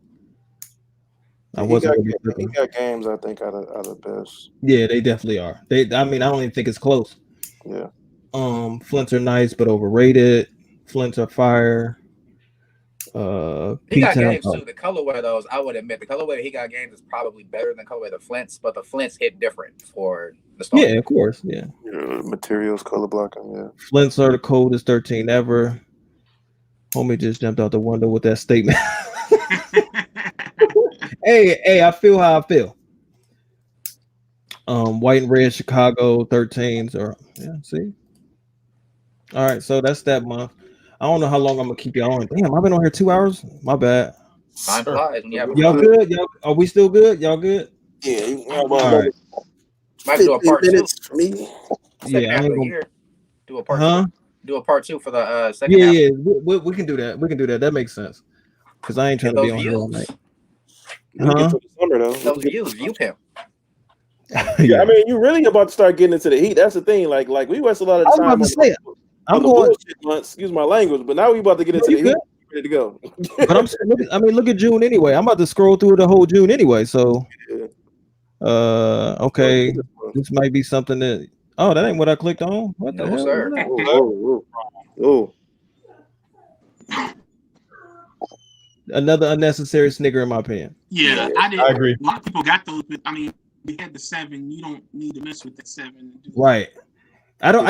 I wasn't. He Got Games. I think are the best. Yeah, they definitely are. I mean, I don't even think it's close. Yeah. Flints are nice but overrated. Flints are fire. He Got Games too. The colorway of those, I would admit, the colorway of He Got Games is probably better than the colorway of the Flints, but the Flints hit different for the start. Yeah, of course. Yeah. Materials, color blocking. Yeah. Flints are the coldest 13 ever. Homie just jumped out the window with that statement. Hey, I feel how I feel. White and red Chicago 13s are see. All right, so that's that month. I don't know how long I'm gonna keep y'all on. Damn, I've been on here 2 hours. My bad. Time flies when you have y'all good? Y'all are we still good? Y'all good? Yeah. All right. Might do a part 2 for me. Yeah, I ain't gonna do a part 2. Do a part 2 for the second half. Yeah. We can do that. We can do that. That makes sense. Because I ain't trying to be on here all night. Those views, view pimp. Yeah, I mean, you're really about to start getting into the heat. That's the thing. Like we waste a lot of time. I'm about to say, I'm going. Excuse my language, but now we about to get into the heat. Ready to go. But look at June anyway. I'm about to scroll through the whole June anyway. So, okay, this might be something that. Oh, that ain't what I clicked on. What the hell? Sir. Oh. Another unnecessary sneaker in my opinion. Yeah, I agree. A lot of people got those, but I mean, we had the 7. You don't need to mess with that 7. Right. I don't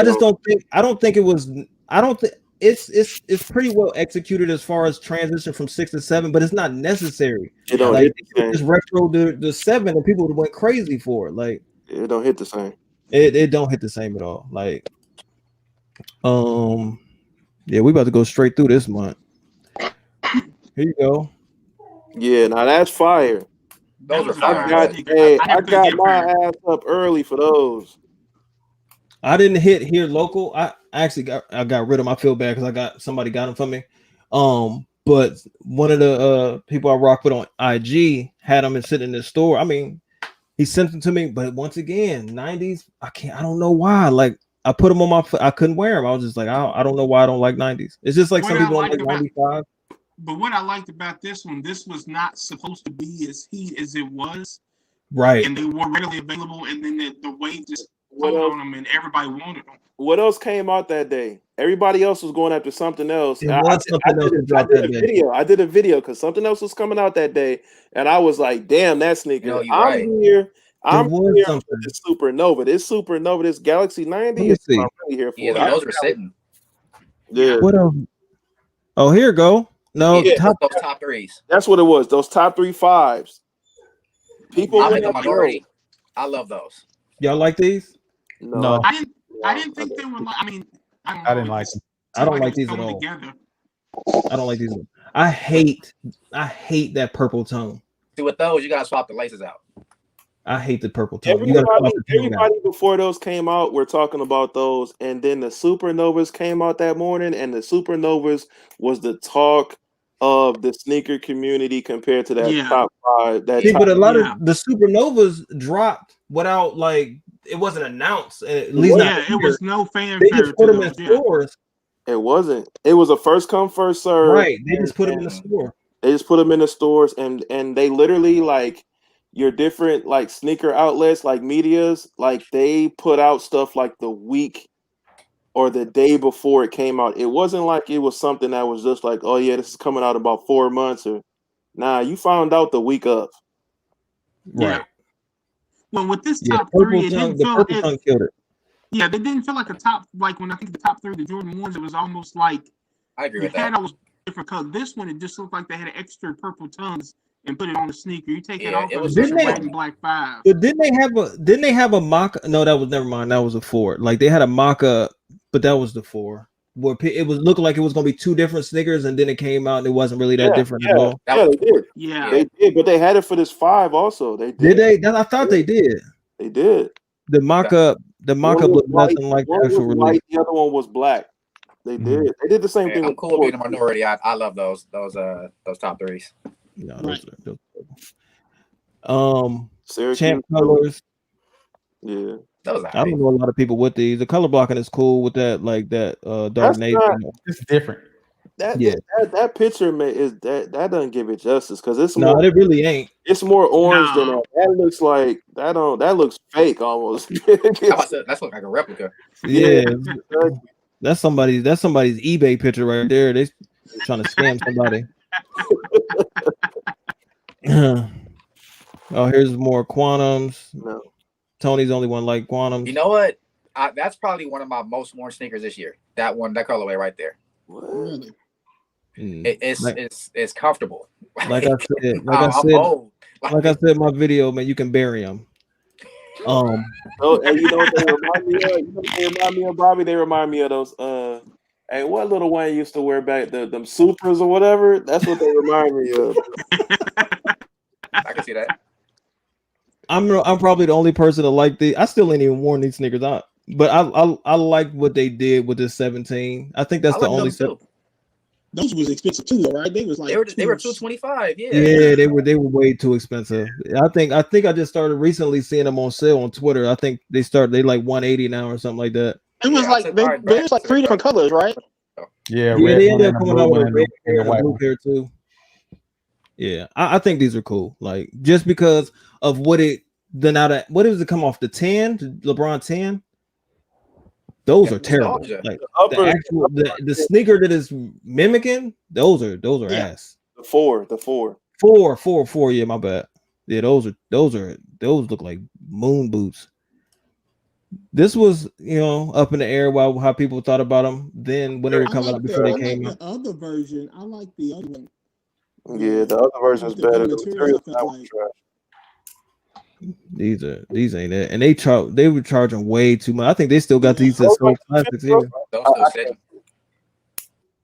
think it was. I don't think it's pretty well executed as far as transition from 6 to 7, but it's not necessary. It don't Like hit the it's same. retro the 7, and people went crazy for it. Like It don't hit the same. it don't hit the same at all. Like yeah, we about to go straight through this month. Here you go. Yeah, now that's fire. Those are I fire. got my ass up early for those. I didn't hit here local. I got rid of them. I feel bad because somebody got them for me. But one of the people I rock with on IG had them and sitting in the store. I mean, he sent them to me, but once again, 90s. I don't know why. Like I put them on my foot. I couldn't wear them. I was just like, I don't know why I don't like 90s. It's just like some people don't like 95. But what I liked about this one, this was not supposed to be as heat as it was. Right. And they were readily available, and then the wave just pulled on them, and everybody wanted them. What else came out that day? Everybody else was going after something else. I did a video because something else was coming out that day, and I was like, "Damn, that sneaker!" No, I'm here for something. this supernova. This Galaxy 90 is what I'm really here for. Yeah, those are sitting. Yeah. What else? Oh, here you go. No, those top threes. That's what it was. Those top 3 5s. People, I'm in the minority. I love those. Y'all like these? No. I didn't think they were like. I mean, I didn't like them. I don't like these at all. I don't like these. I hate that purple tone. See, with those, you gotta swap the laces out. I hate the purple tone. Everybody before those came out, we're talking about those, and then the Supernovas came out that morning, and the Supernovas was the talk of the sneaker community compared to that top 5. But a lot of the Supernovas dropped without it wasn't announced. At least it was no fanfare. They just put them in stores. It wasn't. It was a first come first serve. Right. They just put them in the store. They just put them in the stores, and they literally your different sneaker outlets, medias, they put out stuff the week or the day before it came out. It wasn't like it was something that was just oh yeah, this is coming out about 4 months or you found out the week of. Right. Well, with this top 3, it didn't feel killed it. Yeah, they didn't feel like a top when I think the top 3 of the Jordan 1s, it was almost like I agree with that. All those different colors. This one, it just looked like they had extra purple tongues and put it on the sneaker. You take it off, it was just white and black 5. But didn't they have a mock? No, that was never mind. That was a 4. Like they had a mock up, but that was the 4. Where it was looking like it was gonna be 2 different sneakers, and then it came out and it wasn't really that different at all. Yeah, they did. Yeah, they did, but they had it for this 5 also. They did. Did they? I thought they did. They did. The mock up looked nothing like the actual release. The other one was black. They did. They did the same thing. I'm cool being a minority. I love those top 3s. No, those champ colors. Yeah. I don't know a lot of people with these. The color blocking is cool with that dark navy. It's different. That picture that doesn't give it justice because it's it really ain't. It's more orange than that. That looks like that looks fake almost. That's like a replica. Yeah. That's somebody's eBay picture right there. They trying to scam somebody. Oh, here's more quantums. No. Tony's the only one like quantums. You know what? That's probably one of my most worn sneakers this year. That colorway right there. What? It's comfortable. Like I said in my video, man, you can bury them. And you know what they remind me of? They remind me of Bobby. They remind me of those. Hey, what Lil Wayne used to wear back them Supras or whatever. That's what they remind me of. I can see that. I'm probably the only person to like the. I still ain't even worn these sneakers out, but I like what they did with this 17. I think that's the only. Those was expensive too, though, right? They was like they were $225. Yeah, they were way too expensive. I think I just started recently seeing them on sale on Twitter. I think they like 180 now or something like that. It was there was like 3 different colors, right? Yeah, they ended up coming out with a red pair and a blue pair too. Yeah, I think these are cool. Like just because of what does it come off the 10, LeBron 10? Those are terrible. Like the sneaker that is mimicking, those are ass. The four. Yeah, my bad. Yeah, those look like moon boots. This was, up in the air while how people thought about them then when they were coming out before they came out. The other version. I like the other one. Yeah, the other version is better. The material that was trash. These ain't it, and they were charging way too much. I think they still got these as sold plastics here.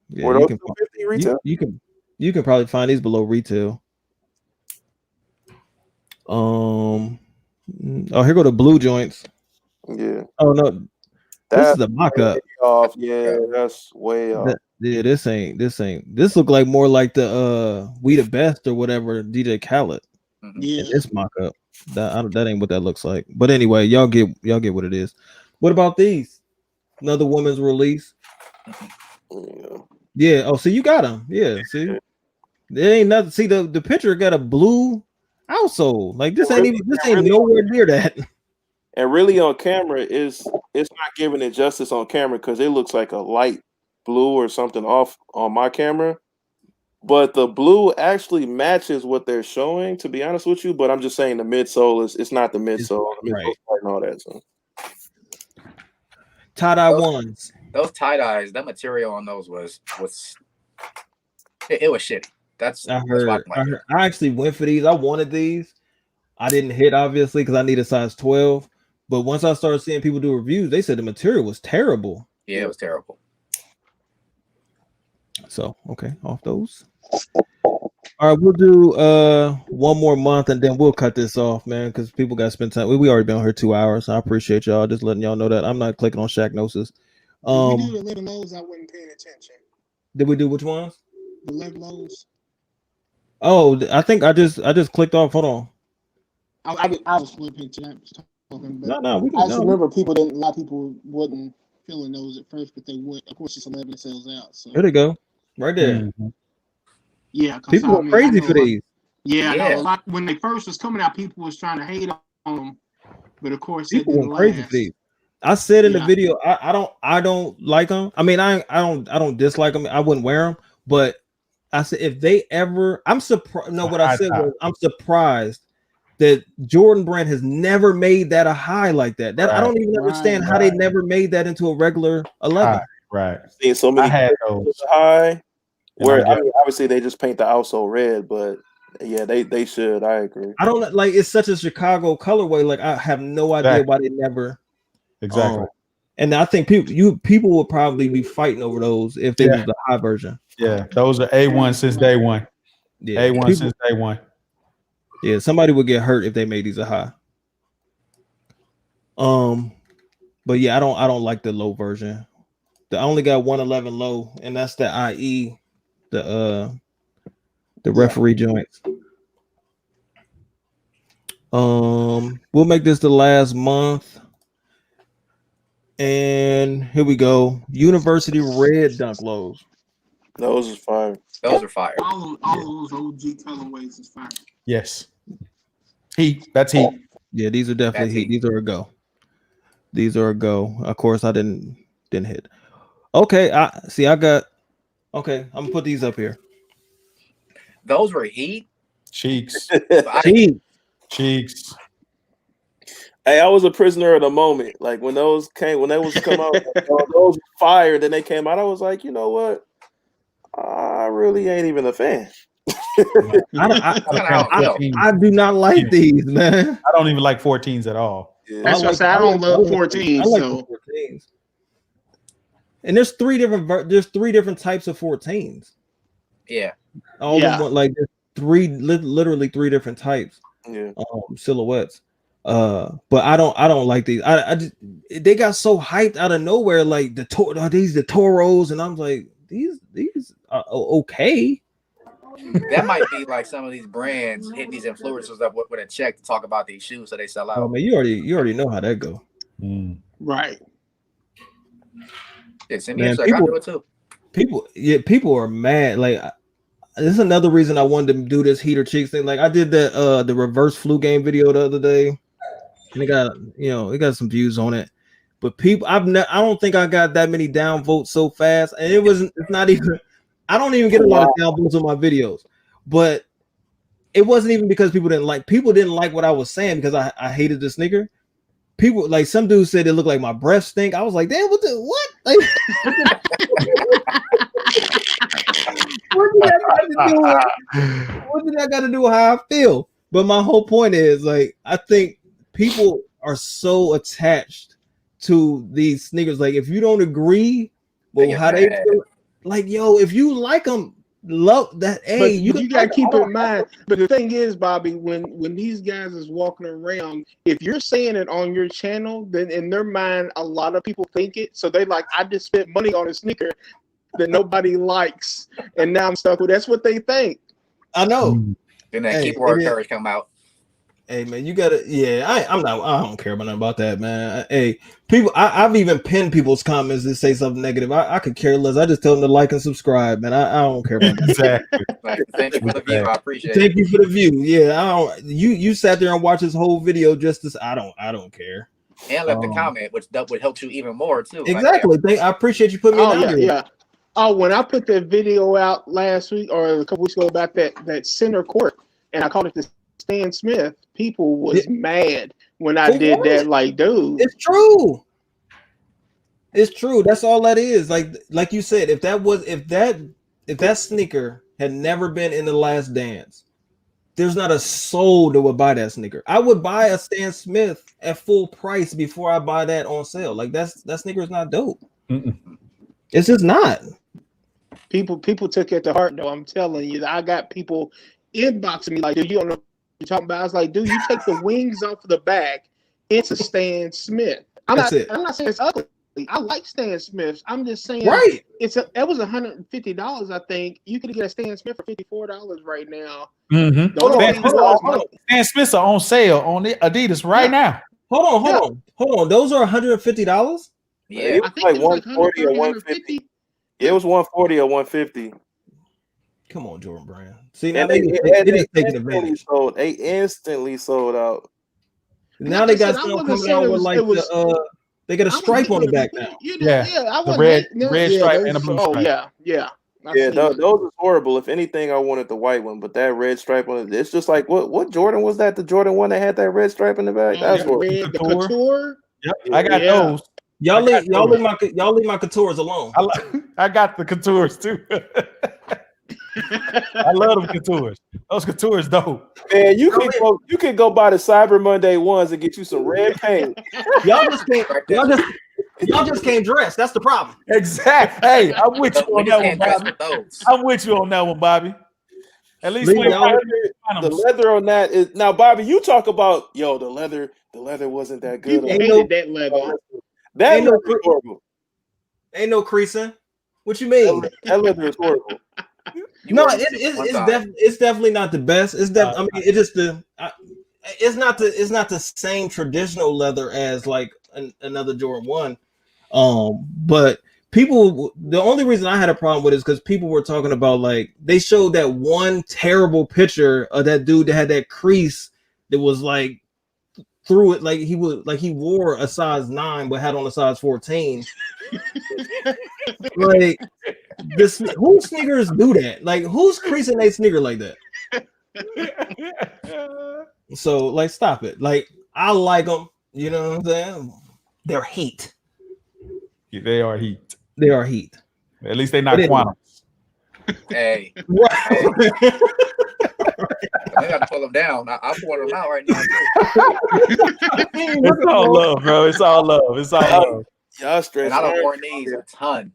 Yeah, you can probably find these below retail. Oh, here go the blue joints. Yeah. Oh no, this is the mock-up. Off. Yeah, that's way off. This look like more like the We the Best or whatever DJ Khaled. Yeah, this mock-up. That ain't what that looks like. But anyway, y'all get what it is. What about these? Another woman's release. Yeah. Oh, so you got them. Yeah. See, there ain't nothing. See, the picture got a blue outsole. Like this ain't nowhere near that. And really on camera it's not giving it justice on camera because it looks like a light blue or something off on my camera. But the blue actually matches what they're showing, to be honest with you. But I'm just saying the midsole it's not the midsole. Right. And all that. So. Tie-dye ones. Those tie-dyes, that material on those was it was shitty. I heard. I actually went for these. I wanted these. I didn't hit obviously because I needed size 12. But once I started seeing people do reviews, they said the material was terrible. Yeah, it was terrible. So okay, off those. All right, we'll do one more month and then we'll cut this off, man, because people got to spend time. We already been on here 2 hours. I appreciate y'all. Just letting y'all know that I'm not clicking on Shacknosis. We do 11 lows. I wasn't paying attention. Did we do which ones? 11 lows. Oh, I think I just clicked off. Hold on. I was flipping to that. No. I just remember a lot of people wasn't feeling those at first, but they would. Of course, it's 11 sells out. So there they go, right there. Mm-hmm. Yeah, people were crazy for these. Yeah, I know a lot. When they first was coming out, people was trying to hate on them, but of course, people went crazy for these. I said in the video, I don't like them. I mean, I don't dislike them. I wouldn't wear them, but I said if they ever, I'm surprised. No, what I said was I'm surprised that Jordan Brand has never made that a high like that. I don't even understand how they never made that into a regular 11. Right. Seeing so many high. Where I mean, obviously they just paint the outsole red, but yeah, they should. I agree. I don't like it's such a Chicago colorway. Like I have no idea why they never. Exactly. And I think people will probably be fighting over those if they use the high version. Yeah, those are A1 since day one. Yeah, A1 since day one. Yeah, somebody would get hurt if they made these a high. But yeah, I don't like the low version. I only got 111 low, and that's the IE, the referee joints. We'll make this the last month. And here we go. University red dunk lows. Those are fire. Those are fire. All those OG colorways is fire. Yes. Heat. That's heat. Yeah, these are definitely heat. These are a go. These are a go. Of course, I didn't hit. Okay, I got. Okay, I'm gonna put these up here. Those were heat. Cheeks. Cheeks. Hey, I was a prisoner of the moment. Like when they was come out, like, those fire. Then they came out. I was like, you know what? I really ain't even a fan. I do not like these, man. I don't even like 14s at all. Yeah. That's what I said. I don't love 14s. I like 14s. And there's three different types of 14s. Yeah. All of them, like there's literally three different types. Yeah. Silhouettes. But I don't like these. I just they got so hyped out of nowhere, like the Toros, and I'm like, these are okay. That might be like some of these brands hitting these influencers up with a check to talk about these shoes so they sell out. Oh man, you already know how that go. Right. Yeah, send me a check. I'll do it too. People are mad. Like this is another reason I wanted to do this heater cheeks thing. Like I did that the reverse flu game video the other day, and it got some views on it. But people, I don't think I got that many downvotes so fast, and it's not even. I don't even get a lot of downvotes on my videos, but it wasn't even because people didn't like what I was saying because I hated the sneaker. people like some dudes said it looked like my breath stink. I was like, damn, what? Like, what did that got to do with how I feel? But my whole point is, like, I think people are so attached to these sneakers. Like, if you don't agree with how they feel, like, yo, if you like them, love that. Hey, you gotta keep in mind. But the thing is, Bobby, when these guys is walking around, if you're saying it on your channel, then in their mind, a lot of people think it. So they like, I just spent money on a sneaker that nobody likes, and now I'm stuck with. That's what they think. I know. Then that keyboard courage come out. Hey man, you gotta. Yeah, I don't care about that, man. Hey, people, I've even pinned people's comments that say something negative. I could care less. I just tell them to like and subscribe, man. I don't care about that. Exactly. Thank you for the view. I appreciate it. Thank you for the view. Yeah, I don't. You sat there and watched this whole video just to. I don't care. And left a comment, which would help you even more too. Exactly. Like, I appreciate you putting me down. Yeah. Oh, when I put that video out last week or a couple weeks ago about that center court, and I called it the Stan Smith, people was mad when I did that. Like, dude, it's true. It's true. That's all that is. Like you said, if that sneaker had never been in The Last Dance, there's not a soul that would buy that sneaker. I would buy a Stan Smith at full price before I buy that on sale. Like that sneaker is not dope. It's just not. People took it to heart though. I'm telling you, I got people inboxing me like, dude, you don't know what you're talking about. I was like, dude, you take the wings off of the back, it's a Stan Smith. I'm not saying it's ugly. I like Stan Smiths. I'm just saying, right? It was $150. I think you could get a Stan Smith for $54 right now. Stan Smiths are on sale on Adidas right now. Hold on. Those are $150. Yeah, it was like 140 or 150. It was 140 or 150. Come on, Jordan Brand. See, now they taking advantage. They instantly sold out. Now they got something coming out with like they got a stripe on the back now. The red stripe and a blue stripe. Yeah, those are horrible. If anything, I wanted the white one, but that red stripe on it's just like what Jordan was that? The Jordan one that had that red stripe in the back? That's the Couture. Yep, I got those. Y'all leave my Coutures alone. I got the Coutures too. I love them Coutures. Those Coutures dope. Man, you can go buy the Cyber Monday ones and get you some red paint. Y'all just can't dress. That's the problem. Exactly. Hey, I'm with you on that one, Bobby. I'm with you on that one, Bobby. At least the leather on that is now, Bobby. You talk about the leather. The leather wasn't that good. You hated that leather. That leather is horrible. Ain't no creasing. What you mean? That leather is horrible. No, it's definitely not the best. It's it's not the same traditional leather as like another Jordan 1. But people, the only reason I had a problem with it is because people were talking about like they showed that one terrible picture of that dude that had that crease that was like through it, like he wore a size 9 but had on a size 14. Like this, whose sneakers do that? Like who's creasing a sneaker like that? So like, stop it. Like I like them. You know what I'm saying? They're heat. Yeah, they are heat. They are heat. At least they're not quantums. Hey. I got to pull them down. I'll pull them out right now. It's all love, bro. It's all love. It's all love. Y'all straight. And I don't wear these a ton.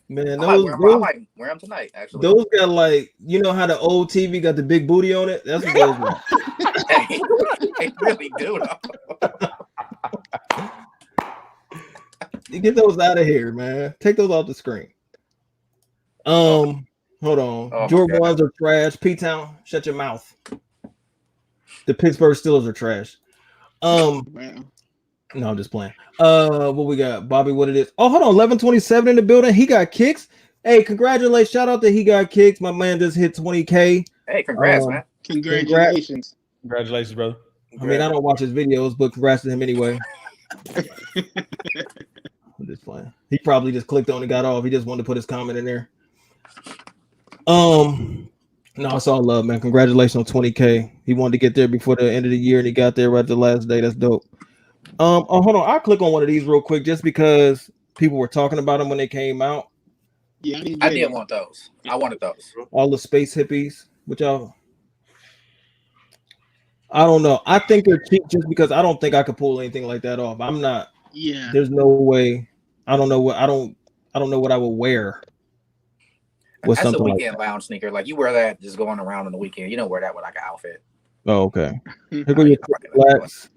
Man, I might wear them tonight. Actually, those got like, you know how the old TV got the big booty on it. That's what those were. They really do. You get those out of here, man. Take those off the screen. Hold on. Jordan 1s are trash. P-Town, shut your mouth. The Pittsburgh Steelers are trash. No, I'm just playing. What we got? Bobby, what it is? Oh, hold on. 1127 in the building. He got kicks. Hey, congratulations. Shout out to He Got Kicks. My man just hit 20K. Hey, congrats, man. Congratulations. Congratulations, brother. I mean, I don't watch his videos, but congrats to him anyway. I'm just playing. He probably just clicked on and got off. He just wanted to put his comment in there. No, it's all love, man. Congratulations on 20K. He wanted to get there before the end of the year, and he got there right at the last day. That's dope. Oh, hold on. I'll click on one of these real quick just because people were talking about them when they came out. Yeah, I did want those. I wanted those. All the space hippies, which I don't know. I think they're cheap just because I don't think I could pull anything like that off. I'm not. Yeah. There's no way. I don't know what I don't know what I would wear with That's a something weekend like that. lounge sneaker. Like you wear that just going around on the weekend. You don't wear that with like an outfit. Oh, okay. Here go your flats.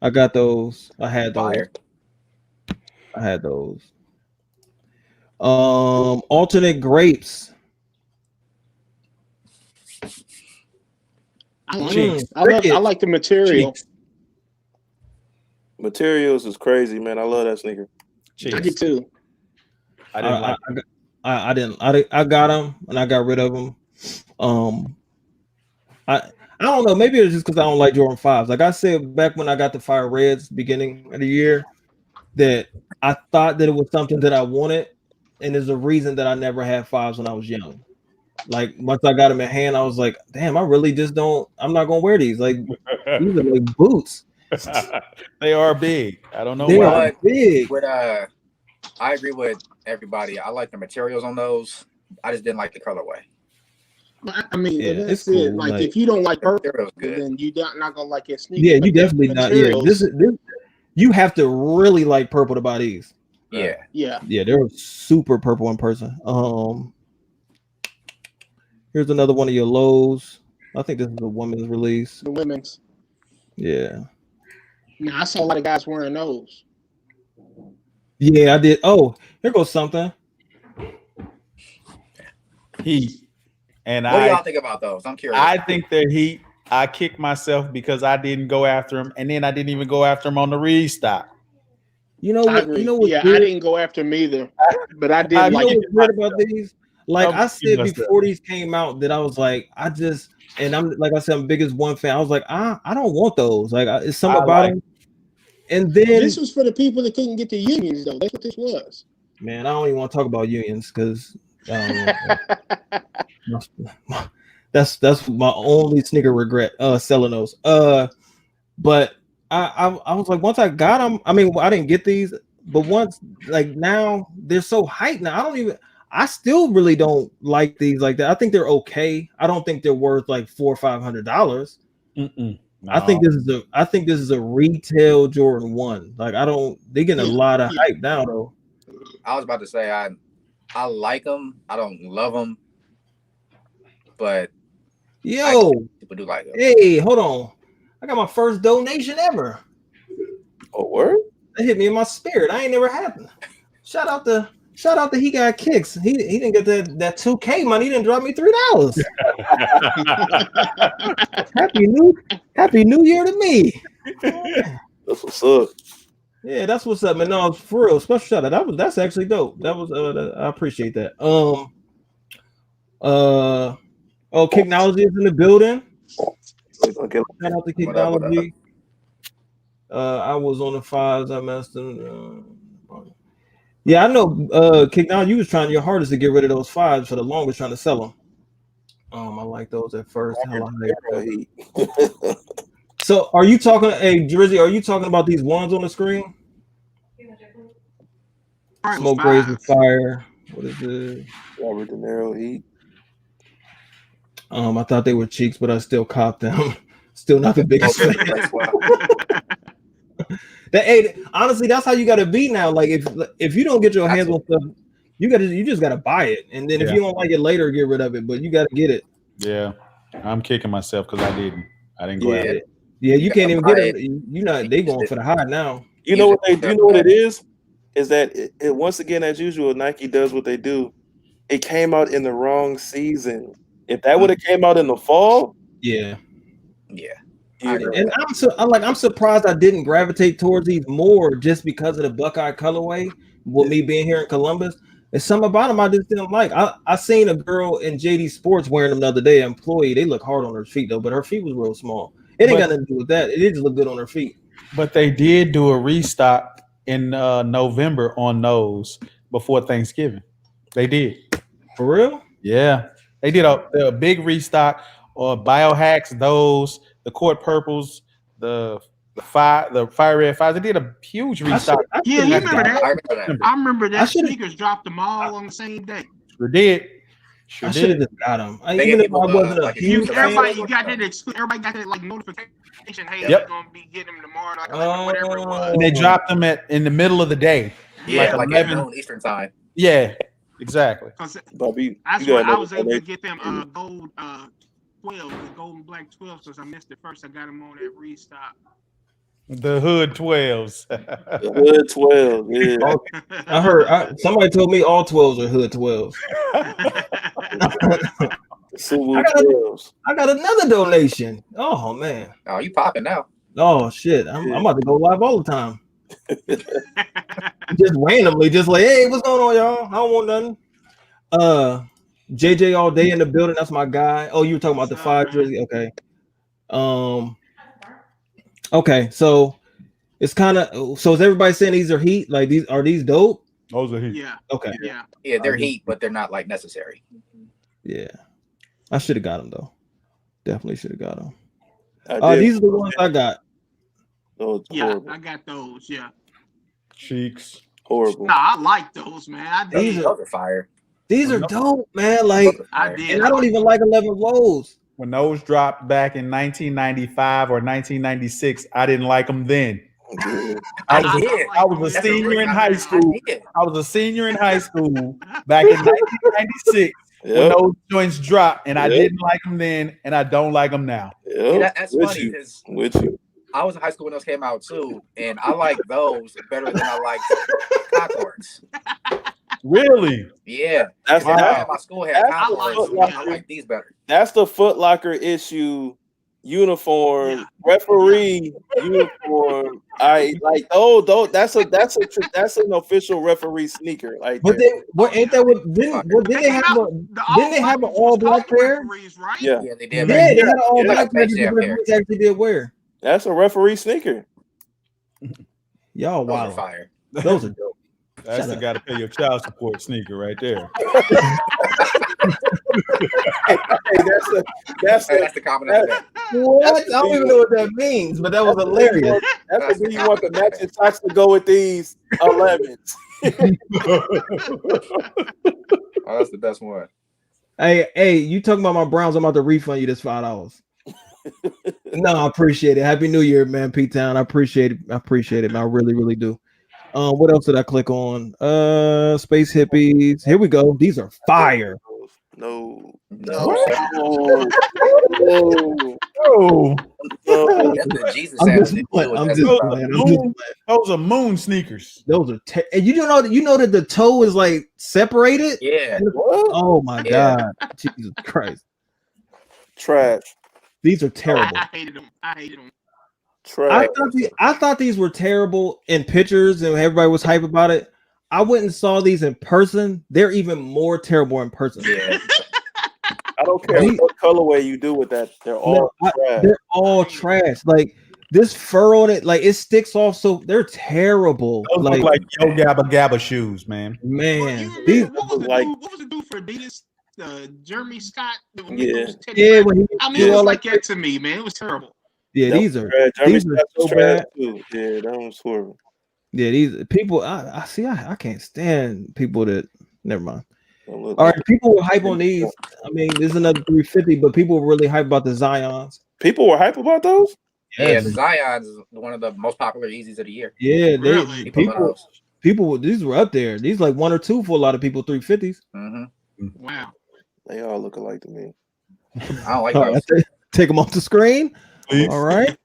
I got those. I had those. Fire. I had those. Alternate grapes. I like the material. Cheeks. Materials is crazy, man. I love that sneaker. I did too. I got them and I got rid of them. I don't know. Maybe it's just because I don't like Jordan 5s. Like I said back when I got the Fire Reds beginning of the year, that I thought that it was something that I wanted, and there's a reason that I never had 5s when I was young. Like once I got them in hand, I was like, damn, I really just don't. I'm not gonna wear these. Like these are like boots. They are big. I don't know They why. are big. But I agree with everybody. I like the materials on those. I just didn't like the colorway. I mean, Yeah, that's it's cool. it. Like if you don't like purple, good. then you're not gonna like your sneaker. Yeah, But you the definitely not. Yeah, this you have to really like purple to buy these. Yeah. Yeah. Yeah, they're super purple in person. Here's another one of your lows. I think this is a women's release. The women's. Yeah. Now I saw a lot of guys wearing those. Yeah, I did. Oh, here goes something. Heat. And What do y'all think about those? I'm curious. I think they're heat. I kicked myself because I didn't go after him, and then I didn't even go after him on the restock. You know what? You know what? Yeah, I didn't go after them either, but I did. You like know what's weird about these? Like I said messed before these came out, that I was like, and I'm like I said, I'm biggest one fan. I was like, I don't want those. Like it's something about them. And then this was for the people that couldn't get the unions, though. That's what this was. Man, I don't even want to talk about unions because that's my only sneaker regret selling those. But I was like, once I got them, I mean, I didn't get these, but once like now they're so hyped now. I still really don't like these like that. I think they're okay. I don't think they're worth like $400 or $500. No. I think this is a retail Jordan 1. Like they're getting a lot of hype now though. I was about to say I like them. I don't love them, but people do like them. Hey, hold on! I got my first donation ever. Oh, word? That hit me in my spirit. I ain't never had them. Shout out to He Got Kicks. He didn't get that 2K money. He didn't drop me $3. Happy New Year to me. That's what's up. Yeah, that's what's up, man. No, for real. Special shout out. That's actually dope. That was I appreciate that. Kicknology is in the building. Shout out to Kicknology. I was on the 5s. I messed them. Yeah, I know. Kicknology, you was trying your hardest to get rid of those 5s for the longest, trying to sell them. I like those at first. So, are you talking? Hey, Drizzy, are you talking about these ones on the screen? Smoke Rays with Fire. What is it? Robert De Niro Heat. I thought they were cheeks, but I still copped them. Still not the biggest fan. Honestly, that's how you got to be now. Like if you don't get your hands on stuff, you just got to buy it, and then if you don't like it later, get rid of it. But you got to get it. Yeah, I'm kicking myself because I didn't go after it. Yeah, you can't even get it. You know they going for the high now. You know what they? You know what it is? Is that it once again, as usual, Nike does what they do. It came out in the wrong season. If that would have came out in the fall, yeah. And I'm surprised I didn't gravitate towards these more just because of the Buckeye colorway. With me being here in Columbus, it's something about them I just didn't like. I seen a girl in JD Sports wearing them the other day. An employee, they look hard on her feet though, but her feet was real small. It ain't got nothing to do with that. It just look good on her feet. But they did do a restock in November on those before Thanksgiving. They did. For real? Yeah. They did a big restock or biohacks, those, the court purples, the the fire red fives. They did a huge restock. Yeah, you remember that? I remember that. I should've- Sneakers dropped them all on the same day. Sure did. I should have just got them. They Even get if I people, wasn't a like, huge fan. Everybody got that like notification. Hey, Yep. we're gonna be getting them tomorrow. Like, whatever it was. And they dropped them in the middle of the day. Yeah, like 11. noon Eastern time. Yeah, exactly. Bobby, That's why I was able to get them gold 12, the gold and black 12. Since I missed it first, I got them on that restock. The Hood 12s. The Hood 12, yeah. I heard somebody told me all 12s are Hood 12s. I got another donation. Oh man. Oh, you popping now? Oh shit. I'm about to go live all the time. Just randomly, just like, hey, what's going on, y'all? I don't want nothing. JJ all day in the building. That's my guy. Oh, you were talking about the 5 jersey. Okay. Okay, so it's kind of is everybody saying these are heat? Like are these dope? Those are heat. Yeah. Okay. Yeah, they're heat, but they're not like necessary. Yeah. I should have got them though. Definitely should have got them. These are the ones I got. I got those. Yeah. Cheeks. Horrible. Nah, I like those, man. These are fire. These are dope, man. Like I did. And I don't even like 11 lows. When those dropped back in 1995 or 1996, I didn't like them then. I was a senior in high school. I was a senior in high school back in 1996 when those joints dropped, and I didn't like them then, and I don't like them now. That's funny because I was in high school when those came out too, and I like those better than I like Concords. Really? Yeah. That's my school had Concords. I like these better. That's the Foot Locker issue. Uniform, referee uniform. I like that's an official referee sneaker. Like, but ain't that what didn't they have an all black pair? Right? Yeah, they did. Yeah, they had an all black pair. The referees actually did wear. That's a referee sneaker. Y'all wow. Fire. Those are dope. That's the got to pay your child support sneaker right there. That's the comment. What? I don't even know what that means, but that was hilarious. That's when you want the matching socks to go with these 11s. Oh, that's the best one. Hey, you talking about my Browns? I'm about to refund you this $5. No, I appreciate it. Happy New Year, man, P-Town. I appreciate it. Man. I really, really do. What else did I click on? Space Hippies. Here we go. These are fire. No. Jesus. Those are moon sneakers. Those are and you know that the toe is like separated. Yeah. Oh my God. Jesus Christ. Trash. These are terrible. I hated them. I thought these were terrible in pictures and everybody was hype about it. I went and saw these in person. They're even more terrible in person. Yeah. I don't care what colorway you do with that. They're all trash. They're all trash. Like this fur on it, like it sticks off. So they're terrible. Those look like Yo Gabba Gabba shoes, man. Man, what was the dude for Adidas? Jeremy Scott. When he it was like that to me, man. It was terrible. Yeah, these are so bad. Too. Yeah, that was horrible. Yeah, these people. I see. I can't stand people that. Never mind. All right, people were hype on these. I mean, this is another 350, but people were really hype about the Zions. People were hype about those. Yeah, the Zions is one of the most popular Yeezys of the year. Yeah, people. These were up there. These like 1 or 2 for a lot of people. 350s. Mm-hmm. Wow. They all look alike to me. I don't like those. Take them off the screen. Please. All right.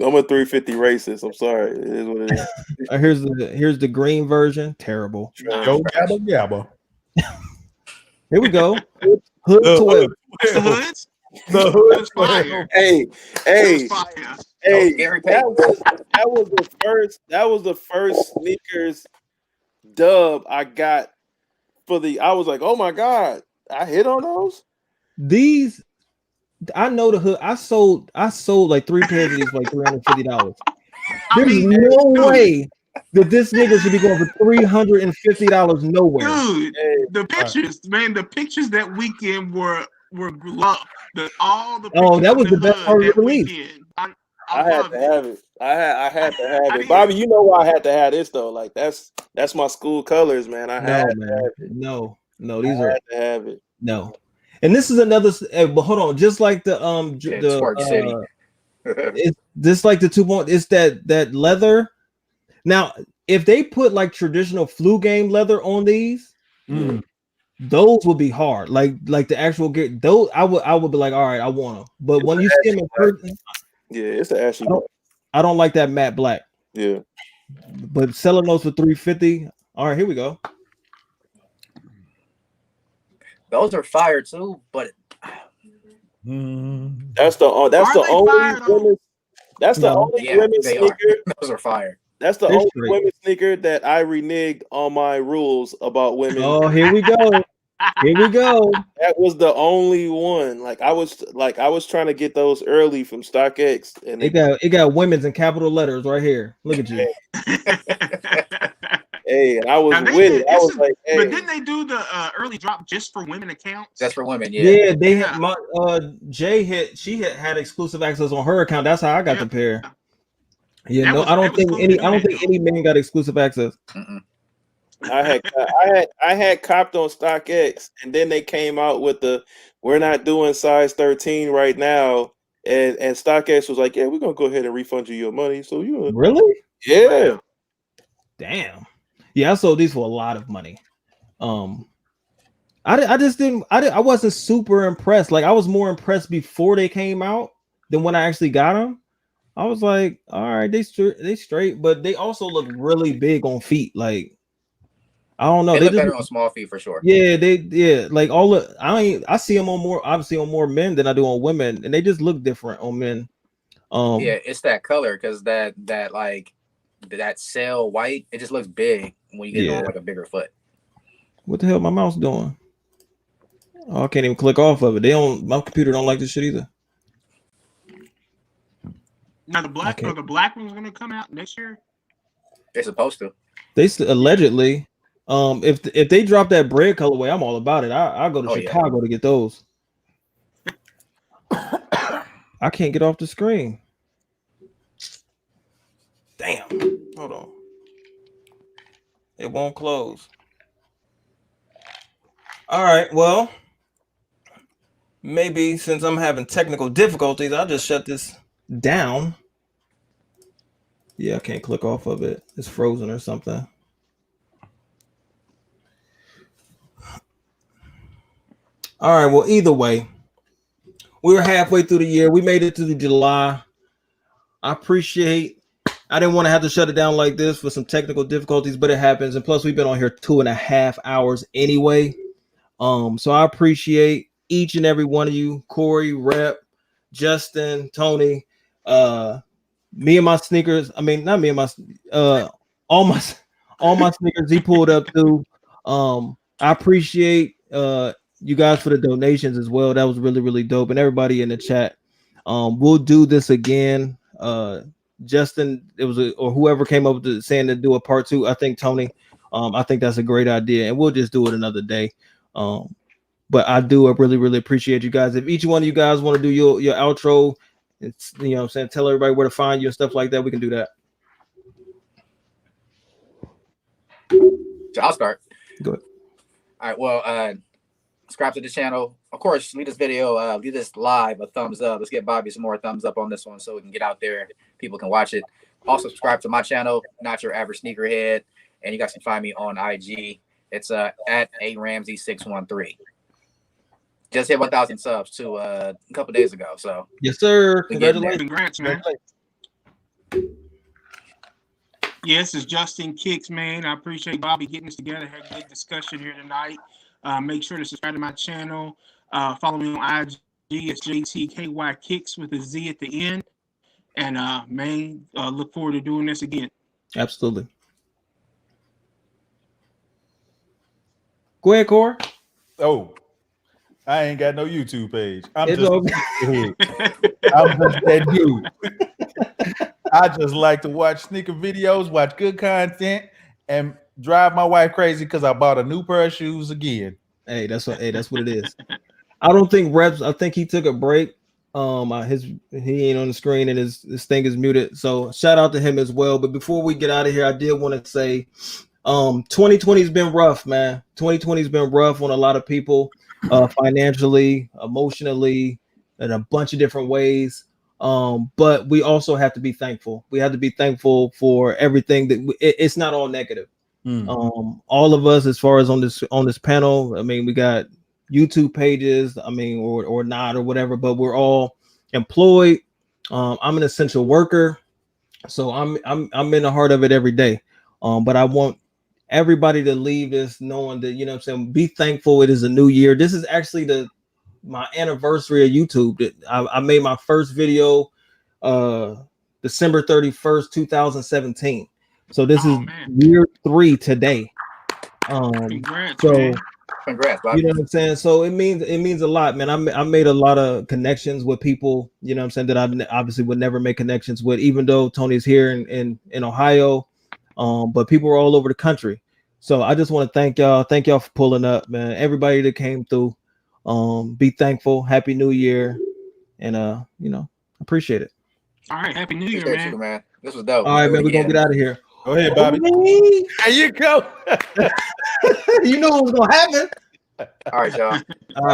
I'm a 350 racist. I'm sorry. It is what it is. Here's the green version. Terrible. Yo Gabba Gabba. Here we go. Hood 12. The hoods. The hood's fire. Hey. That was the first sneakers dub I got for the. I was like, oh my God, I hit on those. These, I know the hood. I sold like 3 pairs of these for like $350. There's no way that this nigga should be going for $350 nowhere. Dude, the pictures, man, the pictures that weekend were loved. All the pictures that was the best part of the release. I had to have it. I had to have it. Bobby, you know why I had to have this though. Like that's my school colors, man. I had to have it. No, these are had to have it. No. And this is another but hold on, just like the Twerk City. it's this like the 2 it's that leather. Now, if they put like traditional flu game leather on these, those would be hard. Like the actual get those, I would be like, all right, I want them. But when you see them in person, it's an ashy. I don't like that matte black. Yeah. But selling those for $350. All right, here we go. Those are fire too, but that's the only women's sneaker. Those are fire. That's the only women's sneaker that I reneged on my rules about women. Oh, here we go. Here we go. That was the only one. Like I was trying to get those early from StockX, and it got women's in capital letters right here. Look at you. Hey, and I was with it. I was like, hey. But didn't they do the early drop just for women accounts? That's for women, yeah. Yeah, they had my Jay had exclusive access on her account. That's how I got the pair. Yeah, no, I don't think any men got exclusive access. I had copped on StockX, and then they came out with the we're not doing size 13 right now, and StockX was like, yeah, we're gonna go ahead and refund you your money. So you really? Yeah. Damn. Yeah, I sold these for a lot of money. I just didn't. I wasn't super impressed. Like I was more impressed before they came out than when I actually got them. I was like, all right, they straight, but they also look really big on feet. Like I don't know, they look better on small feet for sure. Yeah, like I see them on more men than I do on women, and they just look different on men. Yeah, it's that color because that sail white, it just looks big when you get on like a bigger foot. What the hell my mouse doing? Oh, I can't even click off of it. My computer don't like this shit either. Now the black one's gonna come out next year. They're supposed to. They allegedly. If they drop that bread colorway, I'm all about it. I'll go to Chicago to get those. I can't get off the screen. Damn. Hold on. It won't close. All right. Well, maybe since I'm having technical difficulties, I'll just shut this down. Yeah, I can't click off of it. It's frozen or something. All right. Well, either way, we were halfway through the year. We made it to July. I didn't want to have to shut it down like this for some technical difficulties, but it happens. And plus, we've been on here 2.5 hours anyway. So I appreciate each and every one of you, Corey, Rep, Justin, Tony, me and my sneakers. I mean, not me and my all my sneakers he pulled up too. I appreciate you guys for the donations as well. That was really, really dope. And everybody in the chat. We'll do this again. Justin, or whoever came up with saying to do a part 2. I think Tony. I think that's a great idea, and we'll just do it another day. But I do really, really appreciate you guys. If each one of you guys want to do your outro, it's, you know what I'm saying, tell everybody where to find you and stuff like that, we can do that. So I'll start. Go ahead. All right. Well, subscribe to the channel. Of course, leave this video, leave this live a thumbs up. Let's get Bobby some more thumbs up on this one so we can get out there. People can watch it. Also, subscribe to my channel, Not Your Average Sneakerhead. And you guys can find me on IG. It's at aramsey613. Just hit 1,000 subs too a couple days ago. So yes, sir. Congrats, man. Yes, it's Justin Kicks, man. I appreciate Bobby getting us together. Had a good discussion here tonight. Make sure to subscribe to my channel. Follow me on IG. It's JTKY Kicks with a Z at the end. And look forward to doing this again. Absolutely. Go ahead, Corey. Oh, I ain't got no YouTube page. I'm just okay. that dude. I just like to watch sneaker videos, watch good content, and drive my wife crazy because I bought a new pair of shoes again. Hey, that's what it is. I don't think Reps. I think he took a break He ain't on the screen and his thing is muted. So shout out to him as well. But before we get out of here, I did want to say 2020 has been rough, man. 2020 has been rough on a lot of people, financially, emotionally, in a bunch of different ways. But we also have to be thankful. We have to be thankful for everything that it's not all negative. All of us, as far as on this panel, I mean, we got YouTube pages, I mean, or not or whatever, but we're all employed. I'm an essential worker, so I'm in the heart of it every day. But I want everybody to leave this knowing that, you know what I'm saying, be thankful. It is a new year. This is actually my anniversary of YouTube. I made my first video December 31st, 2017. So this is year 3 today. Congrats, so man. Congrats, Bobby. you know what I'm saying? So it means a lot, man. I made a lot of connections with people, you know what I'm saying, that I obviously would never make connections with, even though Tony's here in Ohio. But people are all over the country. So I just want to thank y'all. Thank y'all for pulling up, man. Everybody that came through. Be thankful. Happy New Year. And appreciate it. All right, Happy New Year, Appreciate man. you, man. This was dope. All right, man. We're gonna get out of here. Go ahead, Bobby. There you go. You know what's gonna happen. All right, y'all.